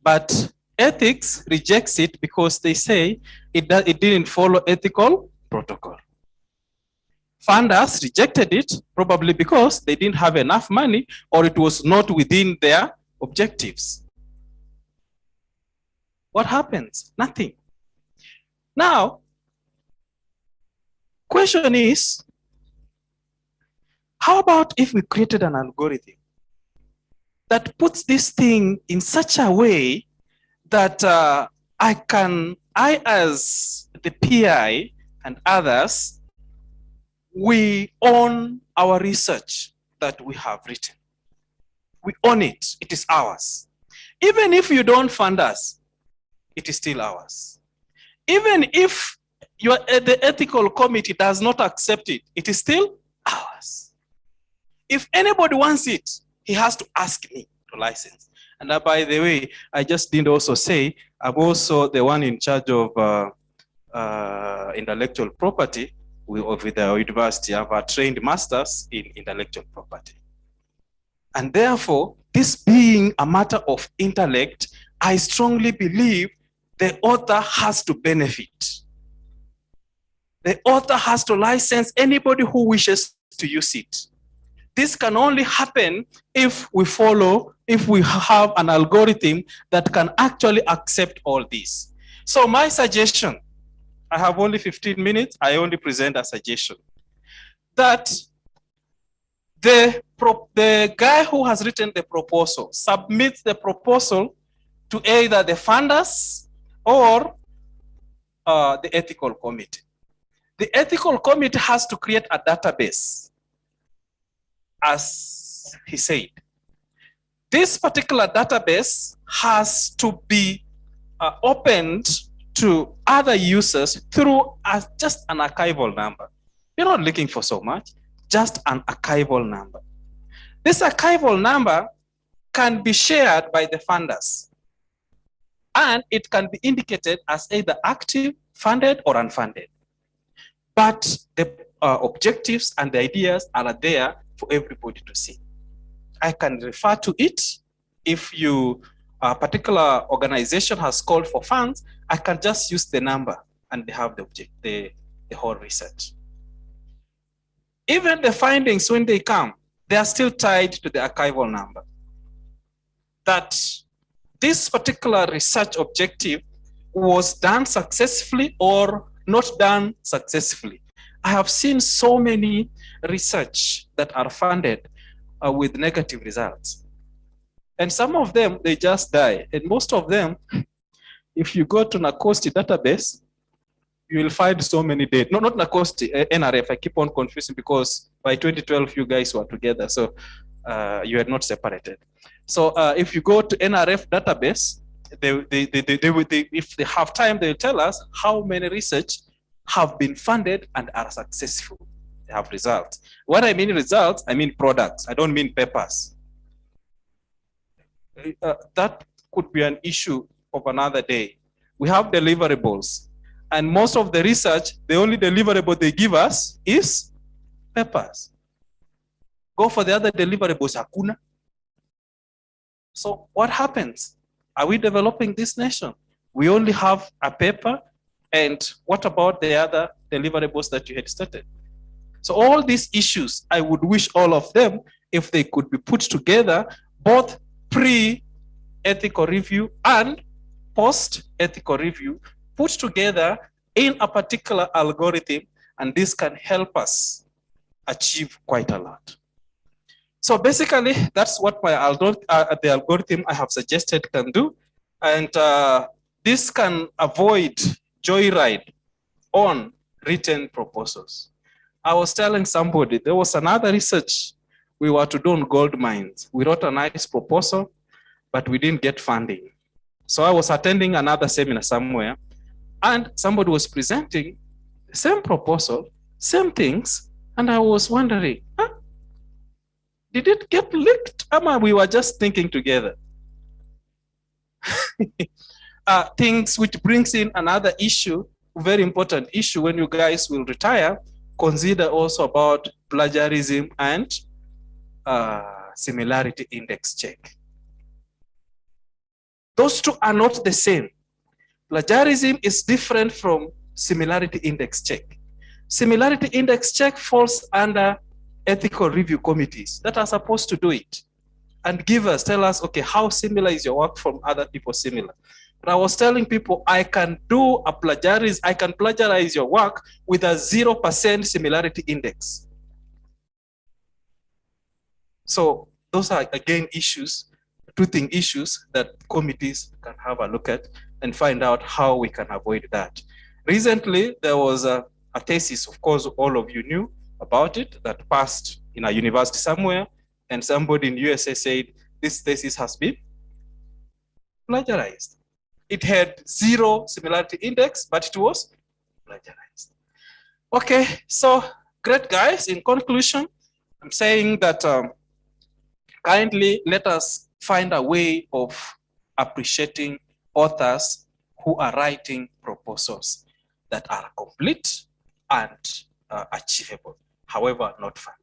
but ethics rejects it because they say it didn't follow ethical protocol. Funders rejected it probably because they didn't have enough money or it was not within their objectives. What happens? Nothing. Now, question is, how about if we created an algorithm that puts this thing in such a way that I as the PI and others, we own our research that we have written. We own it, it is ours. Even if you don't fund us, it is still ours. Even if the ethical committee does not accept it, it is still ours. If anybody wants it, he has to ask me to license. And by the way, I just didn't also say, I'm also the one in charge of intellectual property with the university. I have trained masters in intellectual property. And therefore, this being a matter of intellect, I strongly believe the author has to benefit. The author has to license anybody who wishes to use it. This can only happen if we have an algorithm that can actually accept all this. So my suggestion, I have only 15 minutes, I only present a suggestion, that the guy who has written the proposal submits the proposal to either the funders or the ethical committee. The ethical committee has to create a database, as he said. This particular database has to be opened to other users through just an archival number. You're not looking for so much, just an archival number. This archival number can be shared by the funders, and it can be indicated as either active, funded, or unfunded. But the objectives and the ideas are there for everybody to see. I can refer to it. If a particular organization has called for funds, I can just use the number and they have the whole research. Even the findings, when they come, they are still tied to the archival number. That this particular research objective was done successfully or not done successfully. I have seen so many research that are funded with negative results. And some of them, they just die. And most of them, if you go to NACOSTI database, you will find so many dead. No, not NACOSTI, NRF. I keep on confusing because by 2012, you guys were together. So you are not separated. So if you go to NRF database, if they have time, they will tell us how many research have been funded and are successful. They have results. What I mean results, I mean products. I don't mean papers. That could be an issue of another day. We have deliverables. And most of the research, the only deliverable they give us is papers. Go for the other deliverables, hakuna. So what happens? Are we developing this nation? We only have a paper, and what about the other deliverables that you had started? So all these issues, I would wish all of them, if they could be put together, both pre-ethical review and post-ethical review, put together in a particular algorithm, and this can help us achieve quite a lot. So basically, that's what my the algorithm I have suggested can do. And this can avoid joyride on written proposals. I was telling somebody, there was another research we were to do on gold mines. We wrote a nice proposal, but we didn't get funding. So I was attending another seminar somewhere, and somebody was presenting the same proposal, same things, and I was wondering, huh? Did it get leaked? We were just thinking together. Things which brings in another issue, very important issue when you guys will retire, consider also about plagiarism and similarity index check. Those two are not the same. Plagiarism is different from similarity index check. Similarity index check falls under ethical review committees that are supposed to do it and tell us, okay, how similar is your work from other people similar? But I was telling people, I can plagiarize your work with a 0% similarity index. So those are, again, issues, two issues that committees can have a look at and find out how we can avoid that. Recently, there was a thesis, of course, all of you knew about it, that passed in a university somewhere, and somebody in USA said, this thesis has been plagiarized. It had 0 similarity index, but it was plagiarized. Okay, so great, guys. In conclusion, I'm saying that kindly let us find a way of appreciating authors who are writing proposals that are complete and achievable, however not funded.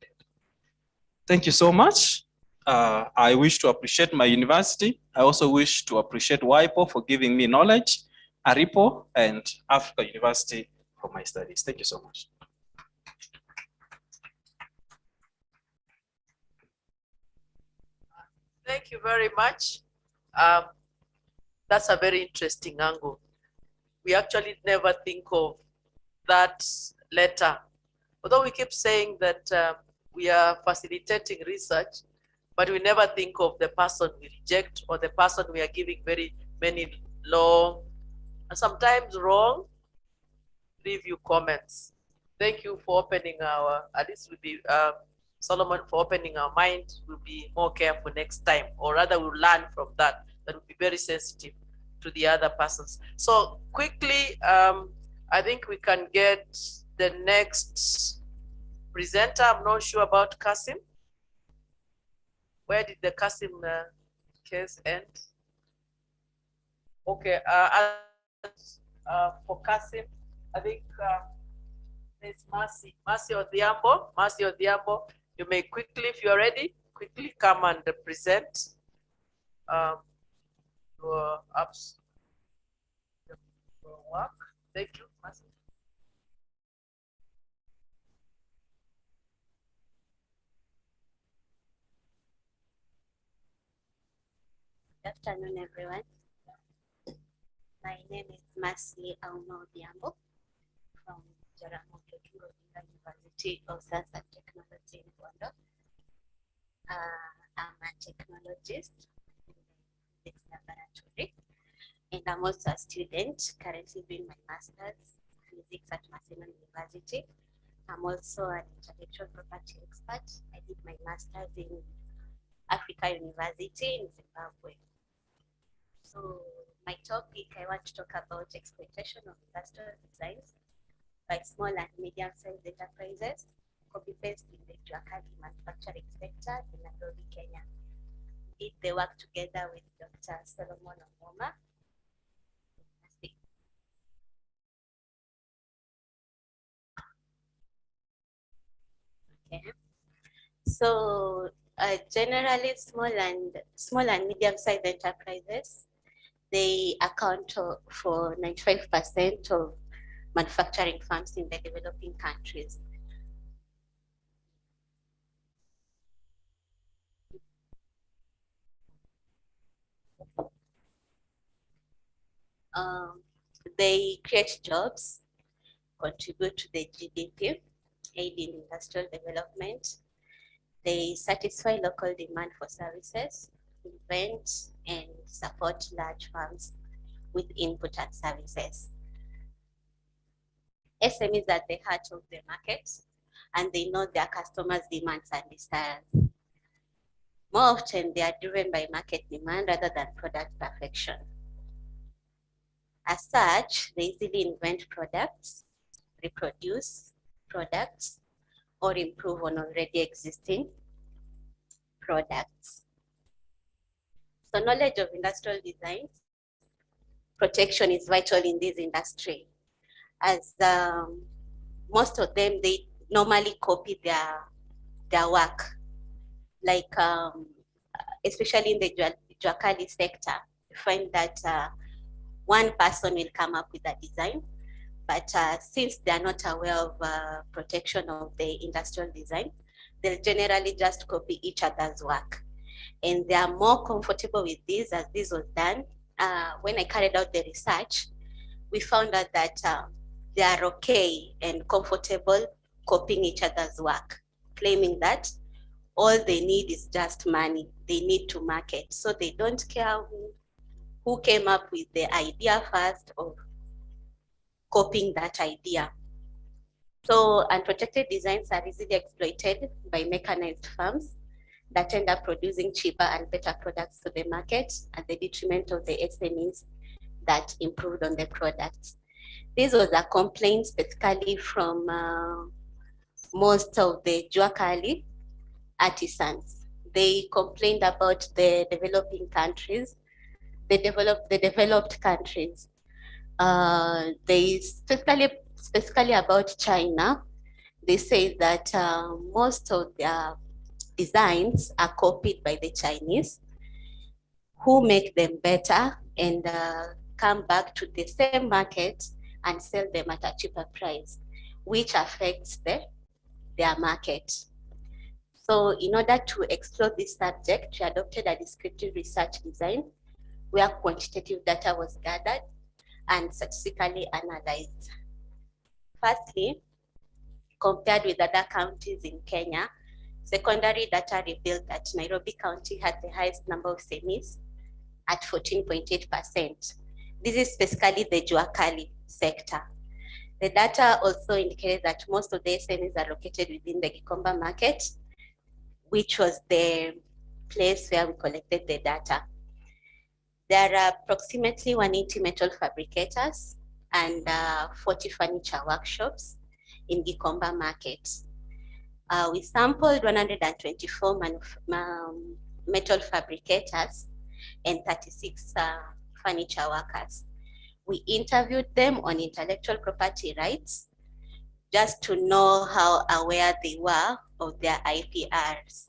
Thank you so much. I wish to appreciate my university. I also wish to appreciate WIPO for giving me knowledge, ARIPO, and Africa University for my studies. Thank you so much. Thank you very much. That's a very interesting angle. We actually never think of that letter. Although we keep saying that we are facilitating research, but we never think of the person we reject or the person we are giving very many long and sometimes wrong review comments. Thank you for opening at least we'll be, Solomon, for opening our mind. We'll be more careful next time, or rather we'll learn from that, that we'll be very sensitive to the other persons. So quickly, I think we can get the next presenter. I'm not sure about Kasim. Where did the Kasim case end? Okay, for Kasim, I think there's Mercy Odhiambo. You may quickly, if you're ready, quickly come and present your apps, your work. Thank you, Mercy. Good afternoon, everyone. My name is Mercy Odhiambo from Jaramogi Oginga University of Science and Technology in Rwanda. I'm a technologist in the physics laboratory, and I'm also a student currently doing my master's in physics at Maseno University. I'm also an intellectual property expert. I did my master's in Africa University in Zimbabwe. So my topic, I want to talk about exploitation of industrial designs by small and medium-sized enterprises, copy-paste in the Juakali manufacturing sector in Nairobi, Kenya. Did the work together with Dr. Solomon Omoma. Okay. So generally, small and medium-sized enterprises, they account for 95% of manufacturing firms in the developing countries. They create jobs, contribute to the GDP, aid in industrial development. They satisfy local demand for services, invent and support large firms with input and services. SMEs are at the heart of the market, and they know their customers' demands and desires. More often, they are driven by market demand rather than product perfection. As such, they easily invent products, reproduce products, or improve on already existing products. So knowledge of industrial design protection is vital in this industry, as most of them, they normally copy their work. Like, especially in the Juakali sector, you find that one person will come up with a design, but since they are not aware of protection of the industrial design, they'll generally just copy each other's work. And they are more comfortable with this, as this was done. When I carried out the research, we found out that they are okay and comfortable copying each other's work, claiming that all they need is just money. They need to market. So they don't care who came up with the idea first of copying that idea. So unprotected designs are easily exploited by mechanized firms that end up producing cheaper and better products to the market at the detriment of the SMEs that improved on the products. This was a complaint specifically from most of the Juakali artisans. They complained about the developing countries, the developed countries. They specifically about China. They say that most of their designs are copied by the Chinese, who make them better and come back to the same market and sell them at a cheaper price, which affects their market. So in order to explore this subject, we adopted a descriptive research design where quantitative data was gathered and statistically analyzed. Firstly, compared with other counties in Kenya, secondary data revealed that Nairobi County had the highest number of SMEs at 14.8%. This is specifically the Juakali sector. The data also indicated that most of the SMEs are located within the Gikomba market, which was the place where we collected the data. There are approximately 180 metal fabricators and 40 furniture workshops in Gikomba market. We sampled 124 metal fabricators and 36 furniture workers. We interviewed them on intellectual property rights just to know how aware they were of their IPRs.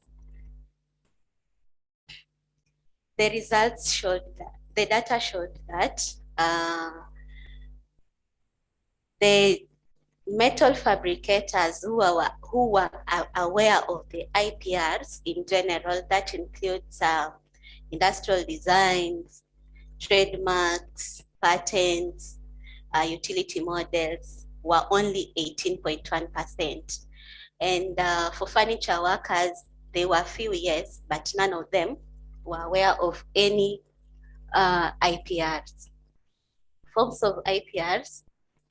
The results showed that, the data showed that the metal fabricators who were aware of the IPRs in general, that includes industrial designs, trademarks, patents, utility models, were only 18.1%. And for furniture workers, they were few, yes, but none of them were aware of any IPRs. Forms of IPRs,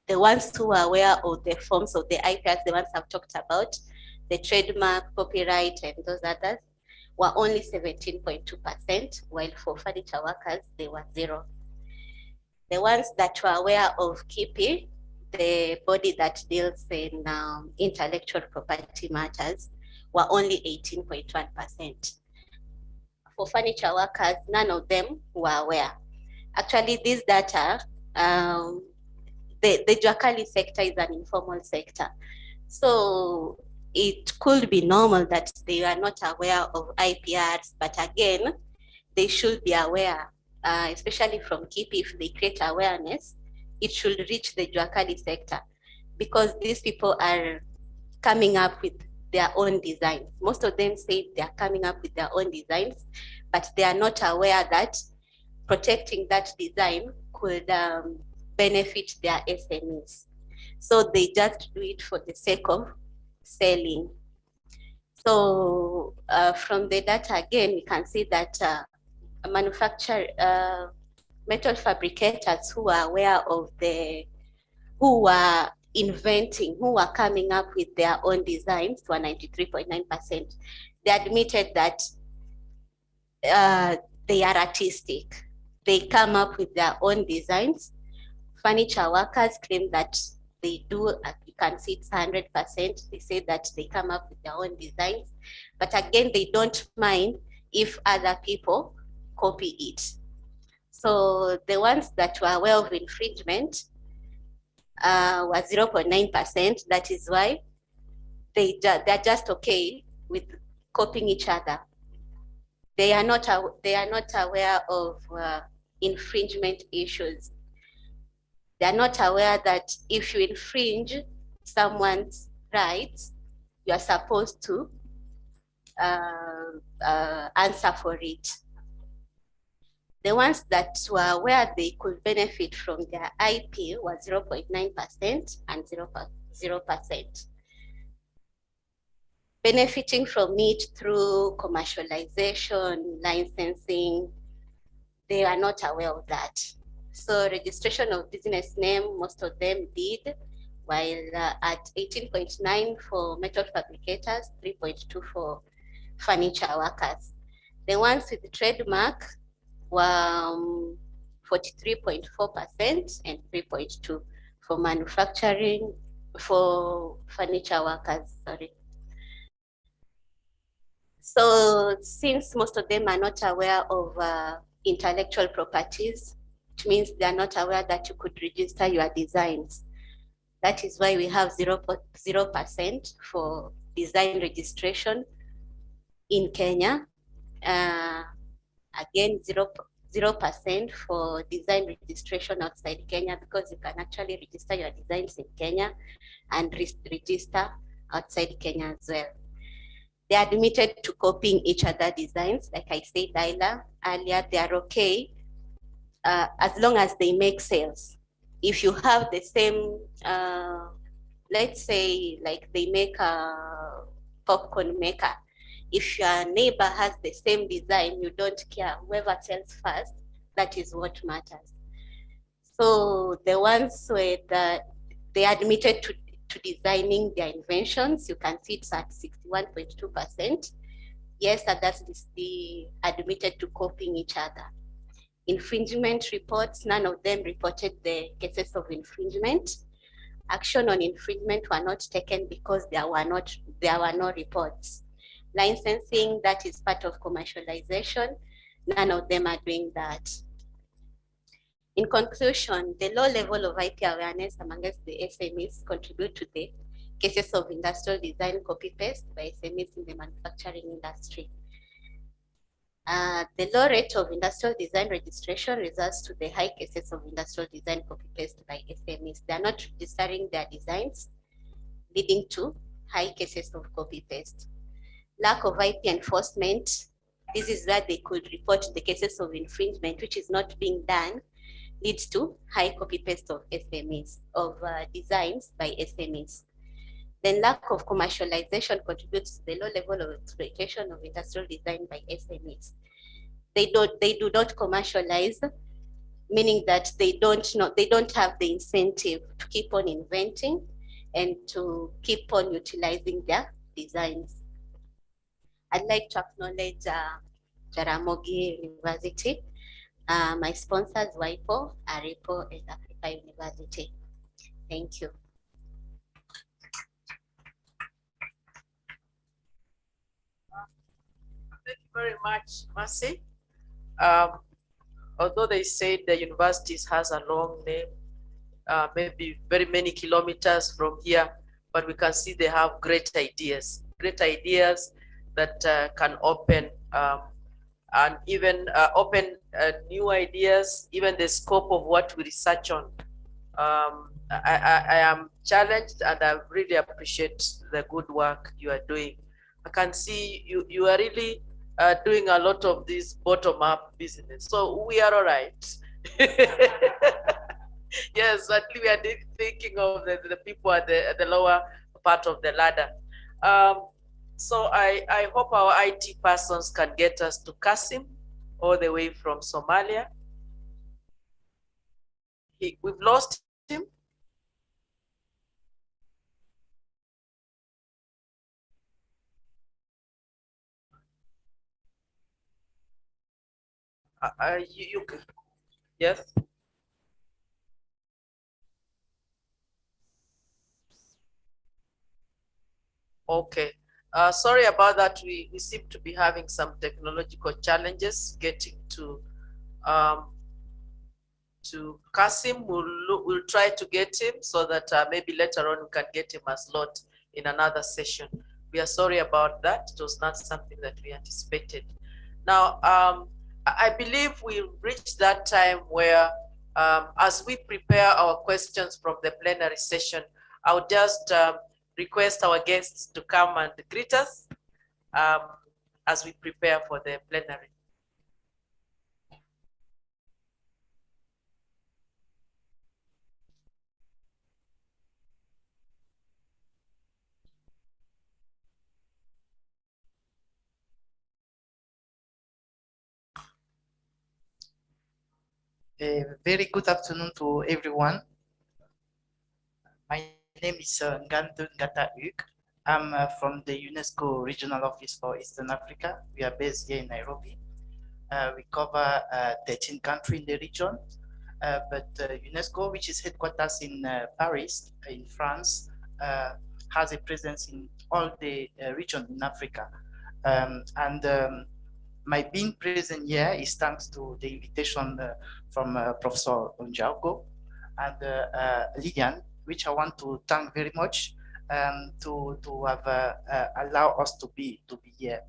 the ones who are aware of the forms of the IPRs, the ones I've talked about, the trademark, copyright, and those others, were only 17.2%, while for furniture workers, they were 0. The ones that were aware of KIPI, the body that deals in intellectual property matters, were only 18.1%. For furniture workers, none of them were aware. Actually, this data, the Juakali sector is an informal sector. So it could be normal that they are not aware of IPRs, but again, they should be aware, especially from KIPI. If they create awareness, it should reach the Juakali sector, because these people are coming up with their own designs. Most of them say they are coming up with their own designs, but they are not aware that protecting that design could benefit their SMEs. So they just do it for the sake of selling. So from the data, again, we can see that metal fabricators who are aware of who are inventing, who are coming up with their own designs were 93.9%. They admitted that they are artistic. They come up with their own designs. Furniture workers claim that they do, you can see it's 100%. They say that they come up with their own designs. But again, they don't mind if other people copy it. So the ones that were aware of infringement were 0.9%. That is why they're just okay with copying each other. They are not aware of infringement issues. They are not aware that if you infringe someone's rights, you are supposed to answer for it. The ones that were aware they could benefit from their IP were 0.9% and 0%. Benefiting from it through commercialization, licensing, they are not aware of that. So registration of business name, most of them did, while at 18.9 for metal fabricators, 3.2 for furniture workers. The ones with the trademark were 43.4% and 3.2 for manufacturing, for furniture workers, sorry. So since most of them are not aware of intellectual properties, which means they are not aware that you could register your designs. That is why we have 0% for design registration in Kenya. Again, 0% for design registration outside Kenya, because you can actually register your designs in Kenya and register outside Kenya as well. They are admitted to copying each other's designs. Like I said earlier, they are okay as long as they make sales. If you have the same, let's say, like they make a popcorn maker. If your neighbor has the same design, you don't care. Whoever sells first, that is what matters. So the ones where they admitted to designing their inventions, you can see it's at 61.2%. Yes, others the admitted to copying each other. Infringement reports, none of them reported the cases of infringement. Action on infringement were not taken because there were no reports. Licensing, that is part of commercialization, none of them are doing that. In conclusion, the low level of IP awareness amongst the SMEs contribute to the cases of industrial design copy-paste by SMEs in the manufacturing industry. The low rate of industrial design registration results to the high cases of industrial design copy-paste by SMEs. They are not registering their designs, leading to high cases of copy-paste. Lack of IP enforcement, this is where they could report the cases of infringement, which is not being done, leads to high copy-paste of SMEs, of designs by SMEs. Then lack of commercialization contributes to the low level of exploitation of industrial design by SMEs. They do not commercialize, meaning that they don't have the incentive to keep on inventing and to keep on utilizing their designs. I'd like to acknowledge Jaramogi University, my sponsors, WIPO, ARIPO, and Africa University. Thank you. Thank you very much, Mercy. Although they said the universities has a long name, maybe very many kilometers from here, but we can see they have great ideas that can open and even open new ideas, even the scope of what we research on. I am challenged, and I really appreciate the good work you are doing. I can see you are really doing a lot of this bottom-up business. So we are all right. Yes, at least we are thinking of the people at the lower part of the ladder. So I hope our IT persons can get us to Kasim, all the way from Somalia. We've lost him. Yes. Okay. Sorry about that. We seem to be having some technological challenges getting to Kasim. We'll try to get him so that maybe later on we can get him a slot in another session. We are sorry about that. It was not something that we anticipated. Now, I believe we reached that time where as we prepare our questions from the plenary session, I'll just request our guests to come and greet us as we prepare for the plenary. A very good afternoon to everyone. My name is Ngandu Ngata Uk. I'm from the UNESCO Regional Office for Eastern Africa. We are based here in Nairobi. We cover 13 countries in the region, but UNESCO, which is headquarters in Paris, in France, has a presence in all the region in Africa. My being present here is thanks to the invitation from Professor Onjaugo and Lilian, which I want to thank very much to have allow us to be here.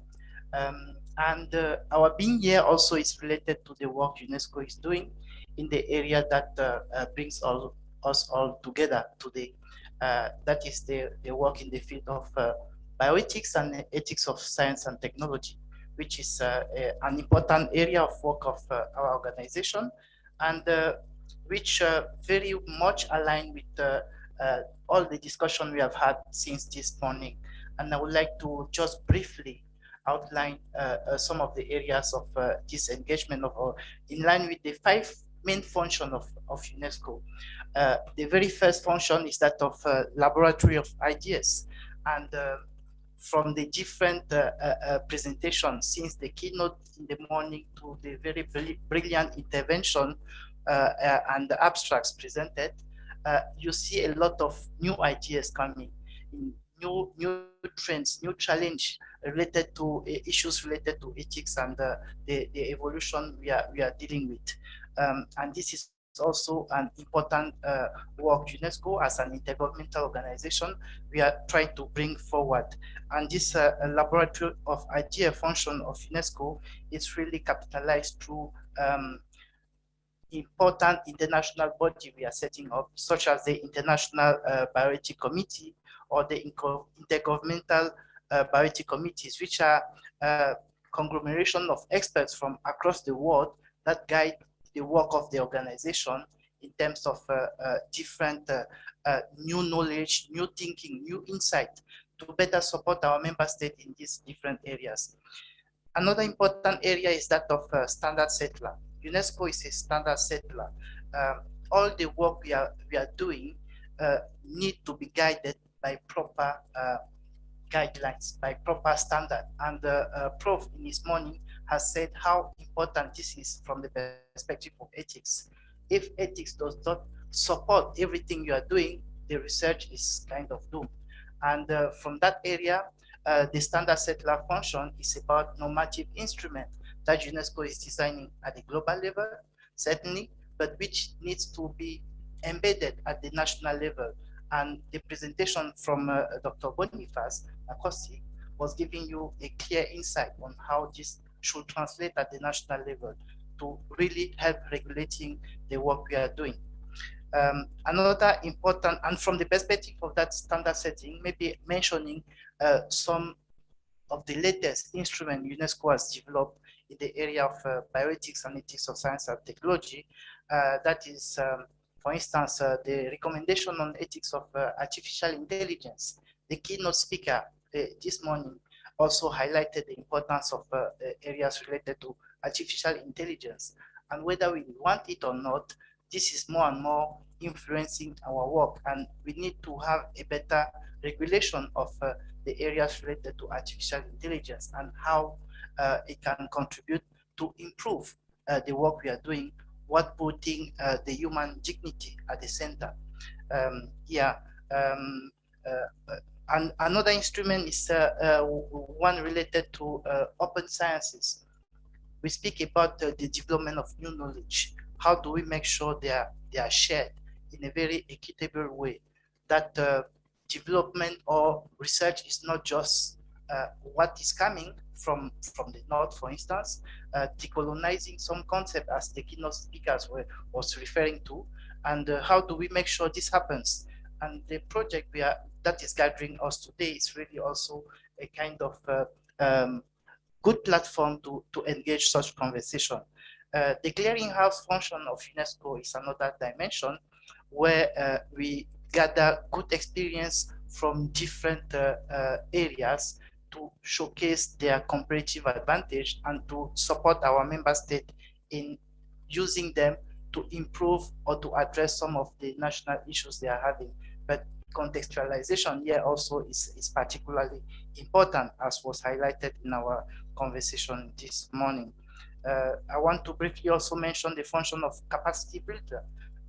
Our being here also is related to the work UNESCO is doing in the area that brings us all together today. That is the work in the field of bioethics and ethics of science and technology, which is an important area of work of our organization, and which very much align with all the discussion we have had since this morning. And I would like to just briefly outline some of the areas of this engagement in line with the 5 main functions of UNESCO. The very first function is that of laboratory of ideas, and from the different presentations since the keynote in the morning to the very brilliant intervention and the abstracts presented, you see a lot of new ideas coming in, new trends, new challenge related to issues related to ethics and the evolution we are dealing with. And this is also an important work UNESCO as an intergovernmental organization we are trying to bring forward. And this laboratory of idea function of UNESCO is really capitalized through important international body we are setting up, such as the International Bioethics Committee or the Intergovernmental Bioethics Committees, which are conglomeration of experts from across the world that guide the work of the organization in terms of different new knowledge, new thinking, new insight to better support our member state in these different areas. Another important area is that of standard settler. UNESCO is a standard settler. All the work we are doing need to be guided by proper guidelines, by proper standard. And Prof in his morning has said how important this is from the perspective of ethics. If ethics does not support everything you are doing, the research is kind of doomed. And from that area, the standard settler function is about normative instrument that UNESCO is designing at the global level, certainly, but which needs to be embedded at the national level. And the presentation from Dr. Boniface Akosi was giving you a clear insight on how this should translate at the national level to really help regulating the work we are doing. Another important, and from the perspective of that standard setting, maybe mentioning some of the latest instrument UNESCO has developed in the area of bioethics and ethics of science and technology. That is, for instance, the recommendation on ethics of artificial intelligence. The keynote speaker this morning also highlighted the importance of areas related to artificial intelligence. And whether we want it or not, this is more and more influencing our work, and we need to have a better regulation of the areas related to artificial intelligence and how it can contribute to improve the work we are doing, while putting the human dignity at the center. And another instrument is one related to open sciences. We speak about the development of new knowledge. How do we make sure they are shared in a very equitable way? That development or research is not just what is coming from the north, for instance, decolonizing some concept as the keynote speakers was referring to, and how do we make sure this happens? And the project that is gathering us today is really also a kind of good platform to engage such conversation. The clearinghouse function of UNESCO is another dimension where we gather good experience from different areas to showcase their comparative advantage and to support our member state in using them to improve or to address some of the national issues they are having. But contextualization here also is particularly important, as was highlighted in our conversation this morning. I want to briefly also mention the function of capacity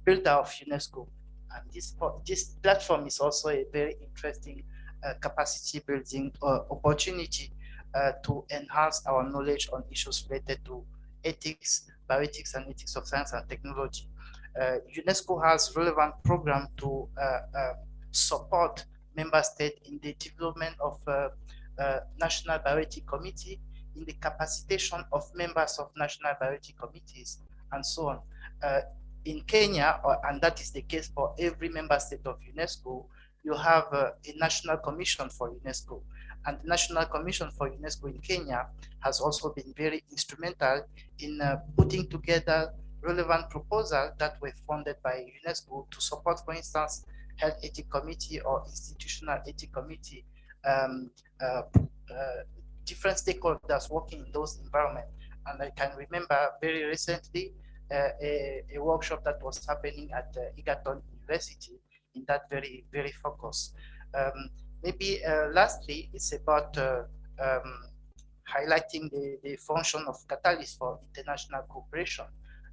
builder of UNESCO. And this platform is also a very interesting capacity building opportunity to enhance our knowledge on issues related to ethics, bioethics, and ethics of science and technology. UNESCO has relevant program to support member states in the development of national bioethics committee, in the capacitation of members of national bioethics committees, and so on. In Kenya, and that is the case for every member state of UNESCO, you have a National Commission for UNESCO. And the National Commission for UNESCO in Kenya has also been very instrumental in putting together relevant proposals that were funded by UNESCO to support, for instance, Health Ethics Committee or Institutional Ethics Committee, different stakeholders working in those environments. And I can remember very recently a workshop that was happening at Egerton University in that very, very focus. Maybe lastly, it's about highlighting the function of catalyst for international cooperation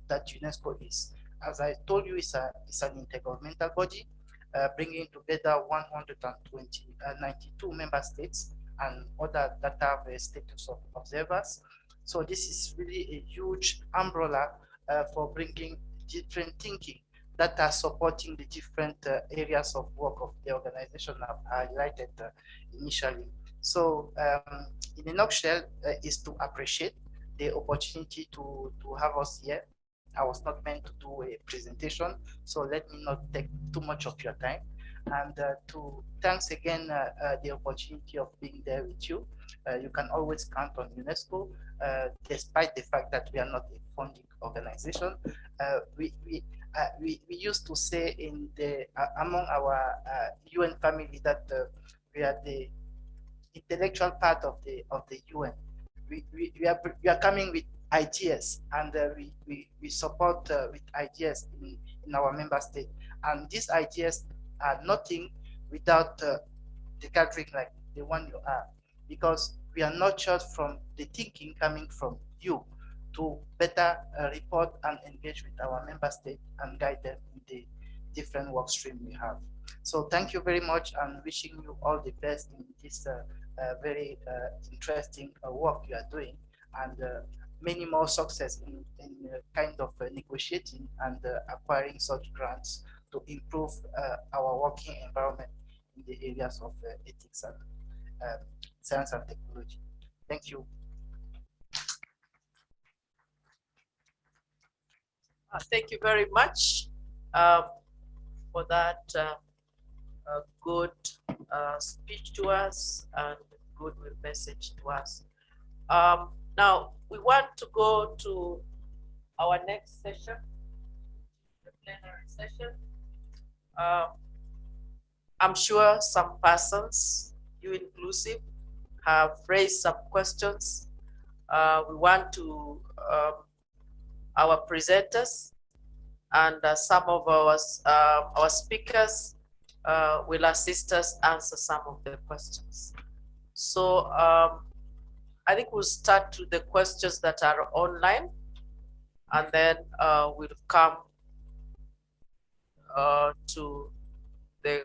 that UNESCO is. As I told you, it's an intergovernmental body bringing together 192 member states and other that have a status of observers. So this is really a huge umbrella for bringing different thinking that are supporting the different areas of work of the organization I've highlighted initially. So in a nutshell, is to appreciate the opportunity to have us here. I was not meant to do a presentation, so let me not take too much of your time. And to thanks again the opportunity of being there with you. You can always count on UNESCO, despite the fact that we are not a funding organization. We used to say in the among our UN family that we are the intellectual part of the UN. We are coming with ideas, and we support with ideas in our member state. And these ideas are nothing without the gathering like the one you are, because we are nurtured from the thinking coming from you to better report and engage with our member state and guide them in the different work stream we have. So thank you very much, and wishing you all the best in this very interesting work you are doing, and many more success in kind of negotiating and acquiring such grants to improve our working environment in the areas of ethics and science and technology. Thank you. Thank you very much for that good speech to us and good message to us. Now, we want to go to our next session, the plenary session. I'm sure some persons you inclusive, have raised some questions. We want to, our presenters and some of our speakers will assist us answer some of the questions. So I think we'll start with the questions that are online, and then we'll come to the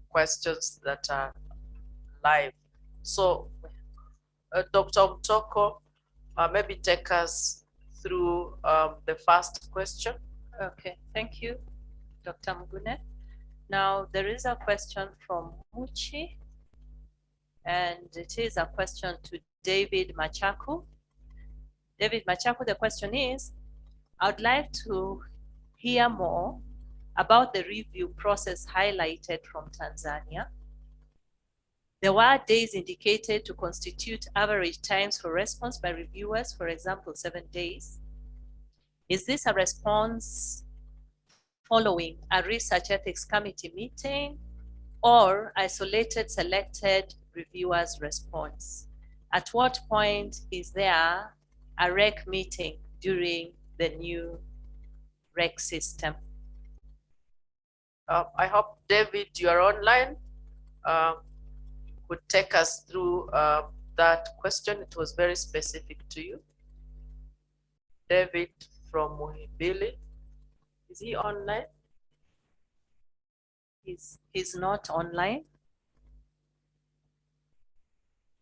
questions that are live. So Dr. Mtoko, maybe take us through the first question. Okay, thank you, Dr. Mugune. Now, there is a question from Muchi, and it is a question to David Machaku. David Machaku, the question is, I would like to hear more about the review process highlighted from Tanzania. There were days indicated to constitute average times for response by reviewers, for example, 7 days. Is this a response following a research ethics committee meeting or isolated selected reviewers' response? At what point is there a REC meeting during the new REC system? I hope, David, you are online. Could take us through that question. It was very specific to you. David from Muhibili. Is he online? He's not online.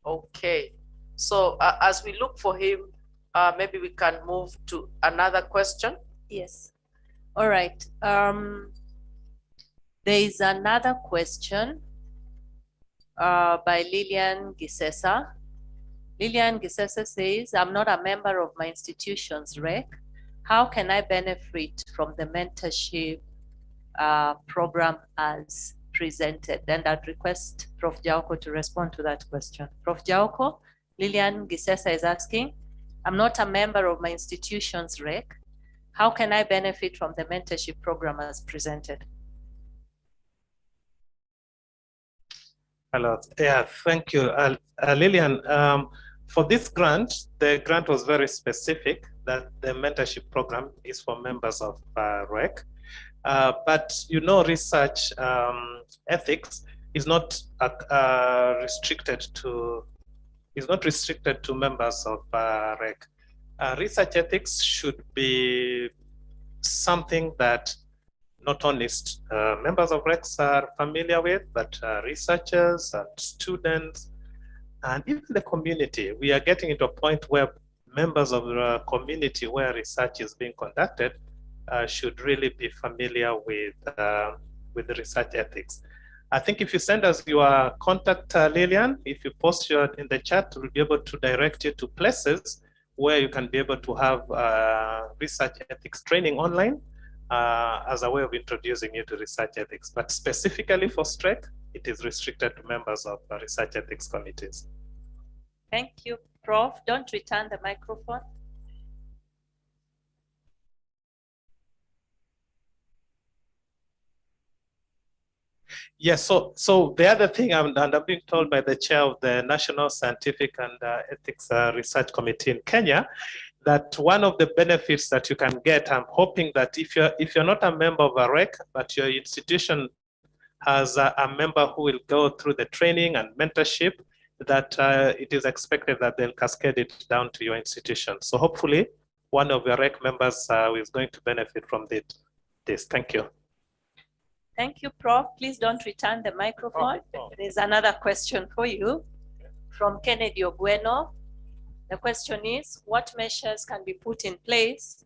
Okay. So as we look for him, maybe we can move to another question. Yes. All right. There is another question by Lillian Gisesa. Lillian Gisesa says, I'm not a member of my institution's REC. How can I benefit from the mentorship program as presented? And I'd request Prof. Jauko to respond to that question. Prof. Jauko, Lillian Gisesa is asking, I'm not a member of my institution's REC. How can I benefit from the mentorship program as presented? Hello. Yeah, thank you. Lillian, for this grant, the grant was very specific that the mentorship program is for members of REC. But you know, research ethics is not restricted to members of REC. Research ethics should be something that not only members of RECs are familiar with, but researchers and students, and even the community. We are getting into a point where members of the community where research is being conducted should really be familiar with the research ethics. I think if you send us your contact, Lillian, if you post in the chat, we'll be able to direct you to places where you can be able to have research ethics training online as a way of introducing you to research ethics. But specifically for STREC, it is restricted to members of research ethics committees. Thank you, Prof. Don't return the microphone. Yes, so the other thing, and I'm being told by the chair of the National Scientific and Ethics Research Committee in Kenya, that one of the benefits that you can get, I'm hoping that if you're not a member of a REC, but your institution has a member who will go through the training and mentorship, that it is expected that they'll cascade it down to your institution. So hopefully one of your REC members is going to benefit from this. Thank you. Thank you, Prof. Please don't return the microphone. There's another question for you from Kennedy Ogueno. The question is, what measures can be put in place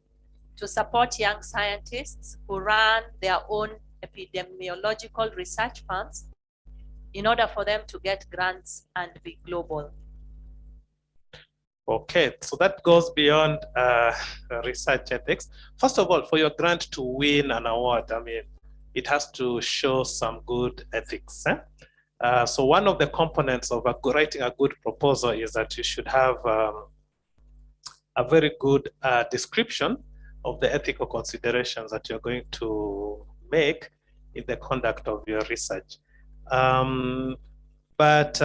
to support young scientists who run their own epidemiological research funds in order for them to get grants and be global? Okay, so that goes beyond research ethics. First of all, for your grant to win an award, I mean, it has to show some good ethics. So one of the components of writing a good proposal is that you should have a very good description of the ethical considerations that you're going to make in the conduct of your research. But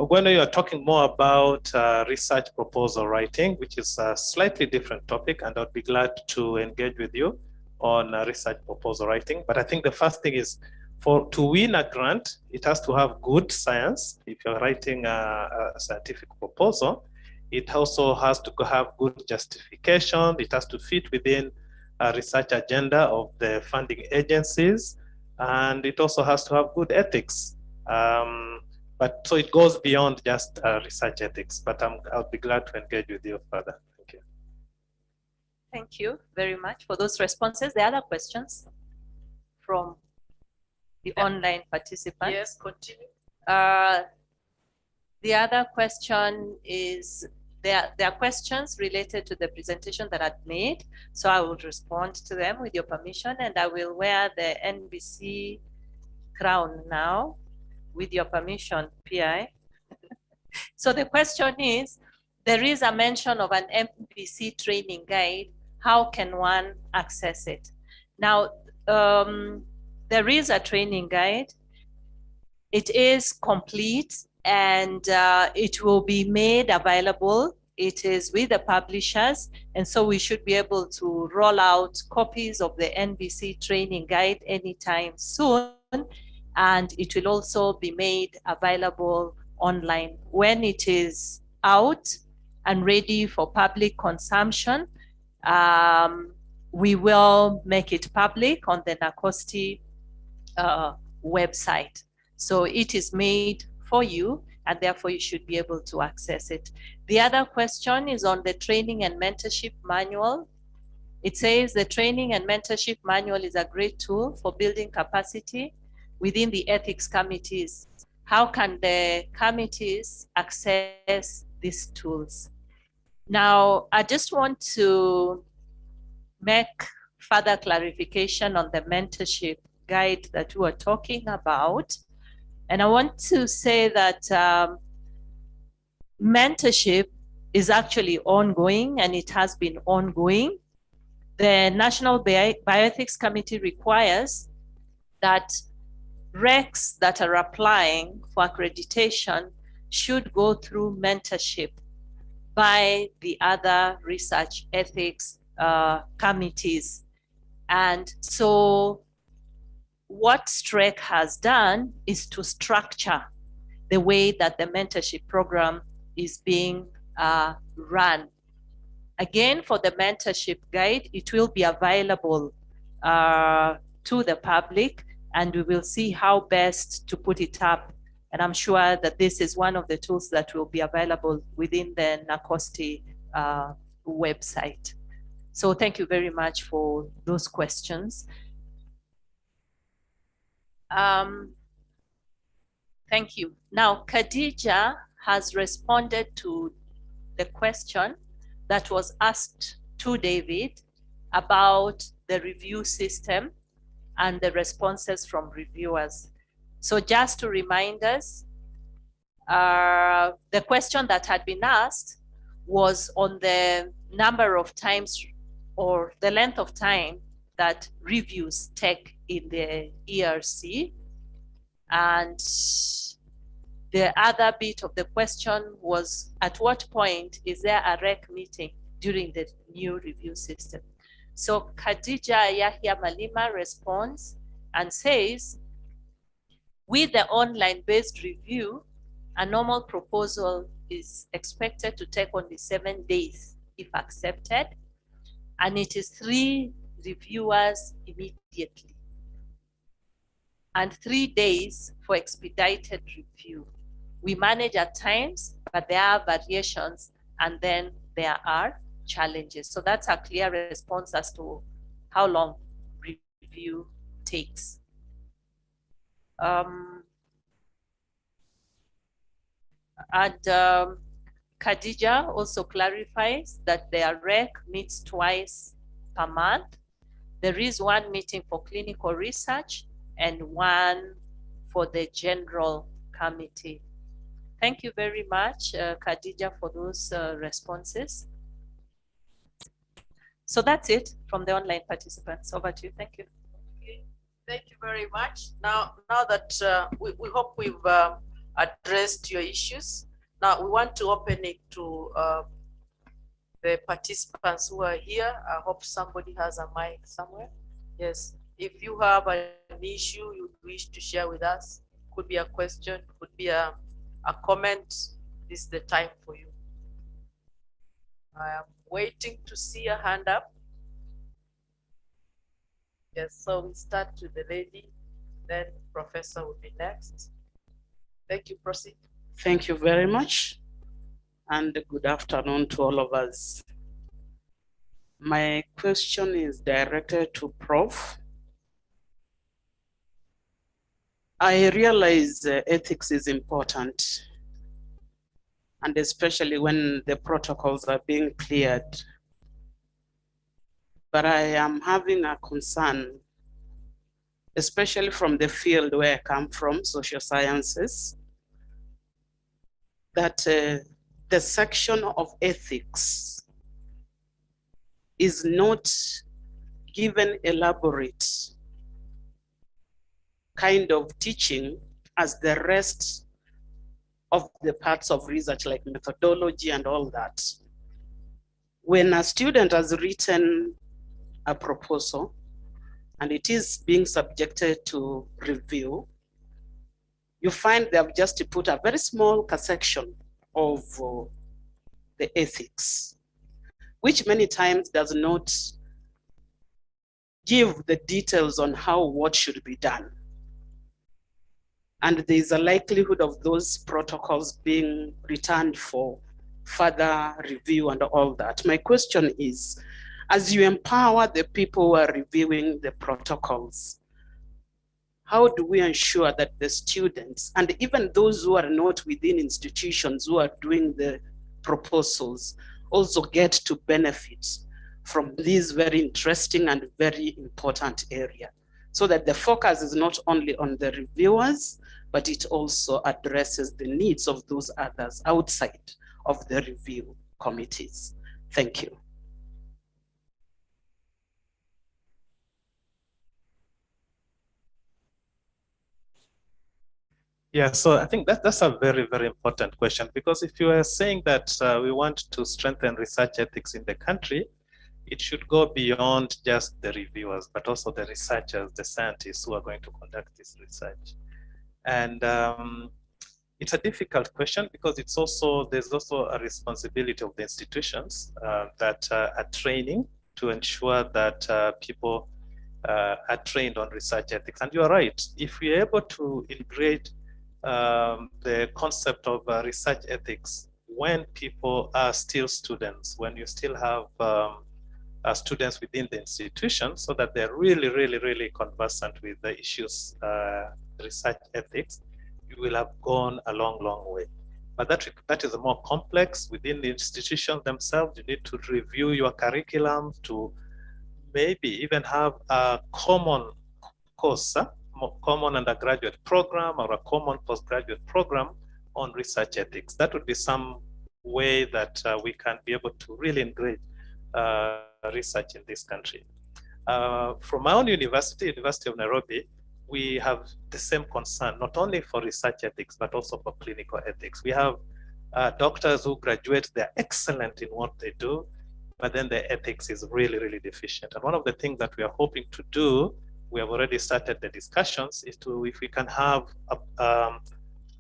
when you are talking more about research proposal writing, which is a slightly different topic, and I'd be glad to engage with you on research proposal writing. But I think the first thing is to win a grant, it has to have good science. If you're writing a scientific proposal, it also has to have good justification. It has to fit within a research agenda of the funding agencies, and it also has to have good ethics. But so it goes beyond just research ethics, but I'll be glad to engage with you further. Thank you. Thank you very much for those responses. The other questions from the online participants? Yes, continue. The other question is, there are questions related to the presentation that I've made, so I will respond to them with your permission, and I will wear the NBC crown now, with your permission, PI. So the question is, there is a mention of an NBC training guide. How can one access it? Now, there is a training guide. It is complete, and it will be made available. It is with the publishers, and so we should be able to roll out copies of the NBC training guide anytime soon, and it will also be made available online. When it is out and ready for public consumption, we will make it public on the NACOSTI website. So it is made for you, and therefore you should be able to access it. The other question is on the training and mentorship manual. It says the training and mentorship manual is a great tool for building capacity within the ethics committees. How can the committees access these tools? Now, I just want to make further clarification on the mentorship guide that we were talking about. And I want to say that mentorship is actually ongoing, and it has been ongoing. The National Bioethics Committee requires that recs that are applying for accreditation should go through mentorship by the other research ethics committees. And so what STREC has done is to structure the way that the mentorship program is being run. Again, for the mentorship guide, it will be available to the public, and we will see how best to put it up. And I'm sure that this is one of the tools that will be available within the NACOSTI website. So thank you very much for those questions. Thank you. Now, Khadija has responded to the question that was asked to David about the review system and the responses from reviewers. So just to remind us, the question that had been asked was on the number of times or the length of time that reviews take in the ERC. And the other bit of the question was, at what point is there a rec meeting during the new review system? So Khadija Yahya Malima responds and says, with the online-based review, a normal proposal is expected to take only 7 days if accepted, and it is 3 reviewers immediately, and 3 days for expedited review. We manage at times, but there are variations, and then there are challenges. So that's a clear response as to how long review takes. Khadija also clarifies that their rec meets twice per month. There is 1 meeting for clinical research and 1 for the general committee. Thank you very much, Khadija, for those responses. So that's it from the online participants. Over to you. Thank you. Okay. Thank you very much. Now that we hope we've addressed your issues. Now we want to open it to the participants who are here. I hope somebody has a mic somewhere. Yes, if you have an issue you wish to share with us, could be a question, could be a comment, this is the time for you. I am waiting to see a hand up. Yes, so we start with the lady, then Professor will be next. Thank you, proceed. Thank you very much, and good afternoon to all of us. My question is directed to Prof. I realize ethics is important, and especially when the protocols are being cleared. But I am having a concern, especially from the field where I come from, social sciences, that the section of ethics is not given elaborate kind of teaching as the rest of the parts of research, like methodology and all that. When a student has written a proposal and it is being subjected to review, you find they have just put a very small section of the ethics, which many times does not give the details on how what should be done. And there is a likelihood of those protocols being returned for further review and all that. My question is, as you empower the people who are reviewing the protocols, how do we ensure that the students, and even those who are not within institutions who are doing the proposals, also get to benefit from this very interesting and very important area, so that the focus is not only on the reviewers, but it also addresses the needs of those others outside of the review committees. Thank you. Yeah, so I think that's a very, very important question, because if you are saying that we want to strengthen research ethics in the country, it should go beyond just the reviewers, but also the researchers, the scientists who are going to conduct this research. And it's a difficult question because there's also a responsibility of the institutions that are training to ensure that people are trained on research ethics. And you're right, if we're able to integrate the concept of research ethics when people are still students, when you still have students within the institution, so that they're really, really, really conversant with the issues, research ethics, you will have gone a long, long way. But that is more complex within the institutions themselves. You need to review your curriculum to maybe even have a common course, common undergraduate program or a common postgraduate program on research ethics. That would be some way that we can be able to really integrate research in this country. From my own university, University of Nairobi, we have the same concern, not only for research ethics, but also for clinical ethics. We have doctors who graduate, they're excellent in what they do, but then the ethics is really, really deficient. And one of the things that we are hoping to do, we have already started the discussions, is if we can have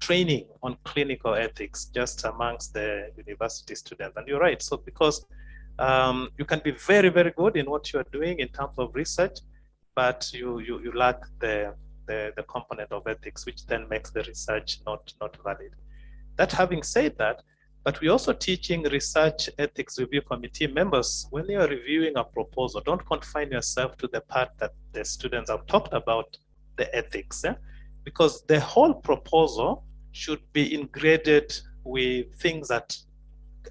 training on clinical ethics just amongst the university students. And you're right, so because you can be very, very good in what you're doing in terms of research, but you lack the component of ethics, which then makes the research not valid. That having said that, but we're also teaching research ethics review committee members, when you're reviewing a proposal, don't confine yourself to the part that the students have talked about the ethics, because the whole proposal should be integrated with things that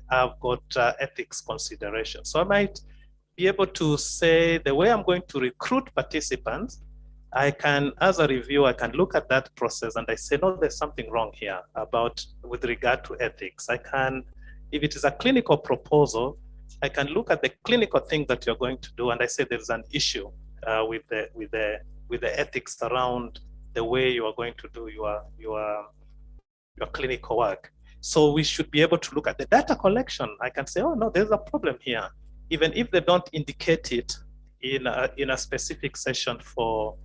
have got ethics considerations. So I might be able to say the way I'm going to recruit participants, I can, as a reviewer, I can look at that process and I say, no, there's something wrong here with regard to ethics. I can, if it is a clinical proposal, I can look at the clinical thing that you're going to do and I say there's an issue with the ethics around the way you are going to do your your clinical work. So we should be able to look at the data collection. I can say, oh no, there's a problem here, even if they don't indicate it in a specific session for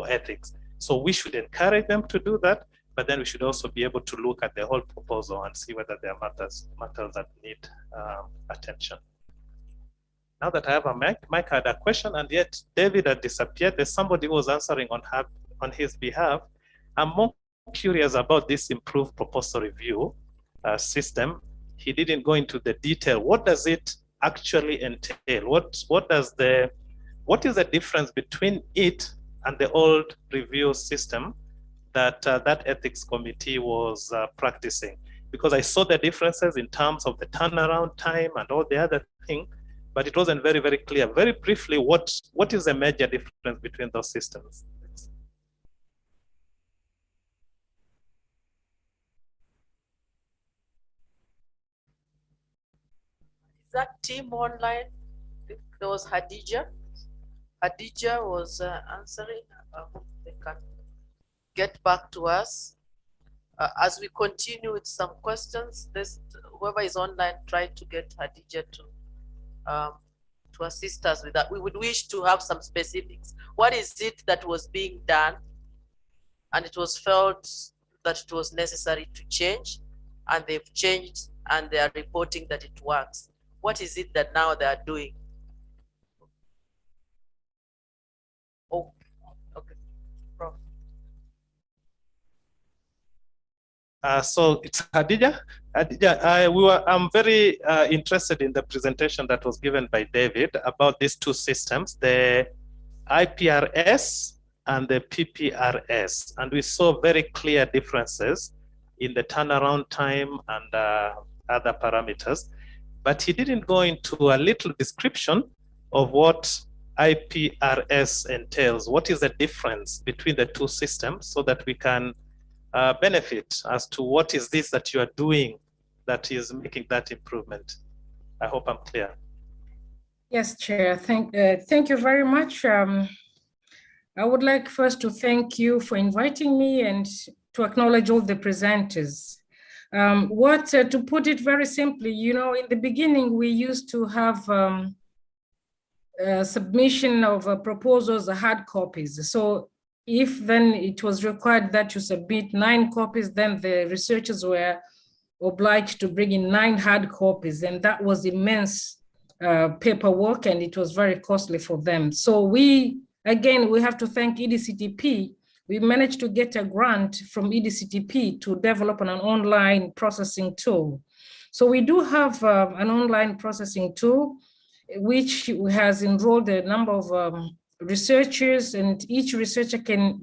ethics. So we should encourage them to do that, but then we should also be able to look at the whole proposal and see whether there are matters that need attention. Now that I have a mic, Mike had a question, and yet David had disappeared. There's somebody who was answering on his behalf. I'm more curious about this improved proposal review system. He didn't go into the detail. What does it actually entail? What is the difference between it and the old review system that that ethics committee was practicing? Because I saw the differences in terms of the turnaround time and all the other things, but it wasn't very, very clear. Very briefly, what is the major difference between those systems? Is that team online? There was Hadija. Hadija was answering. I hope they can get back to us. As we continue with some questions, whoever is online, try to get Hadija to assist us with that. We would wish to have some specifics. What is it that was being done and it was felt that it was necessary to change, and they've changed and they are reporting that it works? What is it that now they are doing? Oh, okay. Prof. So it's Hadija. Hadija, I'm very interested in the presentation that was given by David about these two systems, the IPRS and the PPRS. And we saw very clear differences in the turnaround time and other parameters. But he didn't go into a little description of what IPRS entails. What is the difference between the two systems so that we can benefit as to what is this that you are doing that is making that improvement? I hope I'm clear. Yes, Chair. Thank you very much. I would like first to thank you for inviting me and to acknowledge all the presenters. To put it very simply, you know, in the beginning, we used to have submission of proposals, hard copies. So if then it was required that you submit 9 copies, then the researchers were obliged to bring in 9 hard copies. And that was immense paperwork, and it was very costly for them. So we have to thank EDCTP. We managed to get a grant from EDCTP to develop an online processing tool. So we do have an online processing tool, which has enrolled a number of researchers, and each researcher can,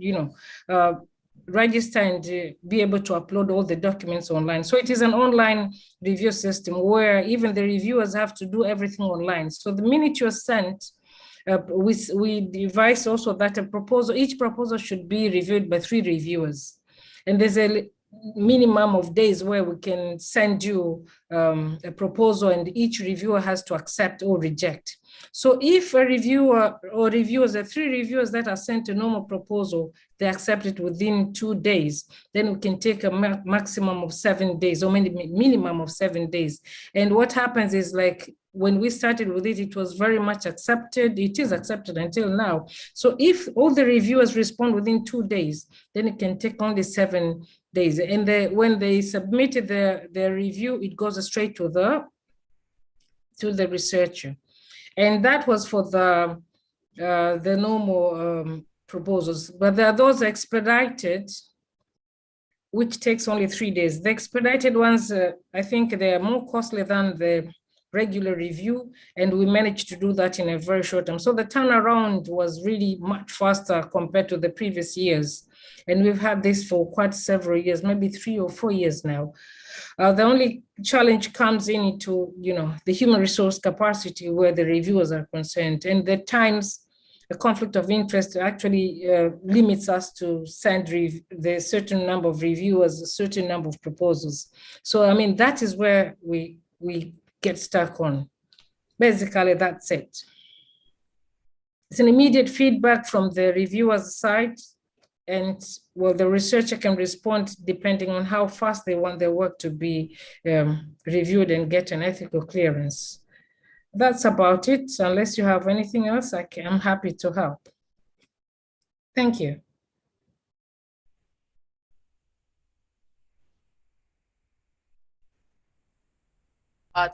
register and be able to upload all the documents online. So it is an online review system where even the reviewers have to do everything online. So the minute you're sent, we devised also that each proposal should be reviewed by 3 reviewers. And there's a minimum of days where we can send you a proposal, and each reviewer has to accept or reject. So if a reviewer or reviewers, the 3 reviewers that are sent a normal proposal, they accept it within 2 days, then we can take a maximum of 7 days or minimum of 7 days. And what happens is, like, when we started with it, it was very much accepted. It is accepted until now. So if all the reviewers respond within 2 days, then it can take only 7 days. And when they submitted their review, it goes straight to the researcher. And that was for the normal proposals. But there are those expedited, which takes only 3 days. The expedited ones, I think they are more costly than the regular review, and we managed to do that in a very short time. So the turnaround was really much faster compared to the previous years. And we've had this for quite several years, maybe 3 or 4 years now. The only challenge comes into, the human resource capacity where the reviewers are concerned. And at times, a conflict of interest actually limits us to send the certain number of reviewers, a certain number of proposals. So, I mean, that is where we get stuck on. Basically, that's it. It's an immediate feedback from the reviewer's side. and well, the researcher can respond depending on how fast they want their work to be reviewed and get an ethical clearance. That's about it. Unless you have anything else, I'm happy to help. Thank you.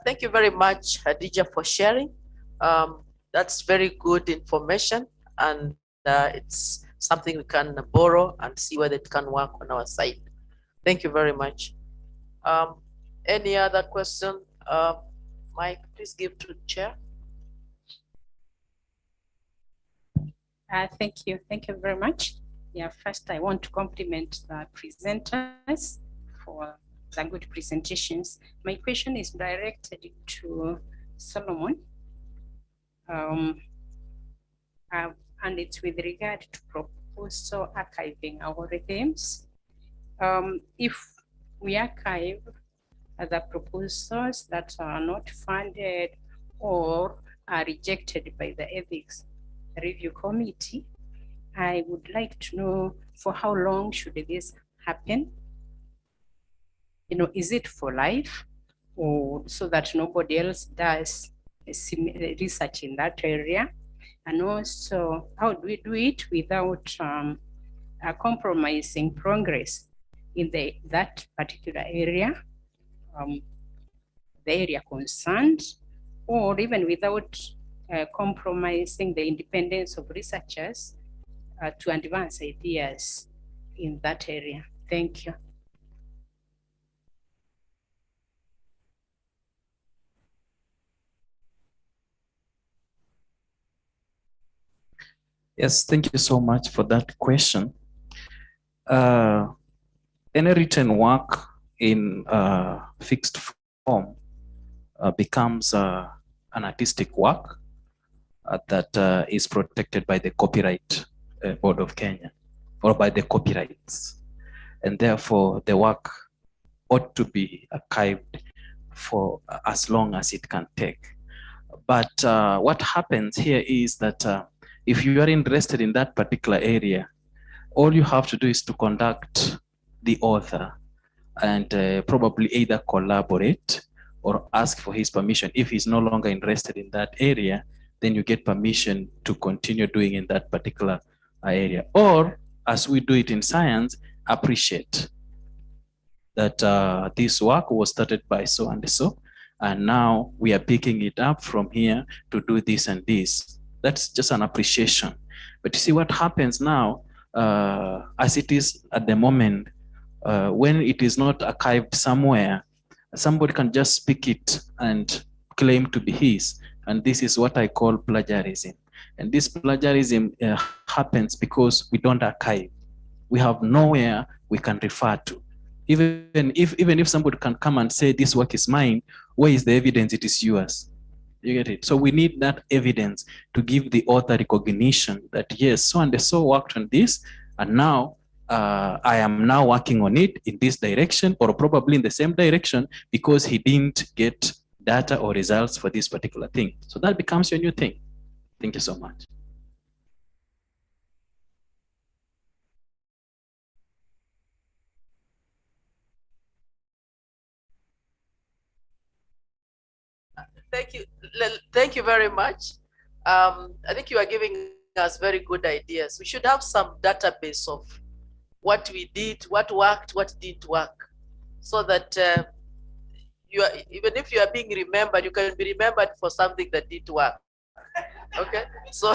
Thank you very much, Hadija, for sharing. That's very good information, and it's something we can borrow and see whether it can work on our side. Thank you very much. Any other question? Mike, please give to the chair. Thank you. Thank you very much. Yeah, first I want to compliment the presenters for the good presentations. My question is directed to Solomon. And it's with regard to proposal archiving algorithms. If we archive the proposals that are not funded or are rejected by the ethics review committee, I would like to know for how long should this happen? You know, is it for life, or so that nobody else does research in that area? And also, how do we do it without compromising progress in that particular area, the area concerned, or even without compromising the independence of researchers to advance ideas in that area? Thank you. Yes, thank you so much for that question. Any written work in fixed form becomes an artistic work that is protected by the Copyright Board of Kenya, or by the copyrights. And therefore, the work ought to be archived for as long as it can take. But what happens here is that if you are interested in that particular area, all you have to do is to contact the author and probably either collaborate or ask for his permission. If he's no longer interested in that area, then you get permission to continue doing in that particular area. Or, as we do it in science, appreciate that this work was started by so and so, and now we are picking it up from here to do this and this. That's just an appreciation. But you see what happens now, as it is at the moment, when it is not archived somewhere, somebody can just pick it and claim to be his. And this is what I call plagiarism. And this plagiarism happens because we don't archive. We have nowhere we can refer to. Even if somebody can come and say this work is mine, where is the evidence it is yours? You get it? So we need that evidence to give the author recognition that yes, so and so worked on this, and now I am now working on it in this direction, or probably in the same direction, because he didn't get data or results for this particular thing. So that becomes your new thing. Thank you so much. Thank you. Thank you very much. I think you are giving us very good ideas. We should have some database of what we did, what worked, what didn't work, so that you are, even if you are being remembered, you can be remembered for something that did work. Okay, so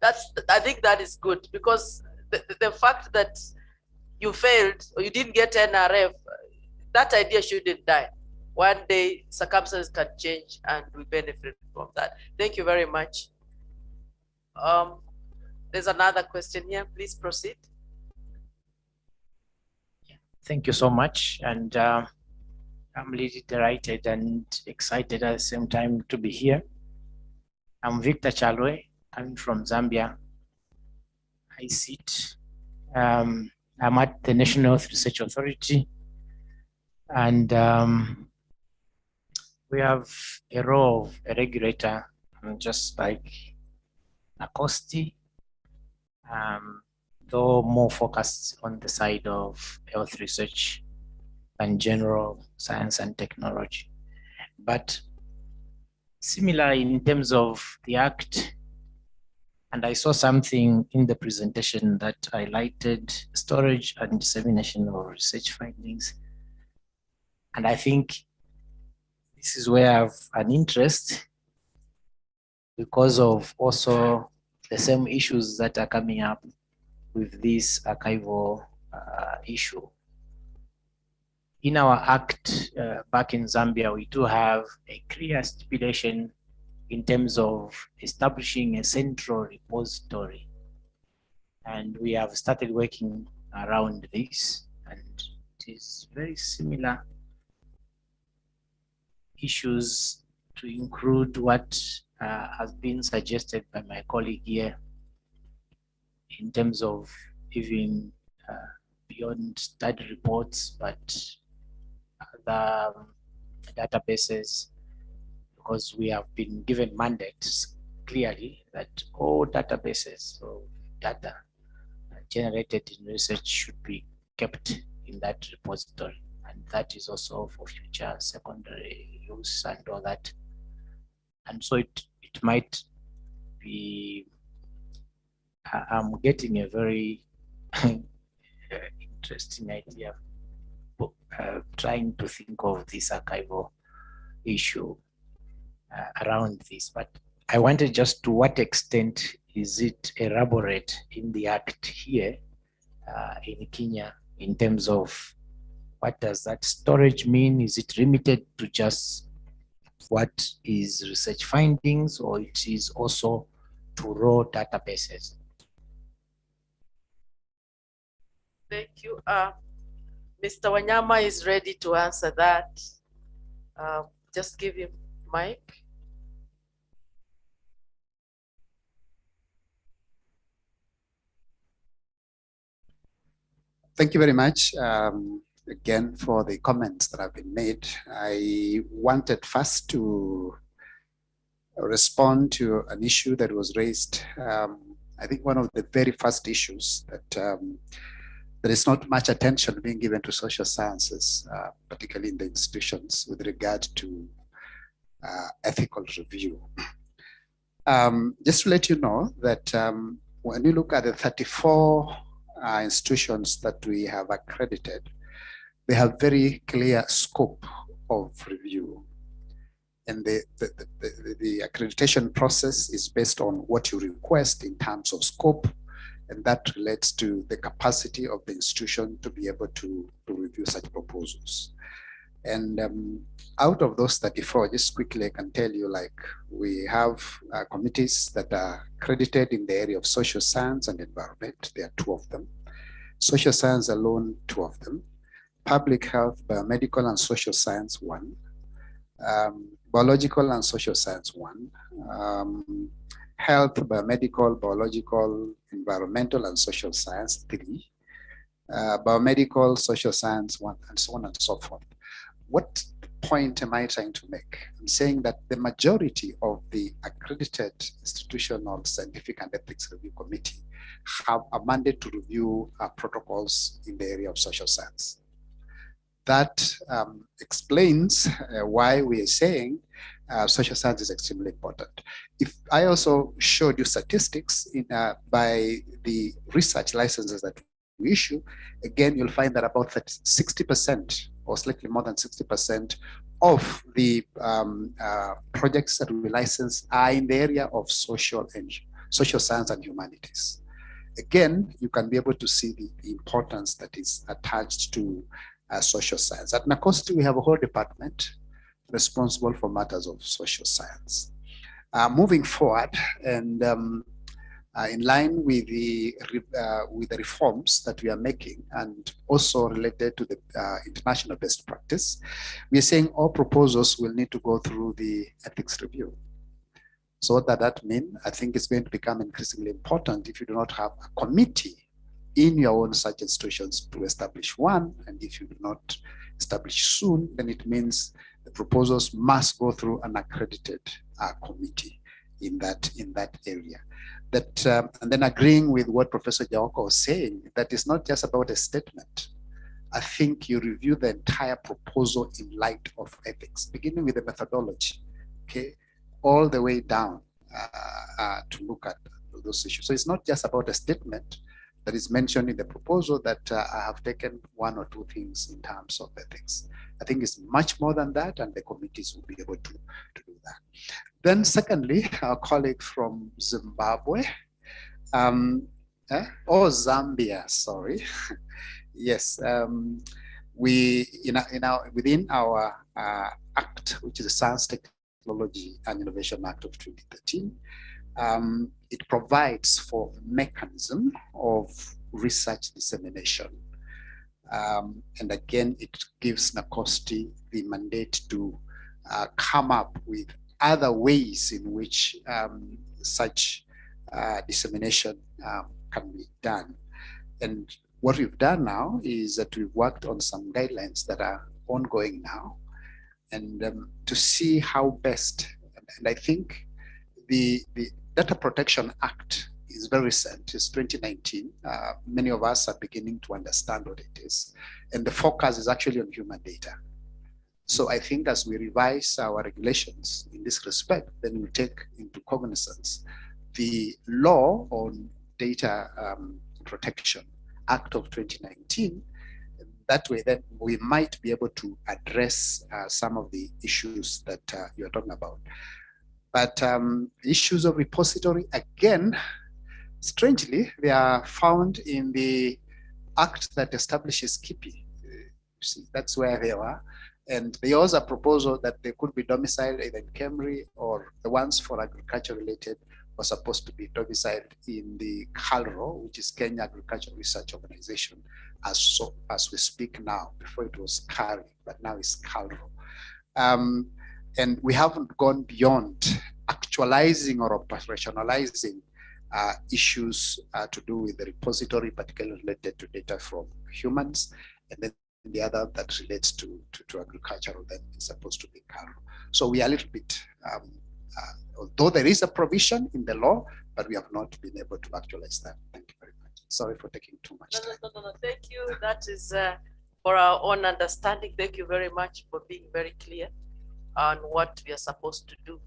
I think that is good, because the fact that you failed or you didn't get NRF, that idea shouldn't die. One day circumstances can change and we benefit from that. Thank you very much. There's another question here. Please proceed. Thank you so much. And I'm really delighted and excited at the same time to be here. I'm Victor Chalwe, coming from Zambia. I sit. I'm at the National Health Research Authority, and we have a role of a regulator, just like NACOSTI. though more focused on the side of health research and general science and technology. But similar in terms of the Act, and I saw something in the presentation that highlighted storage and dissemination of research findings. And I think this is where I have an interest because of also the same issues that are coming up with this archival issue. In our Act back in Zambia, we do have a clear stipulation in terms of establishing a central repository. And we have started working around this, and it is very similar issues to include what has been suggested by my colleague here in terms of even beyond study reports, but other databases, because we have been given mandates clearly that all databases of data generated in research should be kept in that repository. And that is also for future secondary use and all that. And so it might be, I'm getting a very interesting idea, trying to think of this archival issue around this. But I wanted just to what extent is it elaborate in the Act here in Kenya in terms of what does that storage mean? Is it limited to just what is research findings, or it is also to raw databases? Thank you. Mr. Wanyama is ready to answer that. Just give him mic. Thank you very much again for the comments that have been made. I wanted first to respond to an issue that was raised. I think one of the very first issues that there is not much attention being given to social sciences, particularly in the institutions with regard to ethical review. Just to let you know that when you look at the 34 institutions that we have accredited, they have very clear scope of review. And the accreditation process is based on what you request in terms of scope, and that relates to the capacity of the institution to be able to review such proposals. And out of those 34, just quickly I can tell you, like, we have committees that are accredited in the area of social science and environment. There are 2 of them. Social science alone, 2 of them. Public health, biomedical and social science, 1. Biological and social science, 1. Health, biomedical, biological, environmental and social science, 3. Biomedical, social science, 1, and so on and so forth. What point am I trying to make? I'm saying that the majority of the accredited institutional scientific and ethics review committee have a mandate to review protocols in the area of social science. That explains why we are saying social science is extremely important. If I also showed you statistics by the research licenses that we issue, again, you'll find that about 60% or slightly more than 60% of the projects that we license are in the area of social science and humanities. Again, you can be able to see the importance that is attached to social science. At NACOST, we have a whole department responsible for matters of social science. Moving forward, and in line with the reforms that we are making, and also related to the international best practice, we are saying all proposals will need to go through the ethics review. So what does that mean? I think it's going to become increasingly important if you do not have a committee in your own such institutions to establish one, and if you do not establish soon, then it means the proposals must go through an accredited committee in that area. That, and then agreeing with what Professor Jaoko was saying, that it's not just about a statement. I think you review the entire proposal in light of ethics, beginning with the methodology, okay, all the way down to look at those issues. So it's not just about a statement that is mentioned in the proposal that I have taken one or two things in terms of ethics. I think it's much more than that, and the committees will be able to do that. Then secondly, our colleague from Zimbabwe, Zambia, sorry. Yes, we within our act, which is the Science, Technology and Innovation Act of 2013, it provides for mechanism of research dissemination. And again, it gives NACOSTI the mandate to come up with other ways in which such dissemination can be done. And what we've done now is that we've worked on some guidelines that are ongoing now, and to see how best, and I think the Data Protection Act is very recent, it's 2019. Many of us are beginning to understand what it is. And the focus is actually on human data. So I think as we revise our regulations in this respect, then we take into cognizance the law on data protection Act of 2019. That way, then we might be able to address some of the issues that you're talking about. But issues of repository, again, strangely, they are found in the act that establishes KIPI. See, that's where they are. And there was a proposal that they could be domiciled either in Kemri, or the ones for agriculture related were supposed to be domiciled in the KALRO, which is Kenya Agricultural Research Organization, as we speak now. Before it was KARI, but now it's KALRO. And we haven't gone beyond actualizing or operationalizing issues to do with the repository, particularly related to data from humans, and then the other that relates to agricultural, then is supposed to be KALRO. So we are a little bit, although there is a provision in the law, but we have not been able to actualize that. Thank you very much. Sorry for taking too much time. No, thank you. That is for our own understanding. Thank you very much for being very clear on what we are supposed to do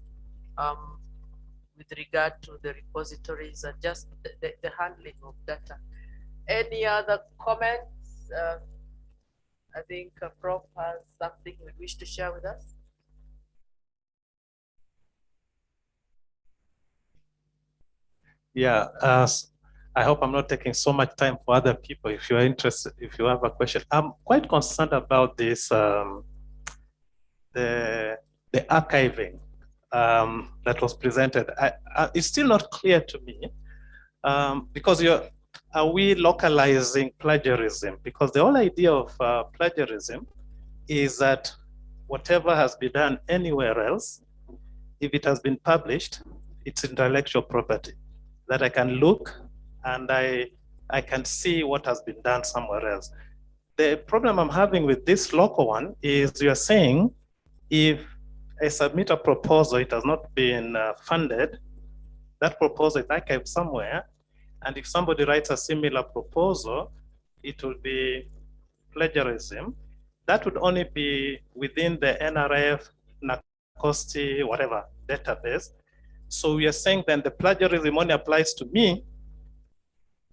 with regard to the repositories and just the handling of data. Any other comments? I think Prof has something we wish to share with us. Yeah, I hope I'm not taking so much time for other people. If you're interested, if you have a question, I'm quite concerned about this, the archiving that was presented. It's still not clear to me because are we localizing plagiarism? Because the whole idea of plagiarism is that whatever has been done anywhere else, if it has been published, it's intellectual property that I can look and I can see what has been done somewhere else. The problem I'm having with this local one is you're saying if I submit a proposal, it has not been funded, that proposal is archived somewhere, and if somebody writes a similar proposal, it will be plagiarism. That would only be within the NRF, NACOSTI, whatever database. So we are saying then the plagiarism only applies to me,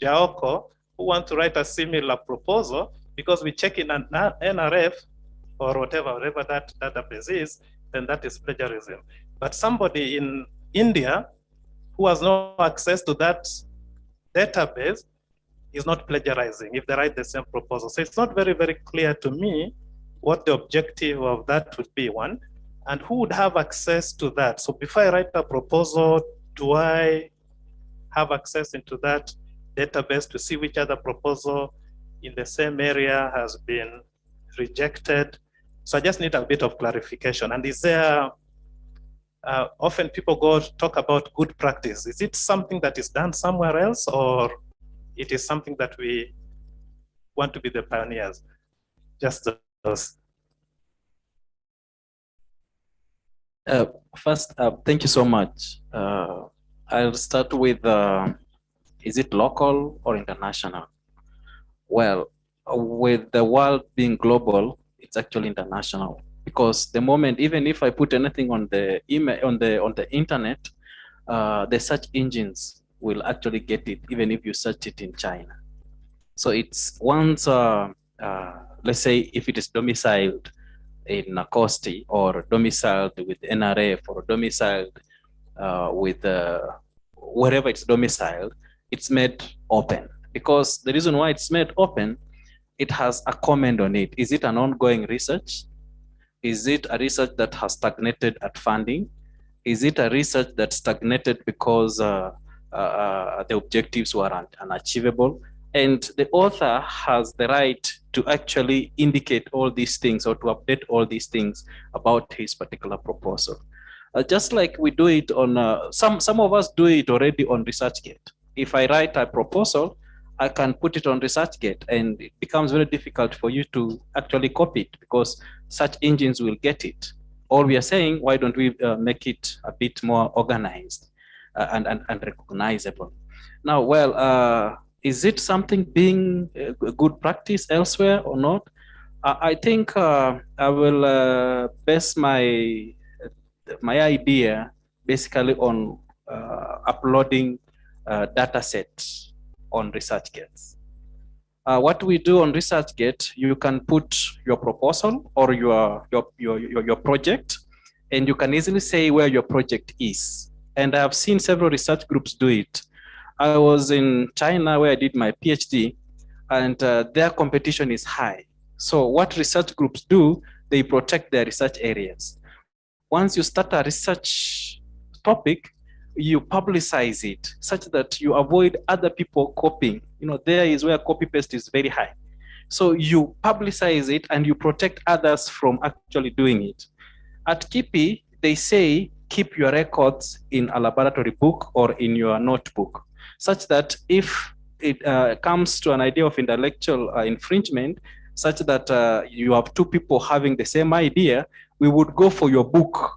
Jaoko, who want to write a similar proposal, because we check in an NRF or whatever that database is, then that is plagiarism. But somebody in India who has no access to that database is not plagiarizing if they write the same proposal. So it's not very, very clear to me what the objective of that would be, one, and who would have access to that. So before I write a proposal, do I have access into that database to see which other proposal in the same area has been rejected? So I just need a bit of clarification. And is there, often people talk about good practice. Is it something that is done somewhere else, or it is something that we want to be the pioneers? Just those. First, thank you so much I'll start with, is it local or international? Well, with the world being global, it's actually international, because the moment, even if I put anything on the email, on the internet, the search engines will actually get it, even if you search it in China. So it's once, let's say if it is domiciled in Nacosti, or domiciled with NRF, or domiciled with wherever it's domiciled, it's made open. Because the reason why it's made open, it has a comment on it. Is it an ongoing research? Is it a research that has stagnated at funding? Is it a research that stagnated because the objectives were unachievable? And the author has the right to actually indicate all these things, or to update all these things about his particular proposal. Just like we do it on, some of us do it already on ResearchGate. If I write a proposal, I can put it on ResearchGate, and it becomes very difficult for you to actually copy it, because search engines will get it. All we are saying, why don't we make it a bit more organized and recognizable? Now, well, is it something being a good practice elsewhere or not? I think I will base my idea basically on uploading data sets on ResearchGate. What we do on ResearchGate, you can put your proposal or your project, and you can easily say where your project is. And I have seen several research groups do it. I was in China where I did my PhD, and their competition is high. So what research groups do, they protect their research areas. Once you start a research topic, you publicize it such that you avoid other people copying. You know, there is where copy paste is very high. So you publicize it and you protect others from actually doing it. At KIPI, they say keep your records in a laboratory book or in your notebook, such that if it comes to an idea of intellectual infringement, such that you have two people having the same idea, we would go for your book,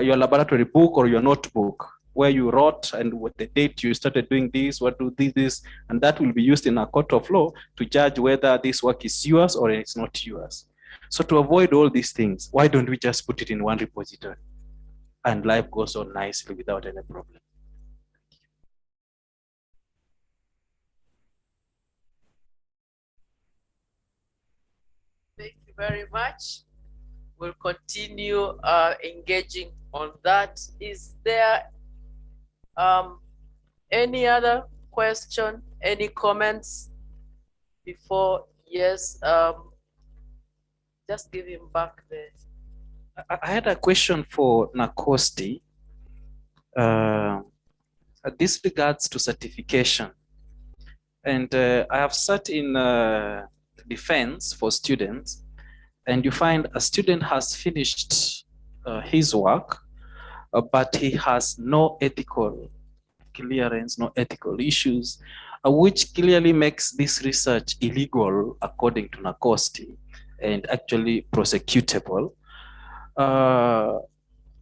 your laboratory book or your notebook, where you wrote and what the date you started doing this, what do this, and that will be used in a court of law to judge whether this work is yours or it's not yours. So to avoid all these things, why don't we just put it in one repository and life goes on nicely without any problem? Thank you very much. We'll continue engaging on that. Is there any other question, any comments before? Yes, just give him back the. I had a question for Nacosti. This regards to certification. And I have sat in defense for students, and you find a student has finished his work, but he has no ethical clearance, no ethical issues, which clearly makes this research illegal according to Nacosti and actually prosecutable.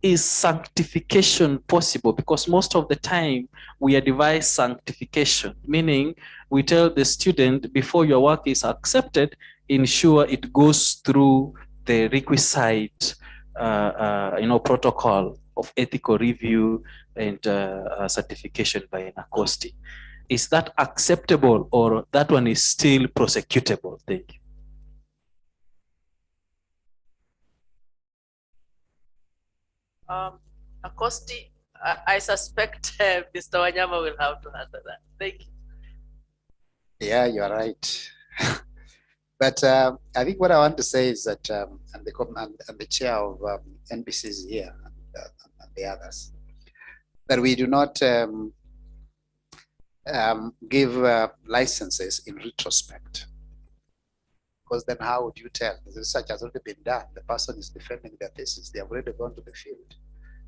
Is sanctification possible? Because most of the time we advise sanctification, meaning we tell the student before your work is accepted, ensure it goes through the requisite protocol of ethical review and certification by Nacosti. Is that acceptable, or that one is still prosecutable? Thank you. Acosti, I suspect Mr. Wanyama will have to answer that. Thank you. Yeah, you're right. But I think what I want to say is that, and the chair of NBC is here, and the others, that we do not give licenses in retrospect. Because then how would you tell? The research has already been done. The person is defending their thesis. They have already gone to the field.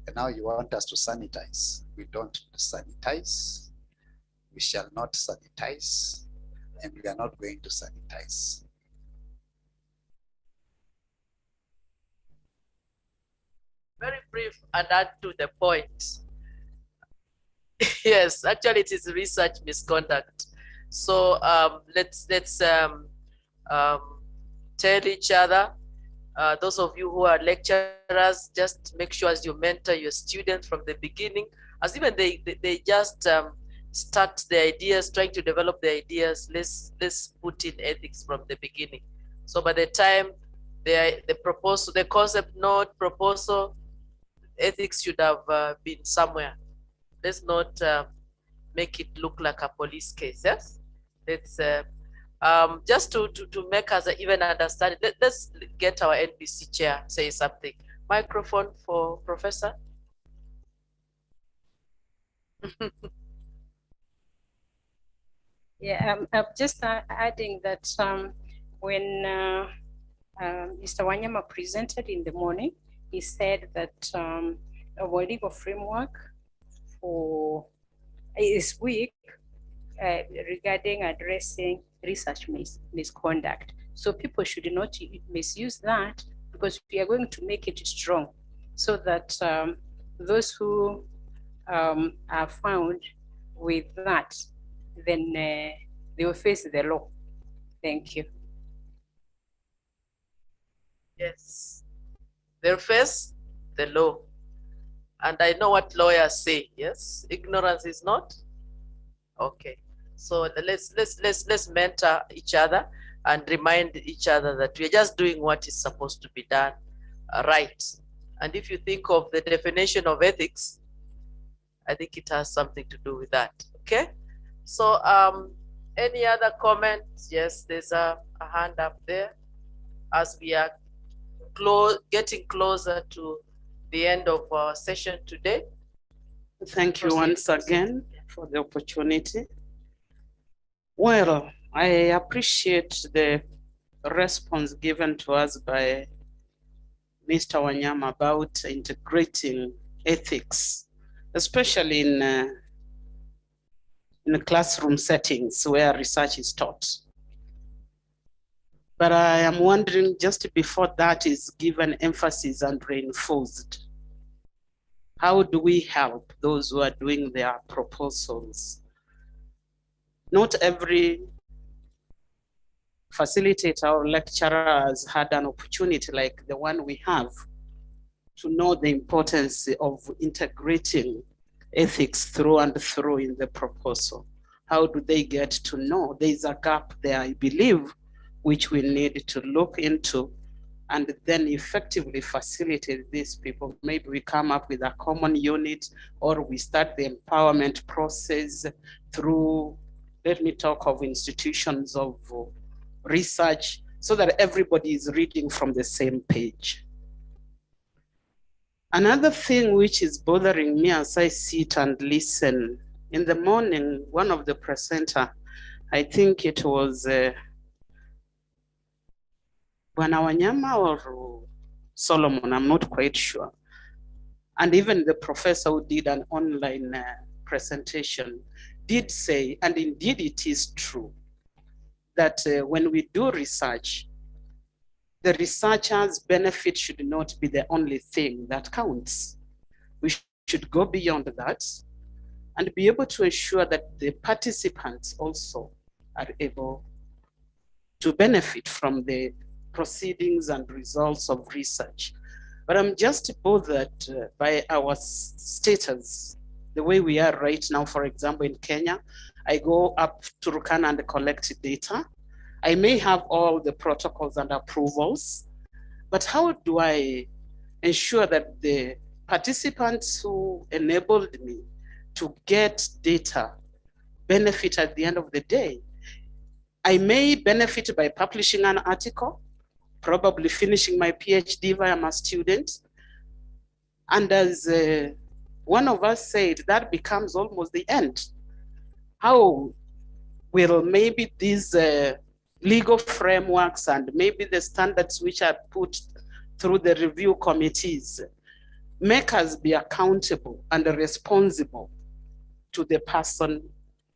And now you want us to sanitize. We don't sanitize. We shall not sanitize. And we are not going to sanitize. Very brief and add to the point. Yes, actually it is research misconduct. So let's tell each other, those of you who are lecturers, just make sure as you mentor your students from the beginning, as even they just start the ideas, trying to develop the ideas, let's put in ethics from the beginning. So by the time the proposal, the concept note proposal, ethics should have been somewhere. Let's not make it look like a police case. Yes, let's just to make us even understand it. Let's get our NBC chair say something. Microphone for Professor. Yeah, I'm just adding that when Mr. Wanyama presented in the morning, he said that our legal framework is weak regarding addressing research misconduct. So people should not misuse that, because we are going to make it strong so that those who are found with that, then they will face the law. Thank you. Yes, they'll face the law. And I know what lawyers say. Yes, ignorance is not okay. So let's mentor each other and remind each other that we're just doing what is supposed to be done right. And if you think of the definition of ethics, I think it has something to do with that. Okay. So any other comments? Yes, there's a hand up there as we are getting closer to the end of our session today. Thank you once again for the opportunity. Well, I appreciate the response given to us by Mr. Wanyama about integrating ethics, especially in classroom settings where research is taught. But I am wondering, just before that is given emphasis and reinforced, how do we help those who are doing their proposals? Not every facilitator or lecturer has had an opportunity like the one we have to know the importance of integrating ethics through and through in the proposal. How do they get to know? There's a gap there, I believe, which we need to look into and then effectively facilitate these people. Maybe we come up with a common unit, or we start the empowerment process through, let me talk of institutions of research, so that everybody is reading from the same page. Another thing which is bothering me as I sit and listen, in the morning, one of the presenter, I think it was Bwana Wanyama or Solomon, I'm not quite sure. And even the professor who did an online presentation did say, and indeed it is true, that when we do research, the researcher's benefit should not be the only thing that counts. We should go beyond that and be able to ensure that the participants also are able to benefit from the proceedings and results of research. But I'm just bothered by our status, the way we are right now. For example, in Kenya, I go up to Turkana and collect data. I may have all the protocols and approvals, but how do I ensure that the participants who enabled me to get data benefit at the end of the day? I may benefit by publishing an article, probably finishing my PhD via my student. And as one of us said, that becomes almost the end. How will maybe these legal frameworks and maybe the standards which are put through the review committees make us be accountable and responsible to the person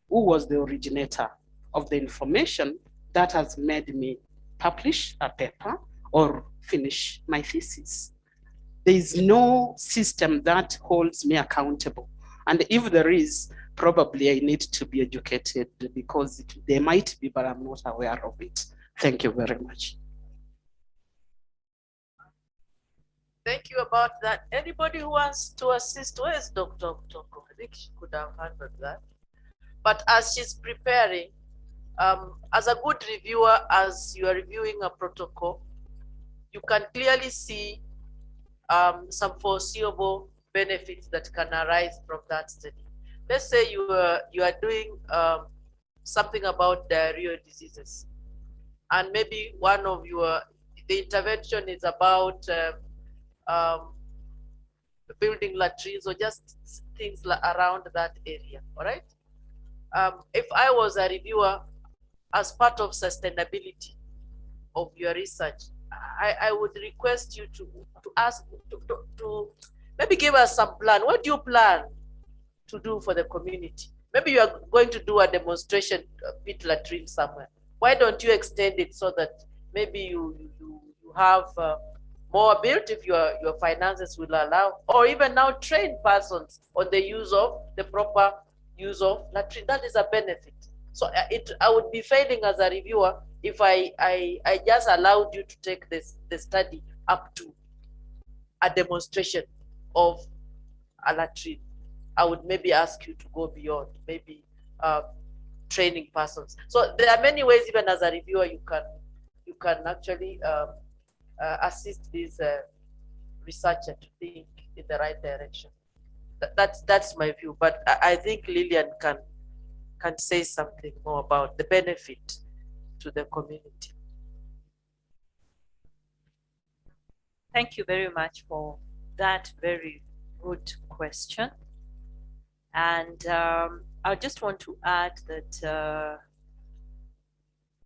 who was the originator of the information that has made me publish a paper or finish my thesis? There is no system that holds me accountable. And if there is, probably I need to be educated because there might be, but I'm not aware of it. Thank you very much. Thank you about that. Anybody who wants to assist? Where is Dr. Toko? I think she could have handled that. But as she's preparing, as a good reviewer, as you are reviewing a protocol, you can clearly see some foreseeable benefits that can arise from that study. Let's say you are doing something about diarrheal diseases, and maybe one of the intervention is about building latrines or just things around that area. All right. If I was a reviewer, as part of sustainability of your research, I would request you to ask to maybe give us some plan. What do you plan to do for the community? Maybe you are going to do a demonstration pit latrine somewhere. Why don't you extend it so that maybe you have more built if your finances will allow, or even now train persons on the use of the proper use of latrine. That is a benefit. So I would be failing as a reviewer if I just allowed you to take the study up to a demonstration of a latrine. I would maybe ask you to go beyond, maybe training persons. So there are many ways, even as a reviewer, you can actually assist these researchers to think in the right direction. That's my view. But I think Lillian can say something more about the benefit to the community. Thank you very much for that very good question. And I just want to add that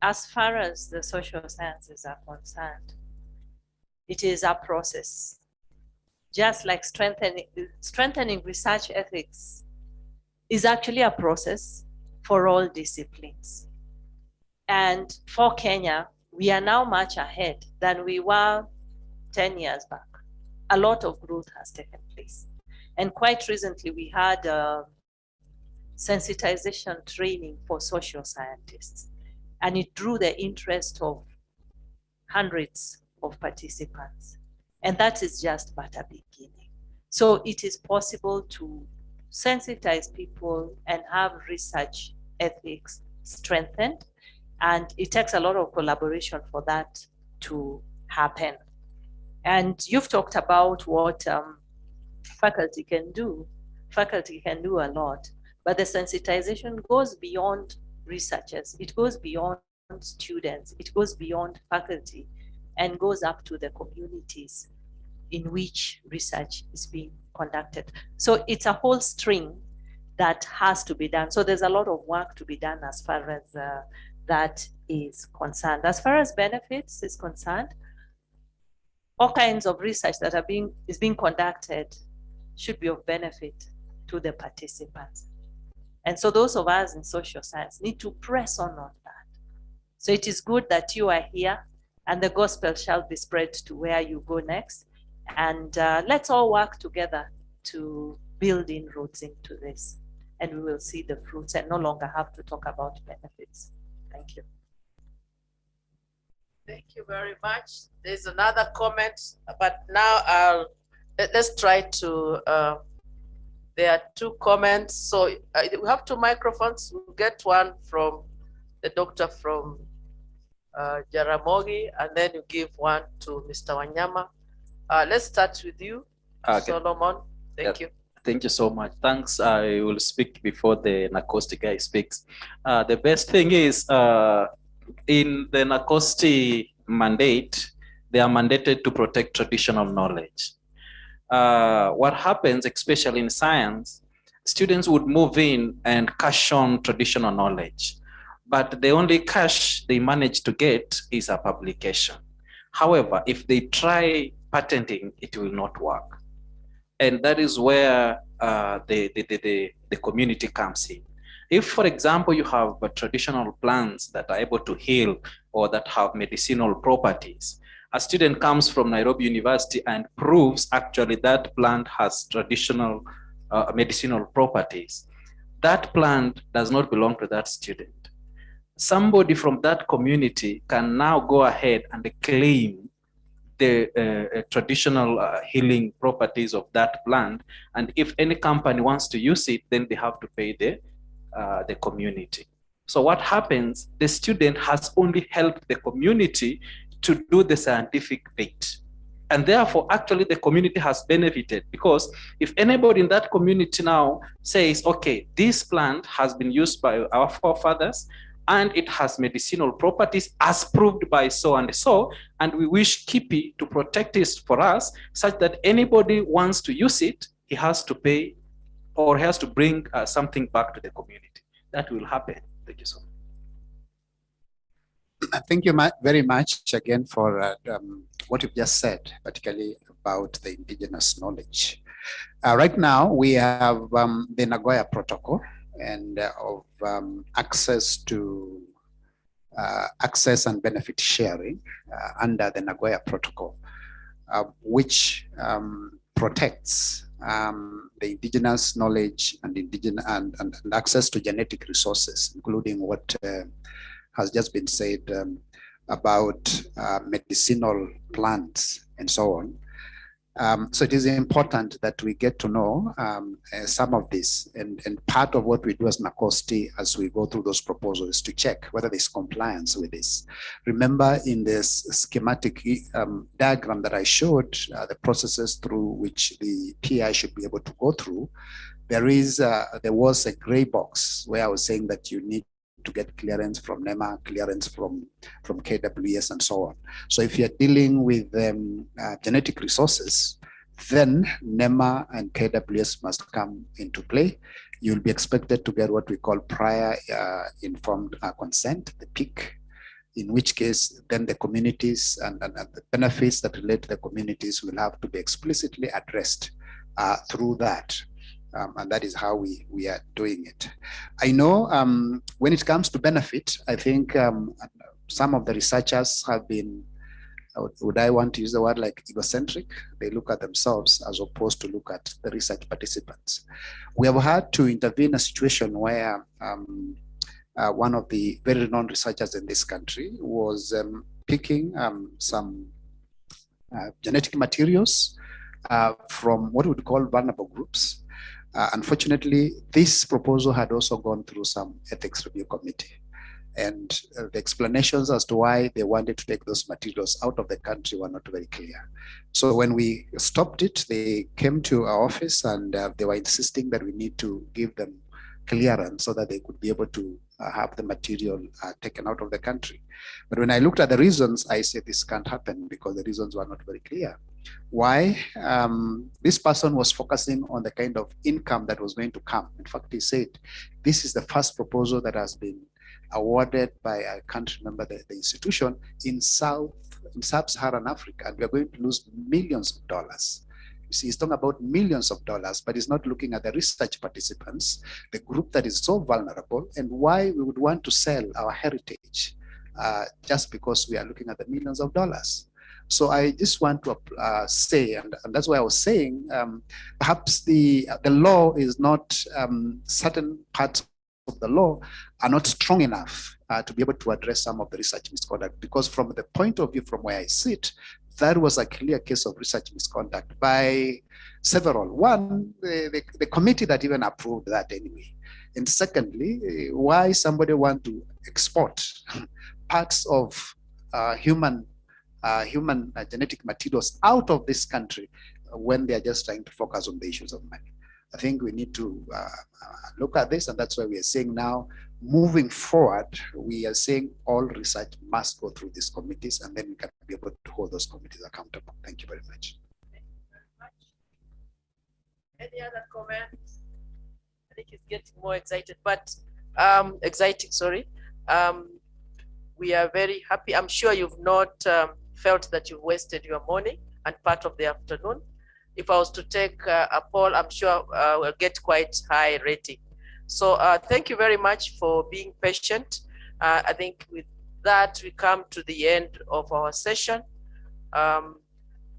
as far as the social sciences are concerned, it is a process. Just like strengthening research ethics is actually a process for all disciplines. And for Kenya, we are now much ahead than we were 10 years back. A lot of growth has taken place. And quite recently, we had sensitization training for social scientists. And it drew the interest of hundreds of participants. And that is just but a beginning. So it is possible to sensitize people and have research ethics strengthened. And it takes a lot of collaboration for that to happen. And you've talked about what faculty can do. Faculty can do a lot, but the sensitization goes beyond researchers. It goes beyond students. It goes beyond faculty and goes up to the communities in which research is being conducted. So it's a whole string that has to be done. So there's a lot of work to be done as far as that is concerned. As far as benefits is concerned, all kinds of research that is being conducted should be of benefit to the participants. And so those of us in social science need to press on that. So it is good that you are here, and the gospel shall be spread to where you go next. And let's all work together to build inroads into this, and we will see the fruits and no longer have to talk about benefits. Thank you. Thank you very much. There's another comment, but now let's try to, there are two comments. So we have two microphones. We'll get one from the doctor from Jaramogi, and then you give one to Mr. Wanyama. Let's start with you, Okay. Solomon. Thank you. Thank you so much. Thanks. I will speak before the NACOSTI guy speaks. The best thing is in the NACOSTI mandate, they are mandated to protect traditional knowledge. What happens, especially in science, students would move in and cash on traditional knowledge, but the only cash they manage to get is a publication. However, if they try patenting, it will not work. And that is where the community comes in. If, for example, you have traditional plants that are able to heal or that have medicinal properties, a student comes from Nairobi University and proves actually that plant has traditional medicinal properties, that plant does not belong to that student. Somebody from that community can now go ahead and claim the traditional healing properties of that plant. And if any company wants to use it, then they have to pay the community. So what happens, the student has only helped the community to do the scientific bit. And therefore, actually, the community has benefited, because if anybody in that community now says, okay, this plant has been used by our forefathers, and it has medicinal properties as proved by so and so, and we wish KIPI to protect it for us, such that anybody wants to use it, he has to pay, or he has to bring something back to the community. That will happen. Thank you so much. Thank you very much again for what you've just said, particularly about the indigenous knowledge. Right now, we have the Nagoya Protocol and of access to access and benefit sharing under the Nagoya Protocol, which protects the indigenous knowledge and and access to genetic resources, including what has just been said about medicinal plants and so on. So it is important that we get to know some of this, and part of what we do as NACOSTI as we go through those proposals is to check whether there's compliance with this. Remember, in this schematic diagram that I showed, the processes through which the PI should be able to go through, there was a gray box where I was saying that you need to get clearance from NEMA, clearance from KWS, and so on. So if you're dealing with genetic resources, then NEMA and KWS must come into play. You'll be expected to get what we call prior informed consent, the PIC, in which case then the communities and the benefits that relate to the communities will have to be explicitly addressed through that. And that is how we are doing it. I know when it comes to benefit, I think some of the researchers have been, would I want to use the word like egocentric? They look at themselves as opposed to look at the research participants. We have had to intervene in a situation where one of the very renowned researchers in this country was picking some genetic materials from what we would call vulnerable groups. Unfortunately, this proposal had also gone through some ethics review committee, and the explanations as to why they wanted to take those materials out of the country were not very clear. So when we stopped it, they came to our office and they were insisting that we need to give them clearance so that they could be able to have the material taken out of the country. But when I looked at the reasons, I said this can't happen because the reasons were not very clear. Why? This person was focusing on the kind of income that was going to come. In fact, he said, this is the first proposal that has been awarded by, I can't remember the institution, in sub-Saharan Africa, and we're going to lose millions of dollars. You see, he's talking about millions of dollars, but he's not looking at the research participants, the group that is so vulnerable, and why we would want to sell our heritage just because we are looking at the millions of dollars. So I just want to say, and that's why I was saying, perhaps the law is not, certain parts of the law are not strong enough to be able to address some of the research misconduct, because from the point of view from where I sit, that was a clear case of research misconduct by several. One, the committee that even approved that anyway. And secondly, why somebody want to export parts of human genetic materials out of this country when they are just trying to focus on the issues of money. I think we need to look at this, and that's why we are saying now, moving forward, we are saying all research must go through these committees, and then we can be able to hold those committees accountable. Thank you very much. Thank you very much. Any other comments? I think it's getting more excited, but exciting, sorry. We are very happy. I'm sure you've not felt that you've wasted your morning and part of the afternoon. If I was to take a poll, I'm sure we'll get quite high rating. So thank you very much for being patient. I think with that, we come to the end of our session.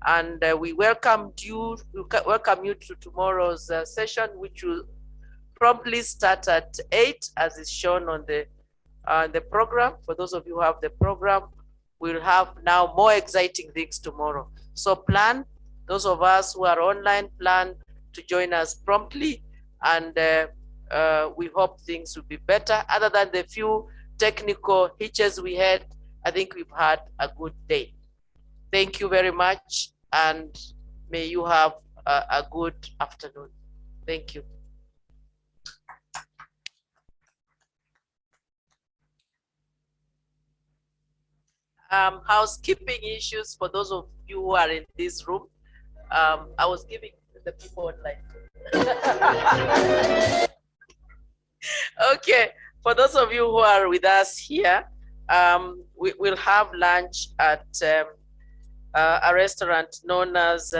And we welcome you to tomorrow's session, which will promptly start at 8, as is shown on the program. For those of you who have the program, we'll have now more exciting things tomorrow. So plan, those of us who are online, plan to join us promptly, and we hope things will be better. Other than the few technical hitches we had, I think we've had a good day. Thank you very much, and may you have a good afternoon. Thank you. Housekeeping issues for those of you who are in this room. I was giving the people online. Okay, for those of you who are with us here, we will have lunch at a restaurant known as